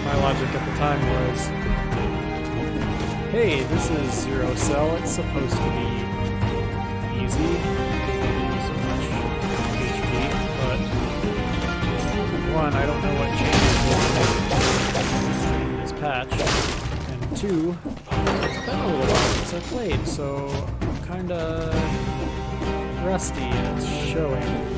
My logic at the time was, hey, this is Zero Cell, it's supposed to be easy, maybe so much HP, but one, I don't know what changes in this patch, and two, it's been a little while since I played, so I'm kinda rusty and it's showing.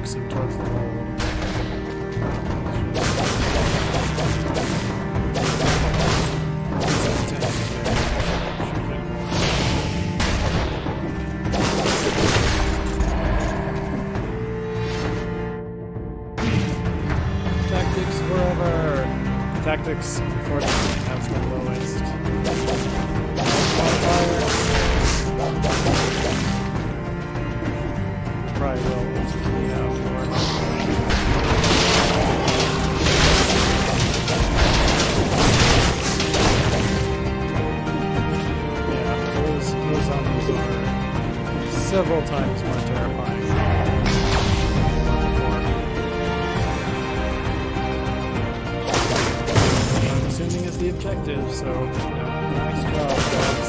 Him towards the wall. Tactics forever. Tactics, unfortunately, has the lowest modifier. Probably will ultimately have more. Yeah, those zombies are several times more terrifying than before. I'm assuming it's the objective, so nice job, guys.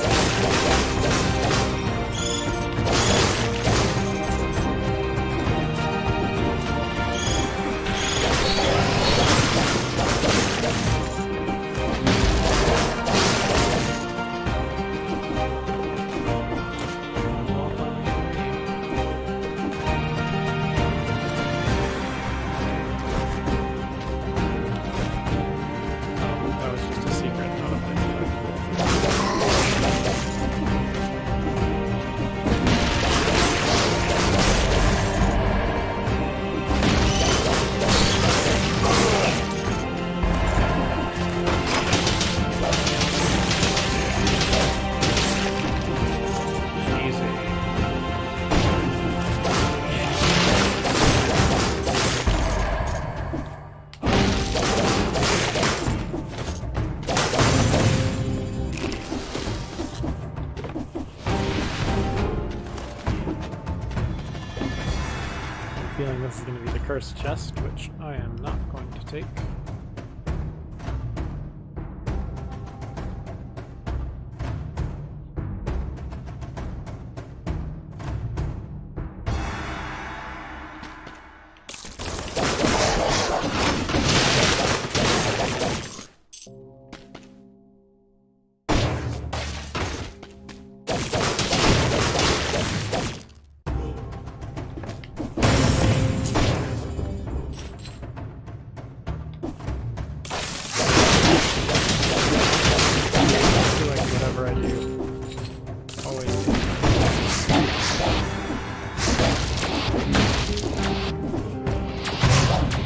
Feeling this is going to be the cursed chest, which I am not going to take.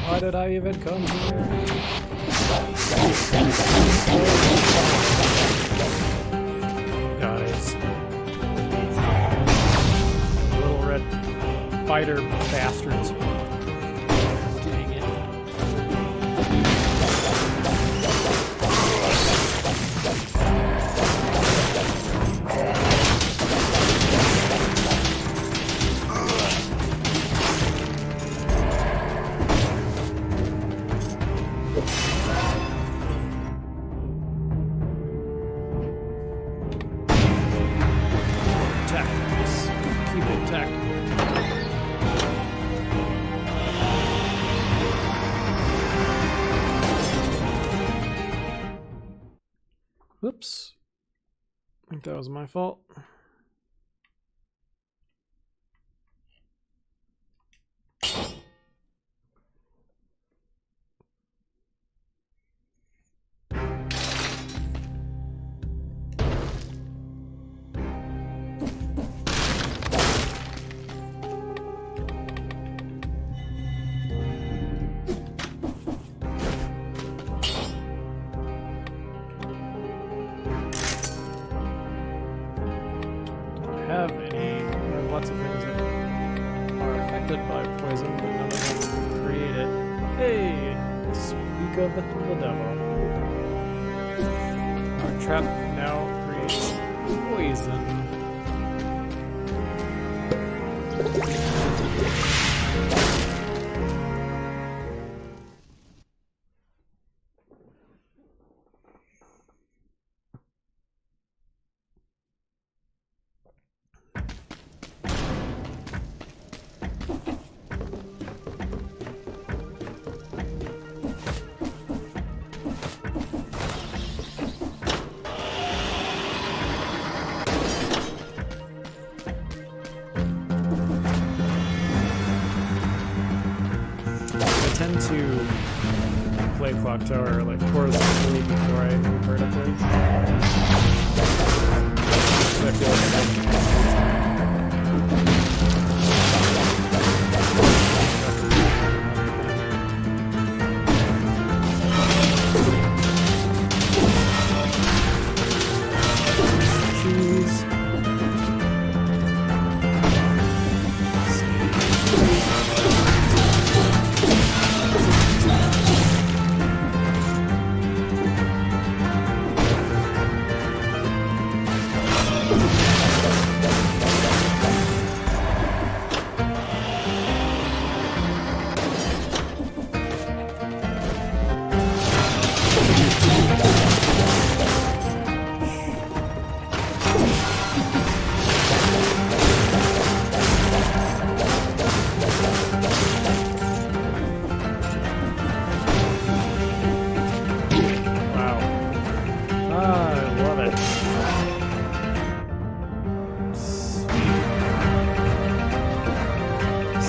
Why did I even come here? Guys. Little red fighter bastards. Dang it. tactical. Whoops. I think that was my fault. Have any, I have lots of things that are affected by poison, but none of them create it. Hey! Speak of the devil. Our trap now creates poison. I tend to play Clock Tower like horizontally before I move vertically. So I feel like cheese.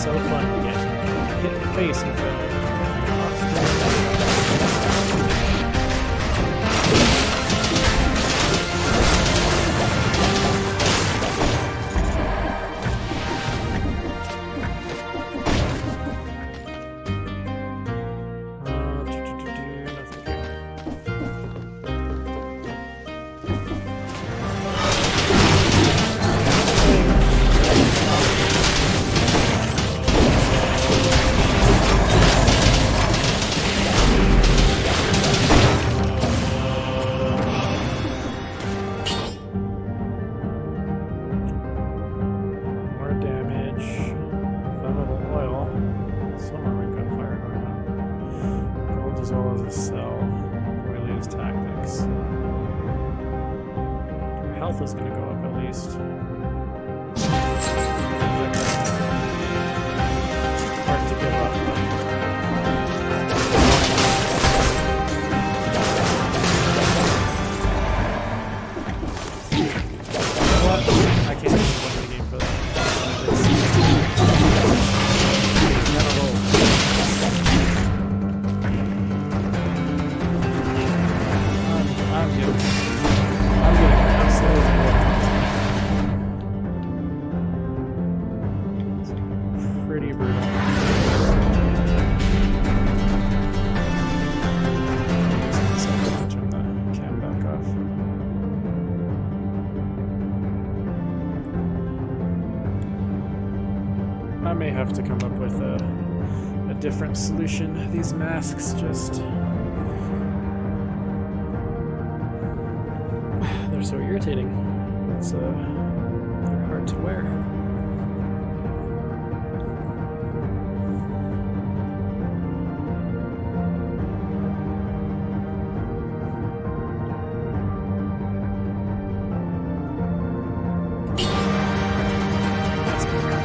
So fun to get hit in the face with as well as a cell before we lose tactics. Our health is going to go up at least. Hard to give up. What? I can't even win the game for that. I'm getting absolutely it's pretty brutal. Turn the cam back off. I may have to come up with a different solution. These masks just... they're so irritating. It's they're hard to wear. That's good.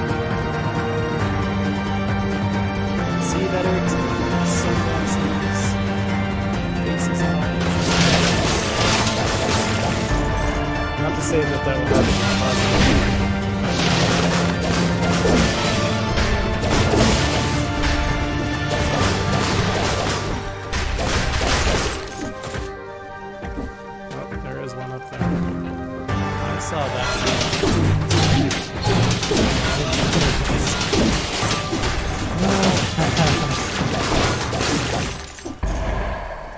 say that that will happen positive. Oh, there is one up there. I saw that.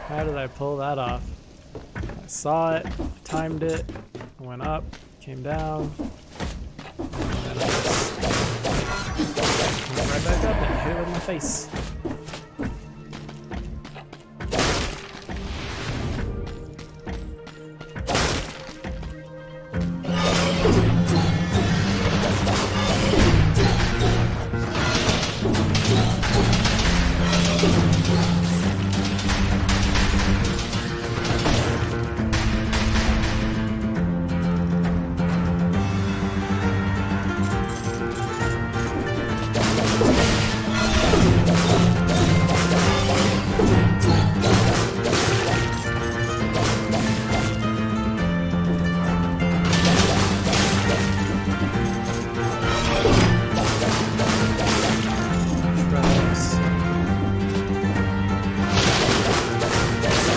How did I pull that off? I saw it, timed it, went up, came down, and then I just went right back up and hit it in my face.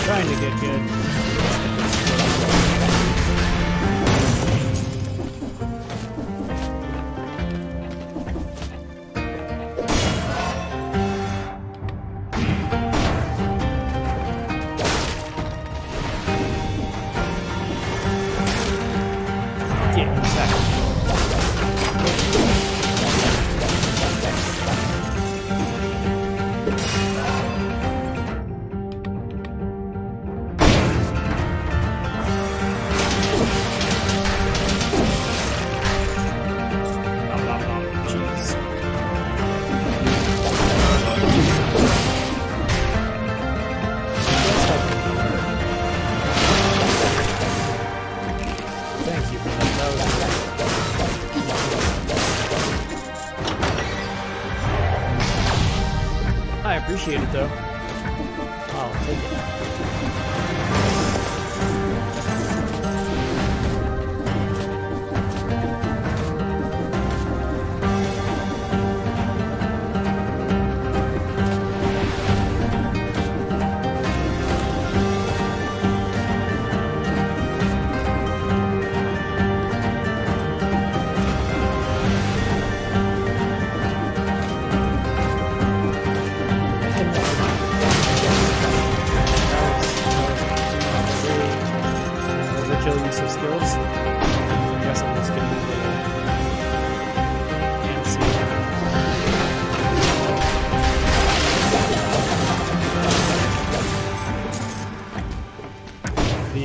Trying to get good. Yeah, exactly. Thank you for that. That was I appreciate it though. I'll take it. Overkill use of skills. I guess I'm just gonna and see.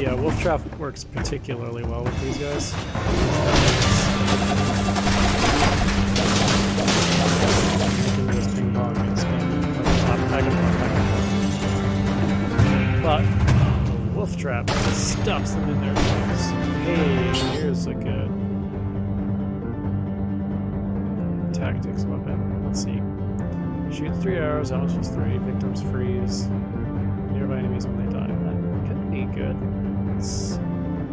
The wolf trap works particularly well with these guys. Just ping pong and spin. But wolf trap stuffs them in their face. Hey, here's a good tactics weapon. Let's see. Shoot 3 arrows, damage plus 3, victims freeze. Nearby enemies when they die. That could be good. It's a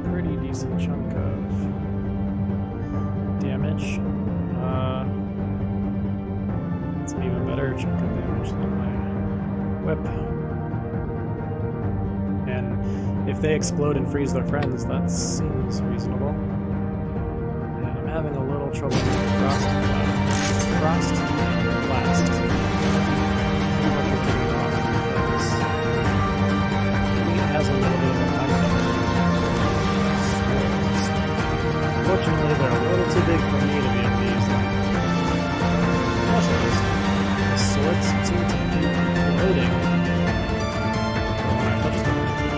pretty decent chunk of damage. It's an even better chunk of damage than my whip. And if they explode and freeze their friends, that seems reasonable. And I'm having a little trouble with Frost Blast. It has a little bit of a counter. Unfortunately, they're a little too big for me to be able to use them. Also, swords seem to be loading.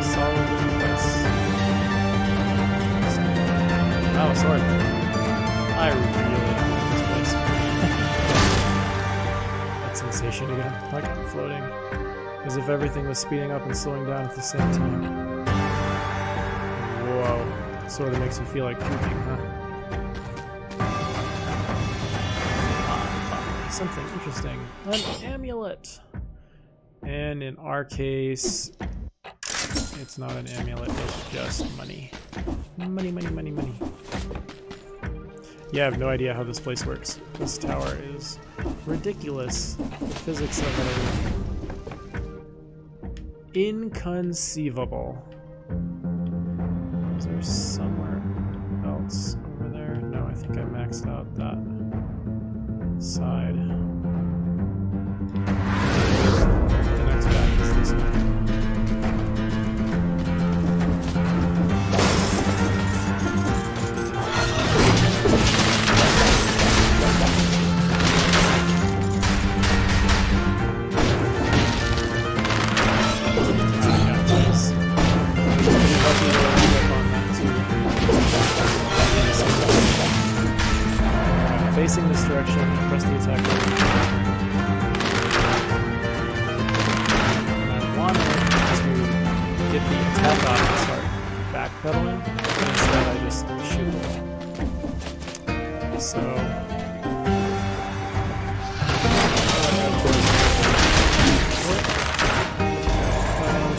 Solid place. Oh, sorry. I really like this place. That sensation again. Like I'm floating. As if everything was speeding up and slowing down at the same time. Whoa. Sort of makes you feel like puking, huh? Something interesting. An amulet! And in our case, It's not an amulet, it's just money. Money, money, money, money. Yeah, I have no idea how this place works. This tower is ridiculous. The physics of it are inconceivable. Is there somewhere else over there? No, I think I maxed out that side. The next path is this way. Facing this direction, press the attack button. And I wanted to get the attack off and start backpedaling, but instead I just shoot it. So,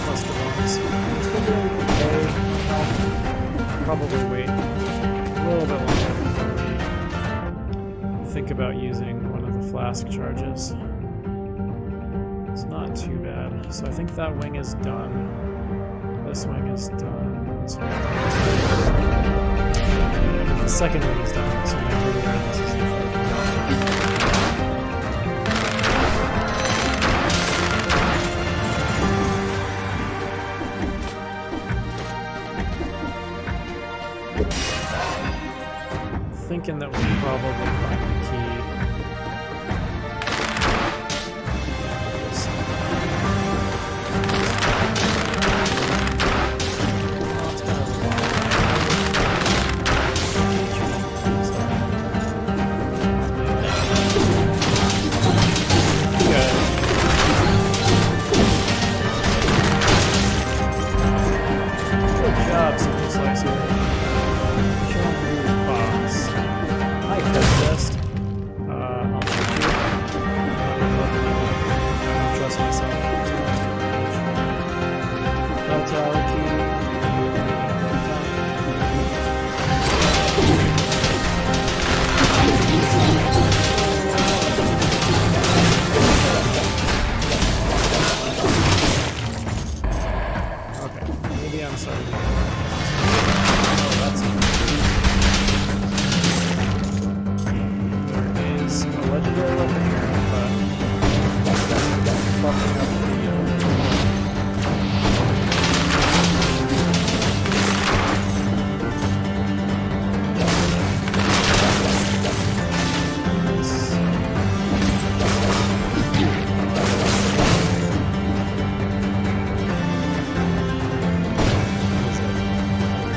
plus the bonus. It's been doing okay. I'll probably wait a little bit longer before we think about using one of the flask charges. It's not too bad. So I think that wing is done. This wing is done. This wing is done. The second wing is done. So now we're going this is the third one. Thinking that we'll probably find the key. Good job, Super Slicer. Headless. I'll shoot you. I don't trust myself. Bell tower key. Okay, maybe I'm sorry. Oh, that's a legendary weapon here, but that's fucking up the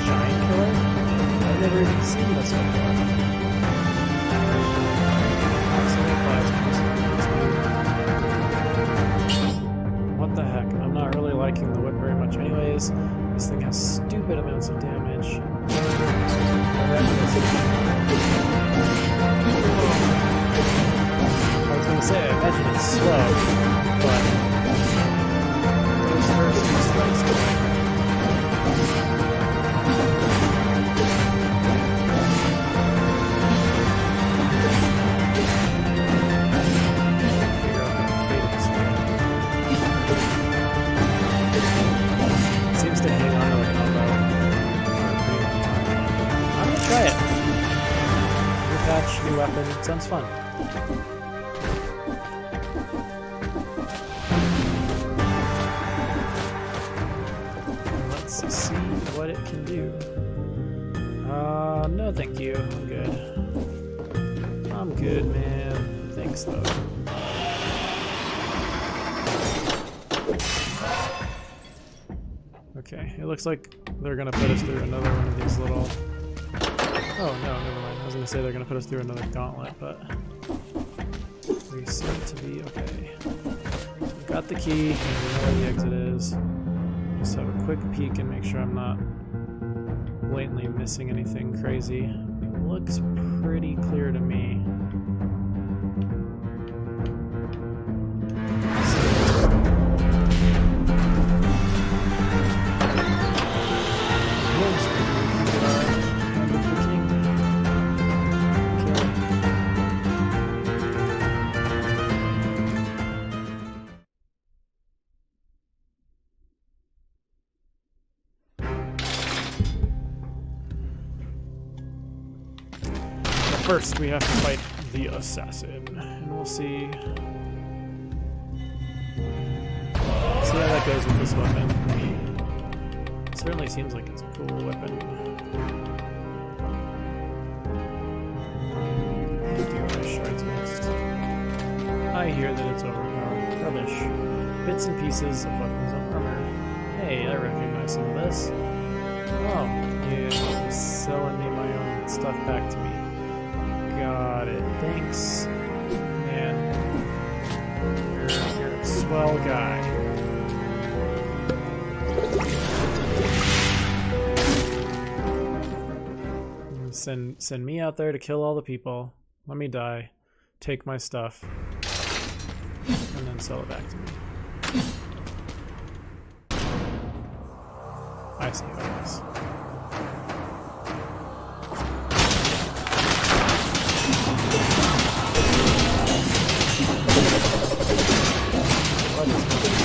giant killer? I've never even seen this before. What the heck? I'm not really liking the whip very much anyways. This thing has stupid amounts of damage. I was gonna say, I imagine it's slow, but those first two strikes are to hang on to the combo for a pretty long time. I'm gonna try it. New patch, new weapon, sounds fun. Let's see what it can do. No thank you, I'm good. I'm good, man. Thanks though. Okay, it looks like they're gonna put us through another one of these little... Oh no, never mind. I was gonna say they're gonna put us through another gauntlet, but we seem to be okay. We've got the key, and we know where the exit is. Just have a quick peek and make sure I'm not blatantly missing anything crazy. It looks pretty clear to me. first, we have to fight the assassin, and we'll see how that goes with this weapon. It certainly seems like it's a cool weapon. Shards next. I hear that it's overpowered. Rubbish. Bits and pieces of weapons and armor. Hey, I recognize some of this. Oh, yeah, he's selling me my own stuff back to me. Got it. Thanks, man. You're a swell guy. Send me out there to kill all the people. Let me die. Take my stuff. And then sell it back to me. I see how it is. What is going on?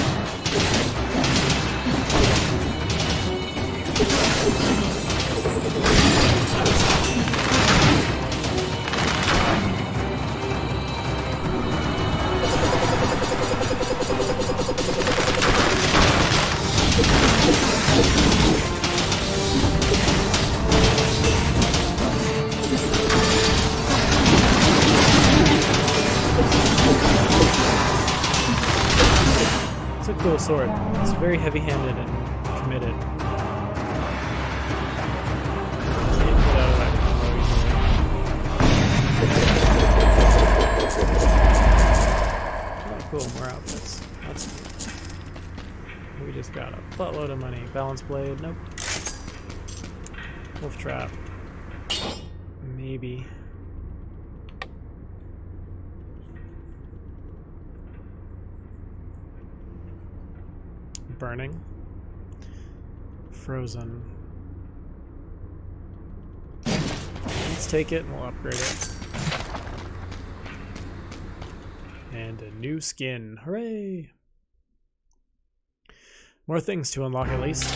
It's a cool sword. It's very heavy-handed and committed. Can't get out of that combo easily. Oh, cool. More outfits. That's cool. We just got a buttload of money. Balance blade. Nope. Wolf trap. Maybe. Burning. Frozen. Let's take it and we'll upgrade it. And a new skin. Hooray! More things to unlock at least.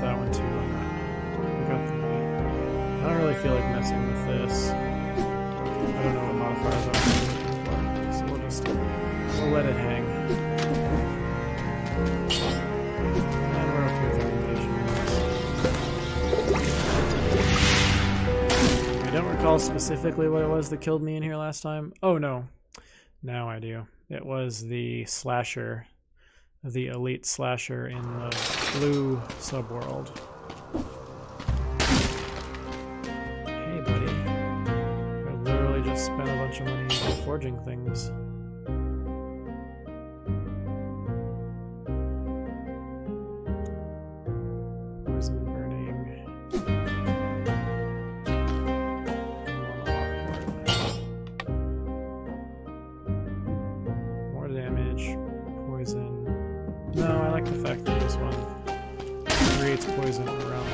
That one too. We got the money. I don't really feel like messing with this. I don't know what modifiers I'm looking for, so we'll let it hang. And we're okay with our engagement. I don't recall specifically what it was that killed me in here last time. Oh no, now I do. It was the slasher. The elite slasher in the blue subworld. Hey, buddy. I literally just spent a bunch of money forging things. Poison burning. More damage. Poison. No, I like the fact that this one creates poison around it.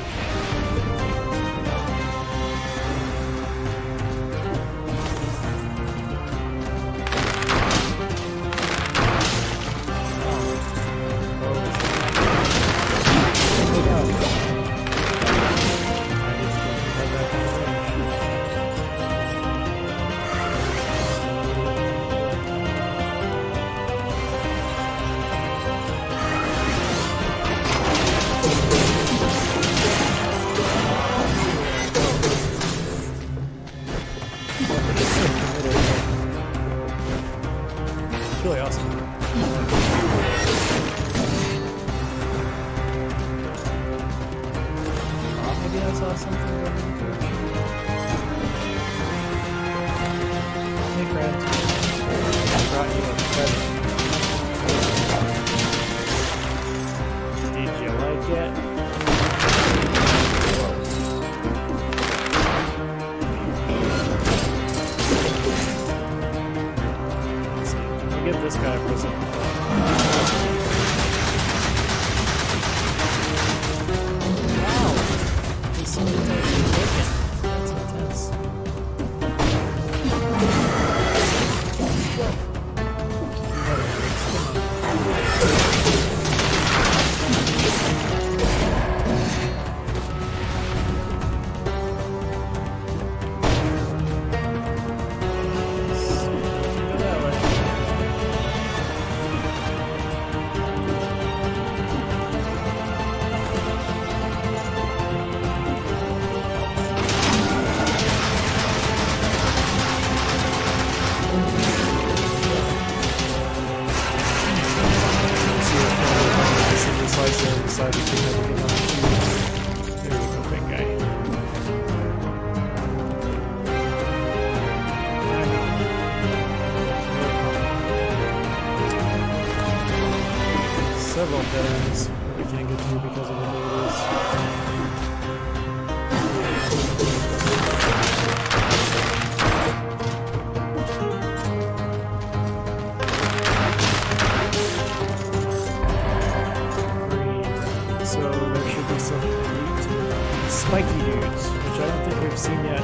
Really awesome. Maybe I saw something going on there. Hey friend, I brought you a present. Did you like it? get this guy for some. Wow! He's so intense. That's intense. Several dead ends that we can't get through because of abilities. Green. So there should be some spiky dudes, which I don't think we've seen yet.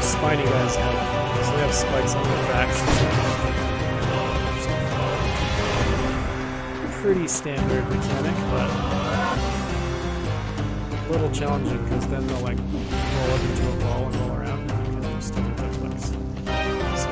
Spiny guys have, so they have spikes on their backs. Pretty standard mechanic, but a little challenging because then they'll like roll up into a ball and roll around and you can still get their flicks. So.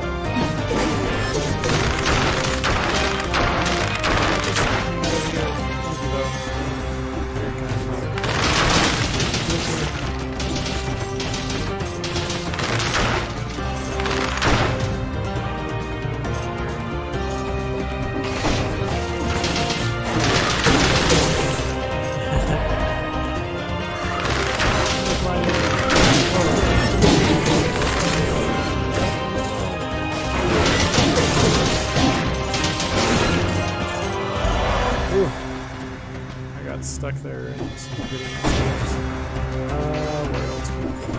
Stuck there in some pretty mistakes. Where else can we go?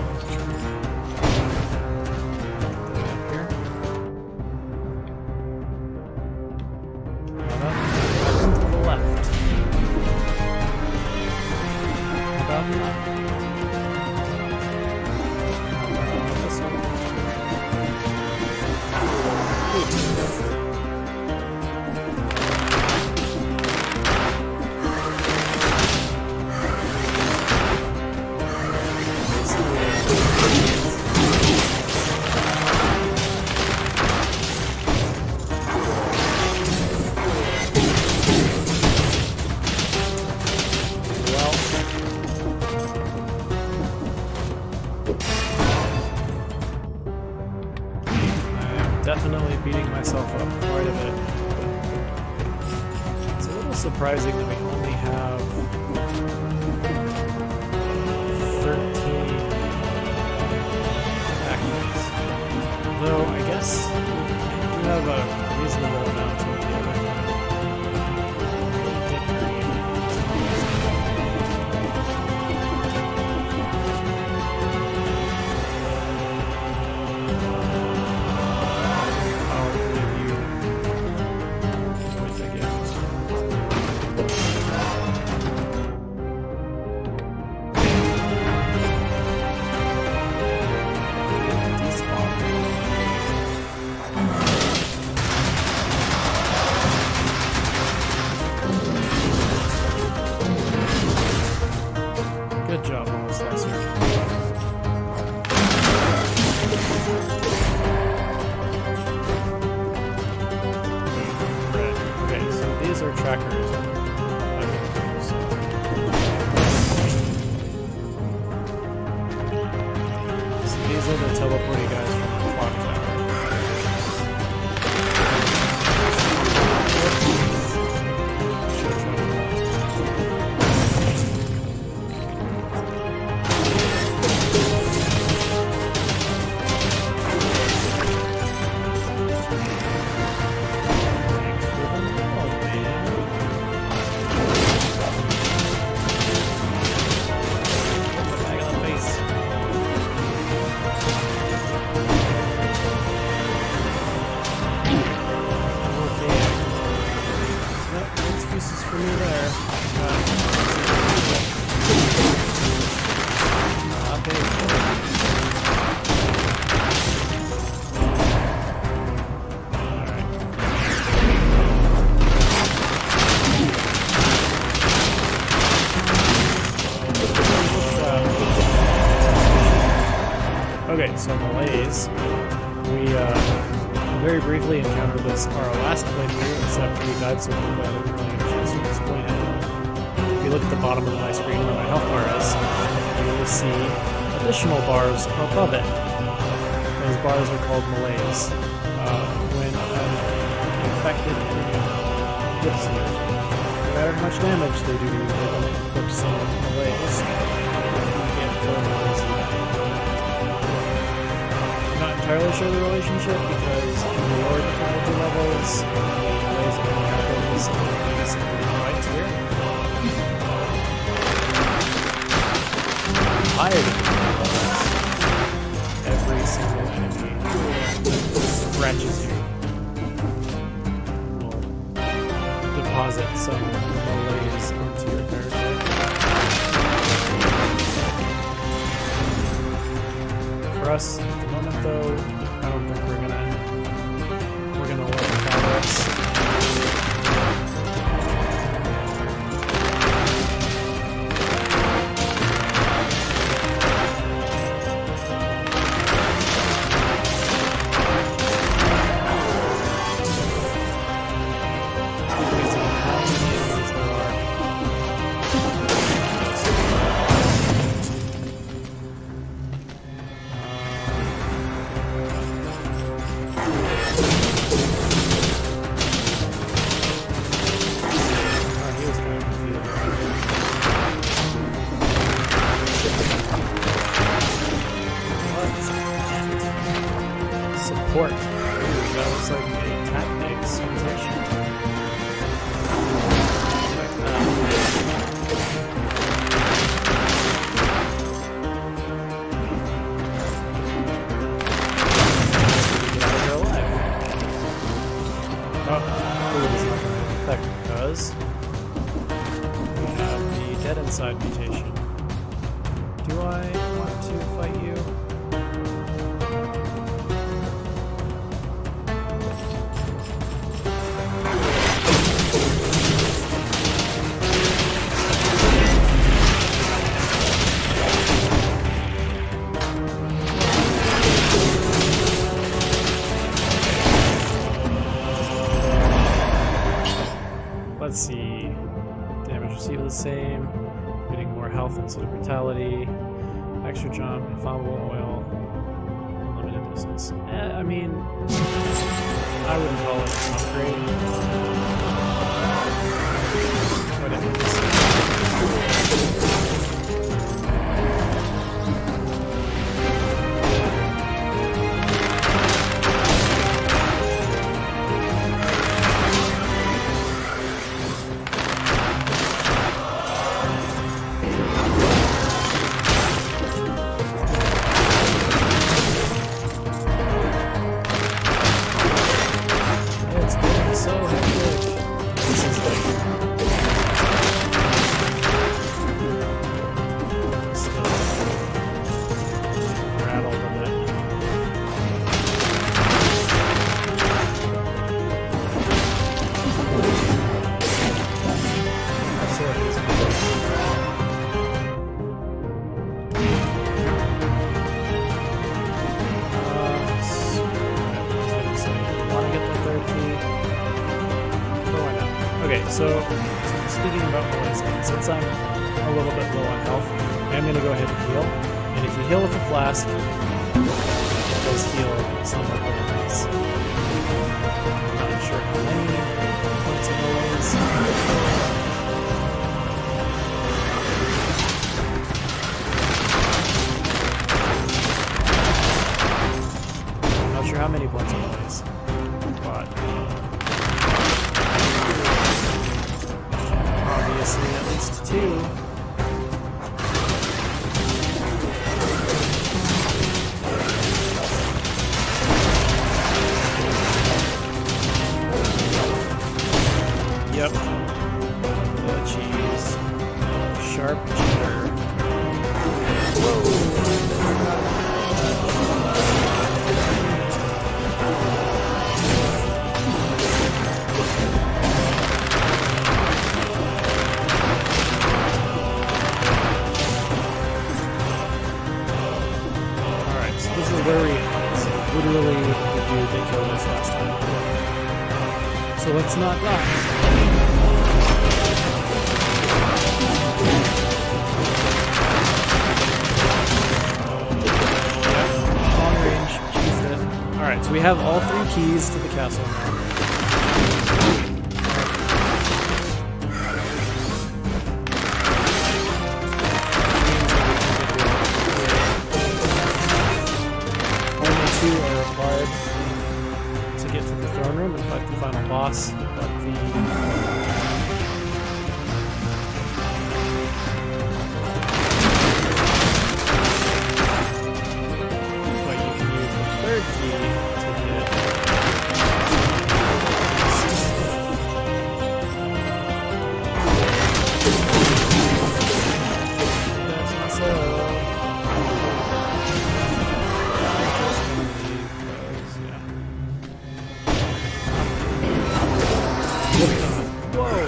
Here. To the left. About this one. Definitely beating myself up quite a bit. It's a little surprising that we only have have a reasonable amount of the other. I'll give you with a gift. Despawn. Good job on the slicer. Red. Okay, so these are trackers. So these are the teleporty guys from the clock tower. Should have tried that. For me there. Okay, so Malaise, we very briefly encountered this our last playthrough, except we died so quickly I didn't really get a chance to explain it. If you look at the bottom of my screen where my health bar is, you will see additional bars above it. Those bars are called Malaise. When an infected enemy hits you, no matter how much damage they do to you, they don't inflict some Malaise. You get full Malaise again. Not entirely sure the relationship because in the lower difficulty levels, Malaise only happens in these right here. Higher difficulty levels, every single enemy that scratches you will deposit some Malaise onto your character. For us, at the moment though, I don't think we're gonna let it bother us. Support. Ooh, that looks like a tactics position. Check that out. Alive. Oh, food is not going to affect because we have the dead inside mutation. Do I want to fight you? Let's see. Damage received the same. Getting more health instead of brutality. Extra jump, inflammable oil, unlimited distance. I mean, I wouldn't call it an upgrade. But it speaking about poison, since I'm a little bit low on health, I'm going to go ahead and heal. And if you heal with a flask, it does heal some of the enemies. I'm not sure how many points of malaise. Not sure how many points of malaise, but obviously at least 2. Yep. The cheese. Sharp cheddar. Alright, so this is where we literally the dude that killed us last time. So let's not die. Alright, so we have all 3 keys to the castle now. Only 2 are required to get to the throne room and fight the final boss, but you can use the 3rd key to get that's myself. Whoa!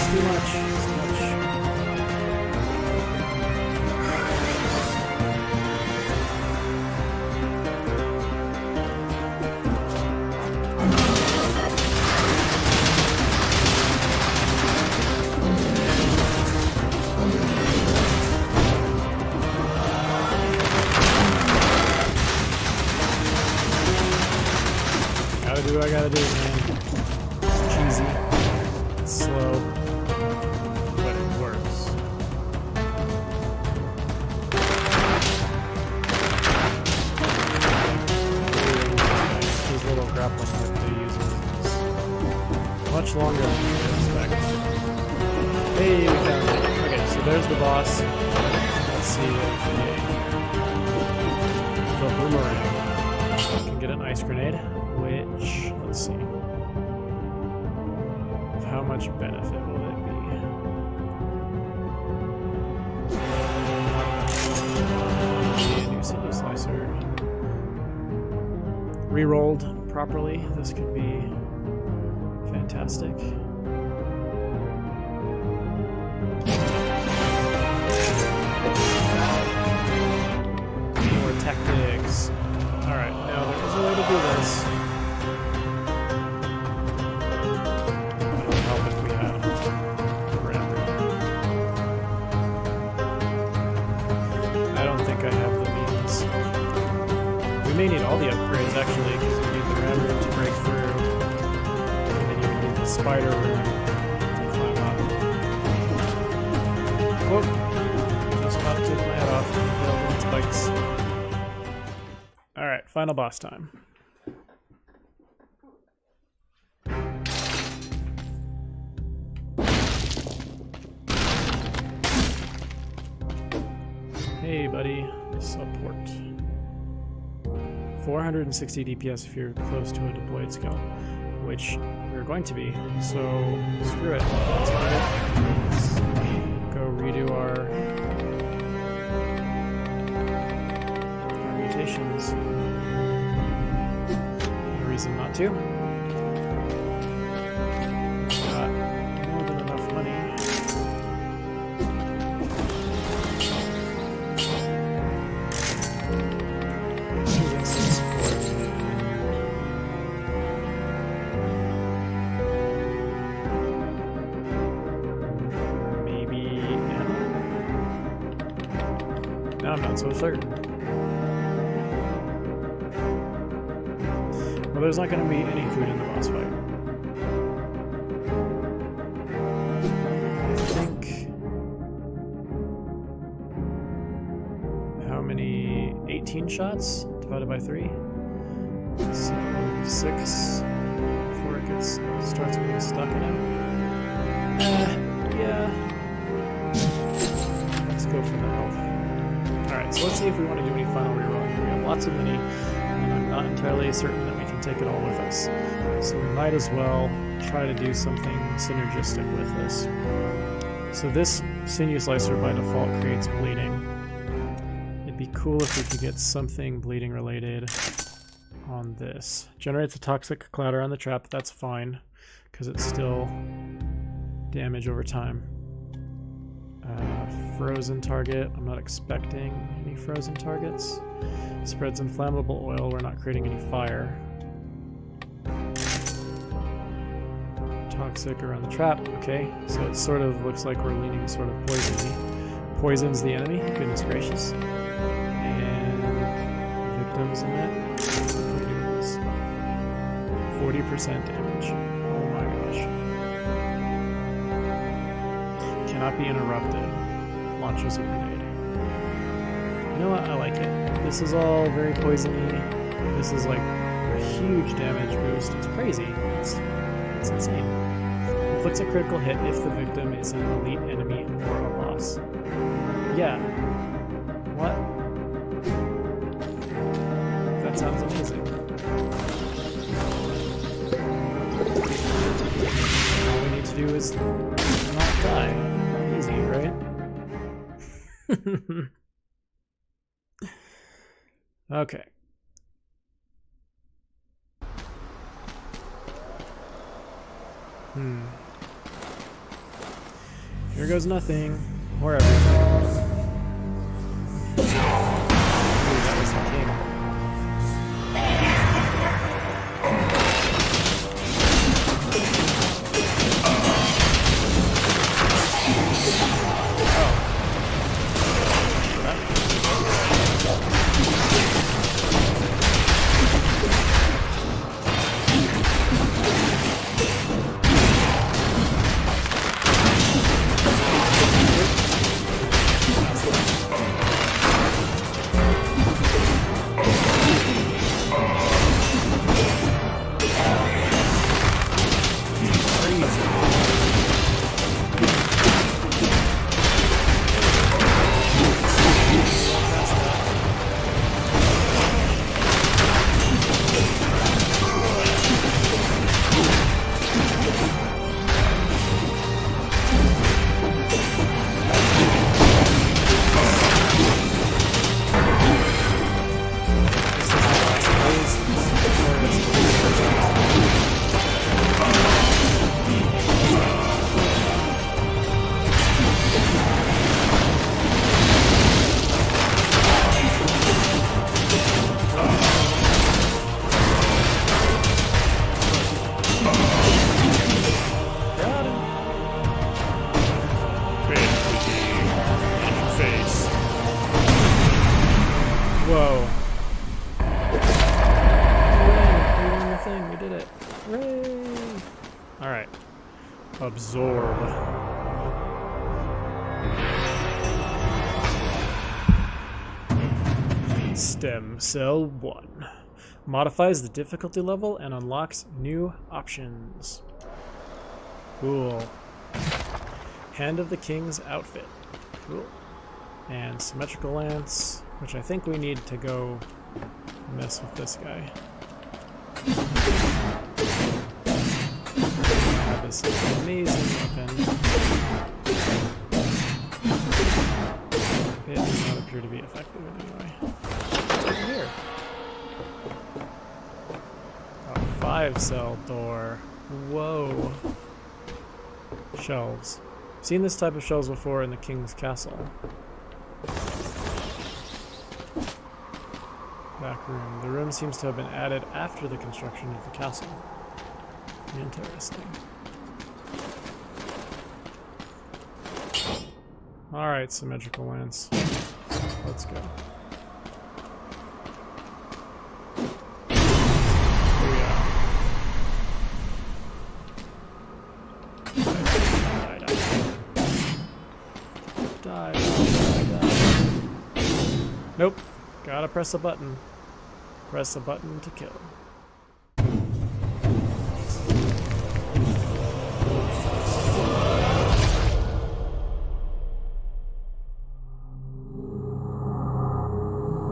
Too much. Gotta do what I gotta do, man. It's cheesy. It's slow. But it works. These little grappling hook they use is much longer than you would expect. Hey, we found it. Okay, so there's the boss. Let's see. The boomerang. I can get an ice grenade, which, let's see. How much benefit will it be? A new CD slicer. Rerolled properly, this could be fantastic. More tactics. Alright, now there is a way to do this. I have the means. We may need all the upgrades actually, because we need the ram room to break through, and then you would need the spider room to climb up. Whoop! Just about to take my head off. Building spikes. Alright, final boss time. Hey buddy, support. 460 DPS if you're close to a deployed skill, which we're going to be, so screw it. Let's go redo our mutations. No reason not to. Got more than enough money. Now I'm not so certain. Well, there's not going to be any food in the boss fight. I think... How many? 18 shots divided by 3? So 6 before it starts getting stuck in him. Yeah. Let's go for the health. Alright, so let's see if we want to do any final rerolling. We have lots of mini, and I'm not entirely certain that we can take it all with us. So we might as well try to do something synergistic with this. So this sinew slicer by default creates bleeding. It'd be cool if we could get something bleeding related on this. Generates a toxic clatter on the trap, that's fine, because it's still damage over time. Frozen target, I'm not expecting any frozen targets. Spreads inflammable oil, we're not creating any fire. Toxic around the trap, okay, so it sort of looks like we're leaning sort of poisony. Poisons the enemy, goodness gracious. And victims in that. 40% damage. Oh my gosh. Cannot be interrupted. Launches a grenade. You know what? I like it. This is all very poisony. This is like a huge damage boost. It's crazy. It's insane. Inflicts a critical hit if the victim is an elite enemy or a boss. Yeah. What? That sounds amazing. All we need to do is not die. Easy, right? Okay. Here goes nothing, or everything. Ooh, that was the king. Whoa. We won the thing, we did it. Hooray! Alright. Absorb. Stem Cell 1. Modifies the difficulty level and unlocks new options. Cool. Hand of the King's outfit. Cool. And symmetrical lance, which I think we need to go mess with this guy. Have this amazing weapon. It does not appear to be effective in any way. What's over here? A 5-cell door. Whoa. Shelves. I've seen this type of shelves before in the King's Castle. Back room. The room seems to have been added after the construction of the castle. Interesting. Alright, symmetrical lance. Let's go. Here we are. Die. Nope. Gotta press a button. Press a button to kill.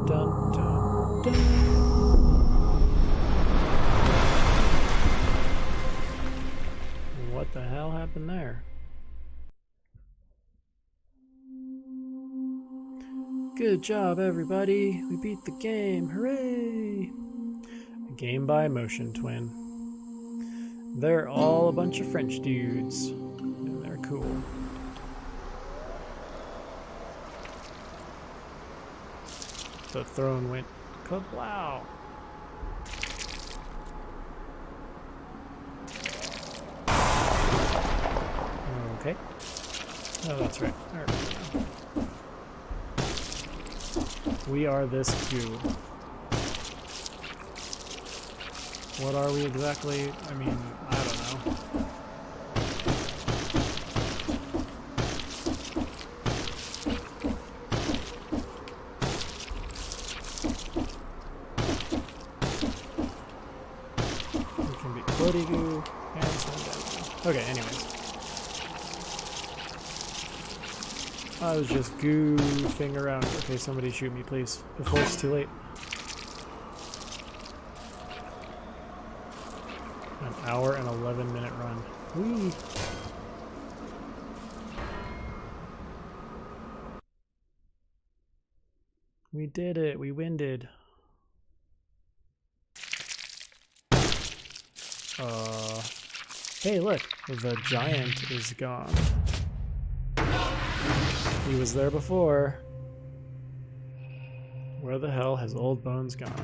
Dun, dun, dun. What the hell happened there? Good job, everybody. We beat the game. Hooray! A game by Motion Twin. They're all a bunch of French dudes. And they're cool. The throne went kablow. Okay. Oh, that's right. Alright. We are this cube. What are we exactly? I mean, I don't know. We can be floaty goo and some. Okay, anyways. I was just goofing around. Okay, somebody shoot me, please, before it's too late. An hour and 11-minute run. Whee! We did it. We winded. Hey, look. The giant is gone. He was there before. Where the hell has Old Bones gone?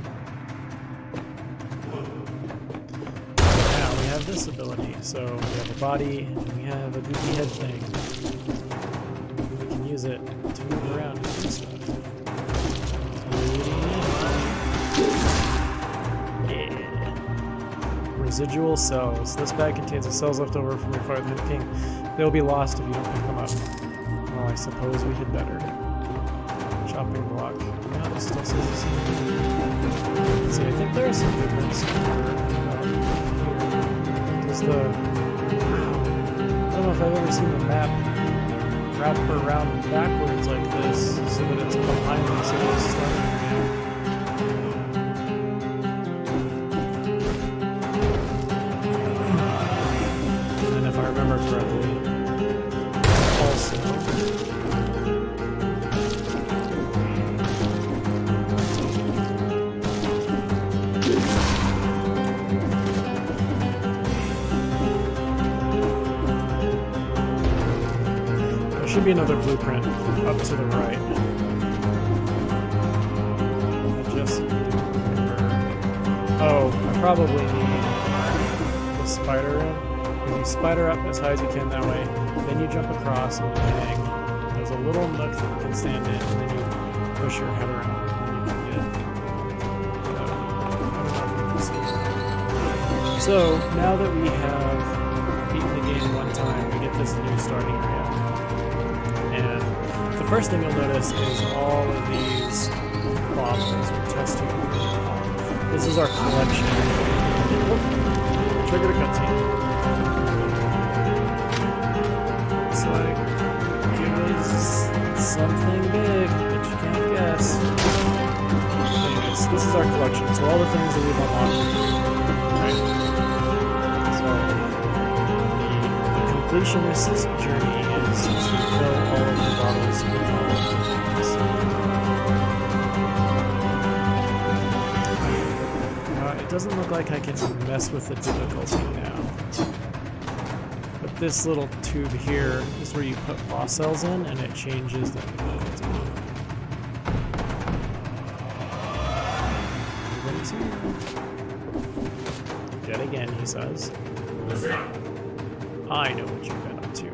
Now we have this ability. So we have a body, and we have a goofy head thing. We can use it to move around and do stuff. Yeah. Residual cells. This bag contains the cells left over from your fight with the king. They will be lost if you don't pick them up. Well, I suppose we had better. Chopping block. Yeah, this still says the same. See, I think there are some difference here. Does the... I don't know if I've ever seen the map wrap around backwards like this, so that it's behind the single starting area. And then if I remember correctly, also... There should be another blueprint up to the right. I just didn't remember. Oh, I probably need the spider in. You spider up as high as you can that way, then you jump across and you hang. There's a little nook that you can stand in, and then you push your head around and you can get... So, now that we have beaten the game one time, we get this new starting area. And the first thing you'll notice is all of these bottles we're testing. This is our collection. Oh, triggered a cutscene. It's like, give us something big that you can't guess. Anyways, this is our collection. So all the things that we've unlocked. Right? So the completionist's journey is to fill all of the bottles with all of the things. It doesn't look like I can mess with the difficulty now. But this little tube here is where you put boss cells in, and it changes the difficulty. Everybody's here. Yet again, he says. I know what you've been up to.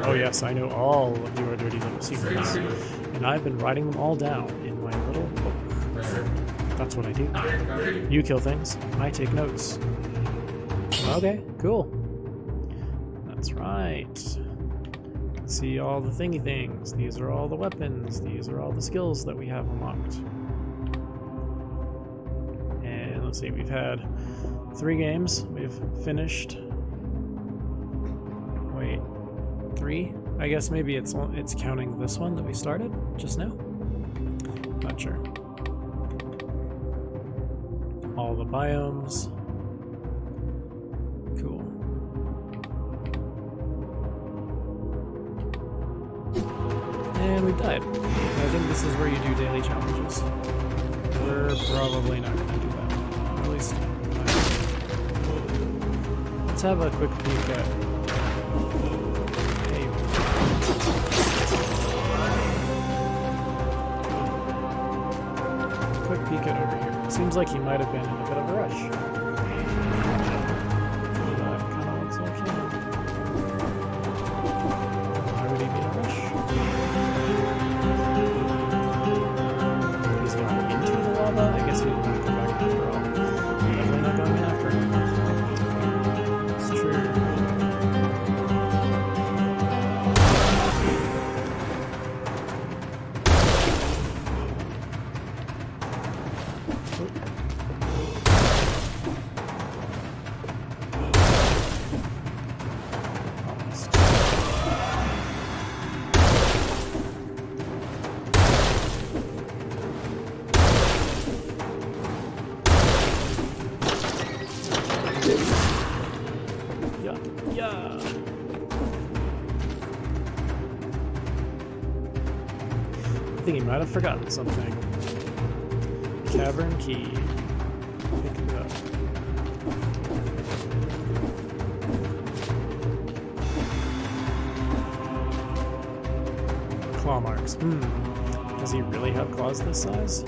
Oh yes, I know all of your dirty little secrets, and I've been writing them all down in my little book. That's what I do. You kill things, I take notes. Okay, cool. That's right. See all the thingy things. These are all the weapons. These are all the skills that we have unlocked. And let's see, we've had 3 games. We've finished. Wait, 3? I guess maybe it's counting this one that we started just now. Not sure. All the biomes. Cool. And we've died. I think this is where you do daily challenges. We're probably not going to do that. At least, let's have a quick peek at. Hey. Quick peek at over here. Seems like he might have been in a bit of a rush. Why would he be in a rush? He's going into the lava? I guess he didn't want to come back after all. Definitely not going in after him. It's true. Almost. Yeah. I think he might have forgotten something. Cavern key. Pick it up. Claw marks. Does he really have claws this size?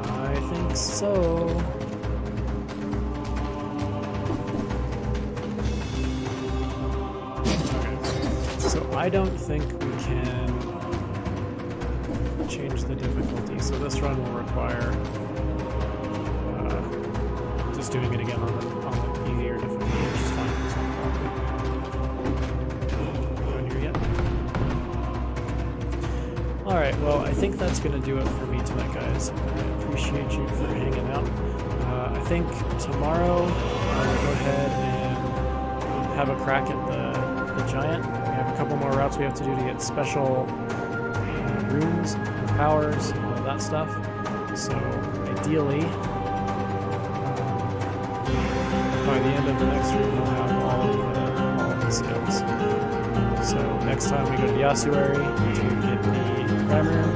I think so. So I don't think we can change the difficulty, so this run will require just doing it again on the easier difficulty, which is fine. It's not a problem. Going here yet? Alright, well I think that's going to do it for me tonight, guys. I appreciate you for hanging out. I think tomorrow I'll go ahead and have a crack at the giant. We have a couple more routes we have to do to get special runes, powers, all that stuff. So ideally, by the end of the next room, we'll have all of the skills. So next time we go to the ossuary to get the prime room.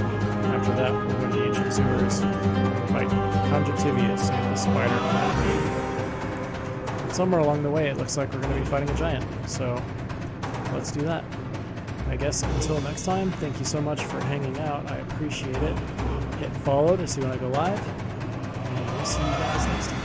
After that, we'll go to the ancient sewers, fight Conjunctivius and the spider plant. Somewhere along the way, it looks like we're going to be fighting a giant. So let's do that. I guess until next time, thank you so much for hanging out. I appreciate it. Hit follow to see when I go live. And we'll see you guys next time.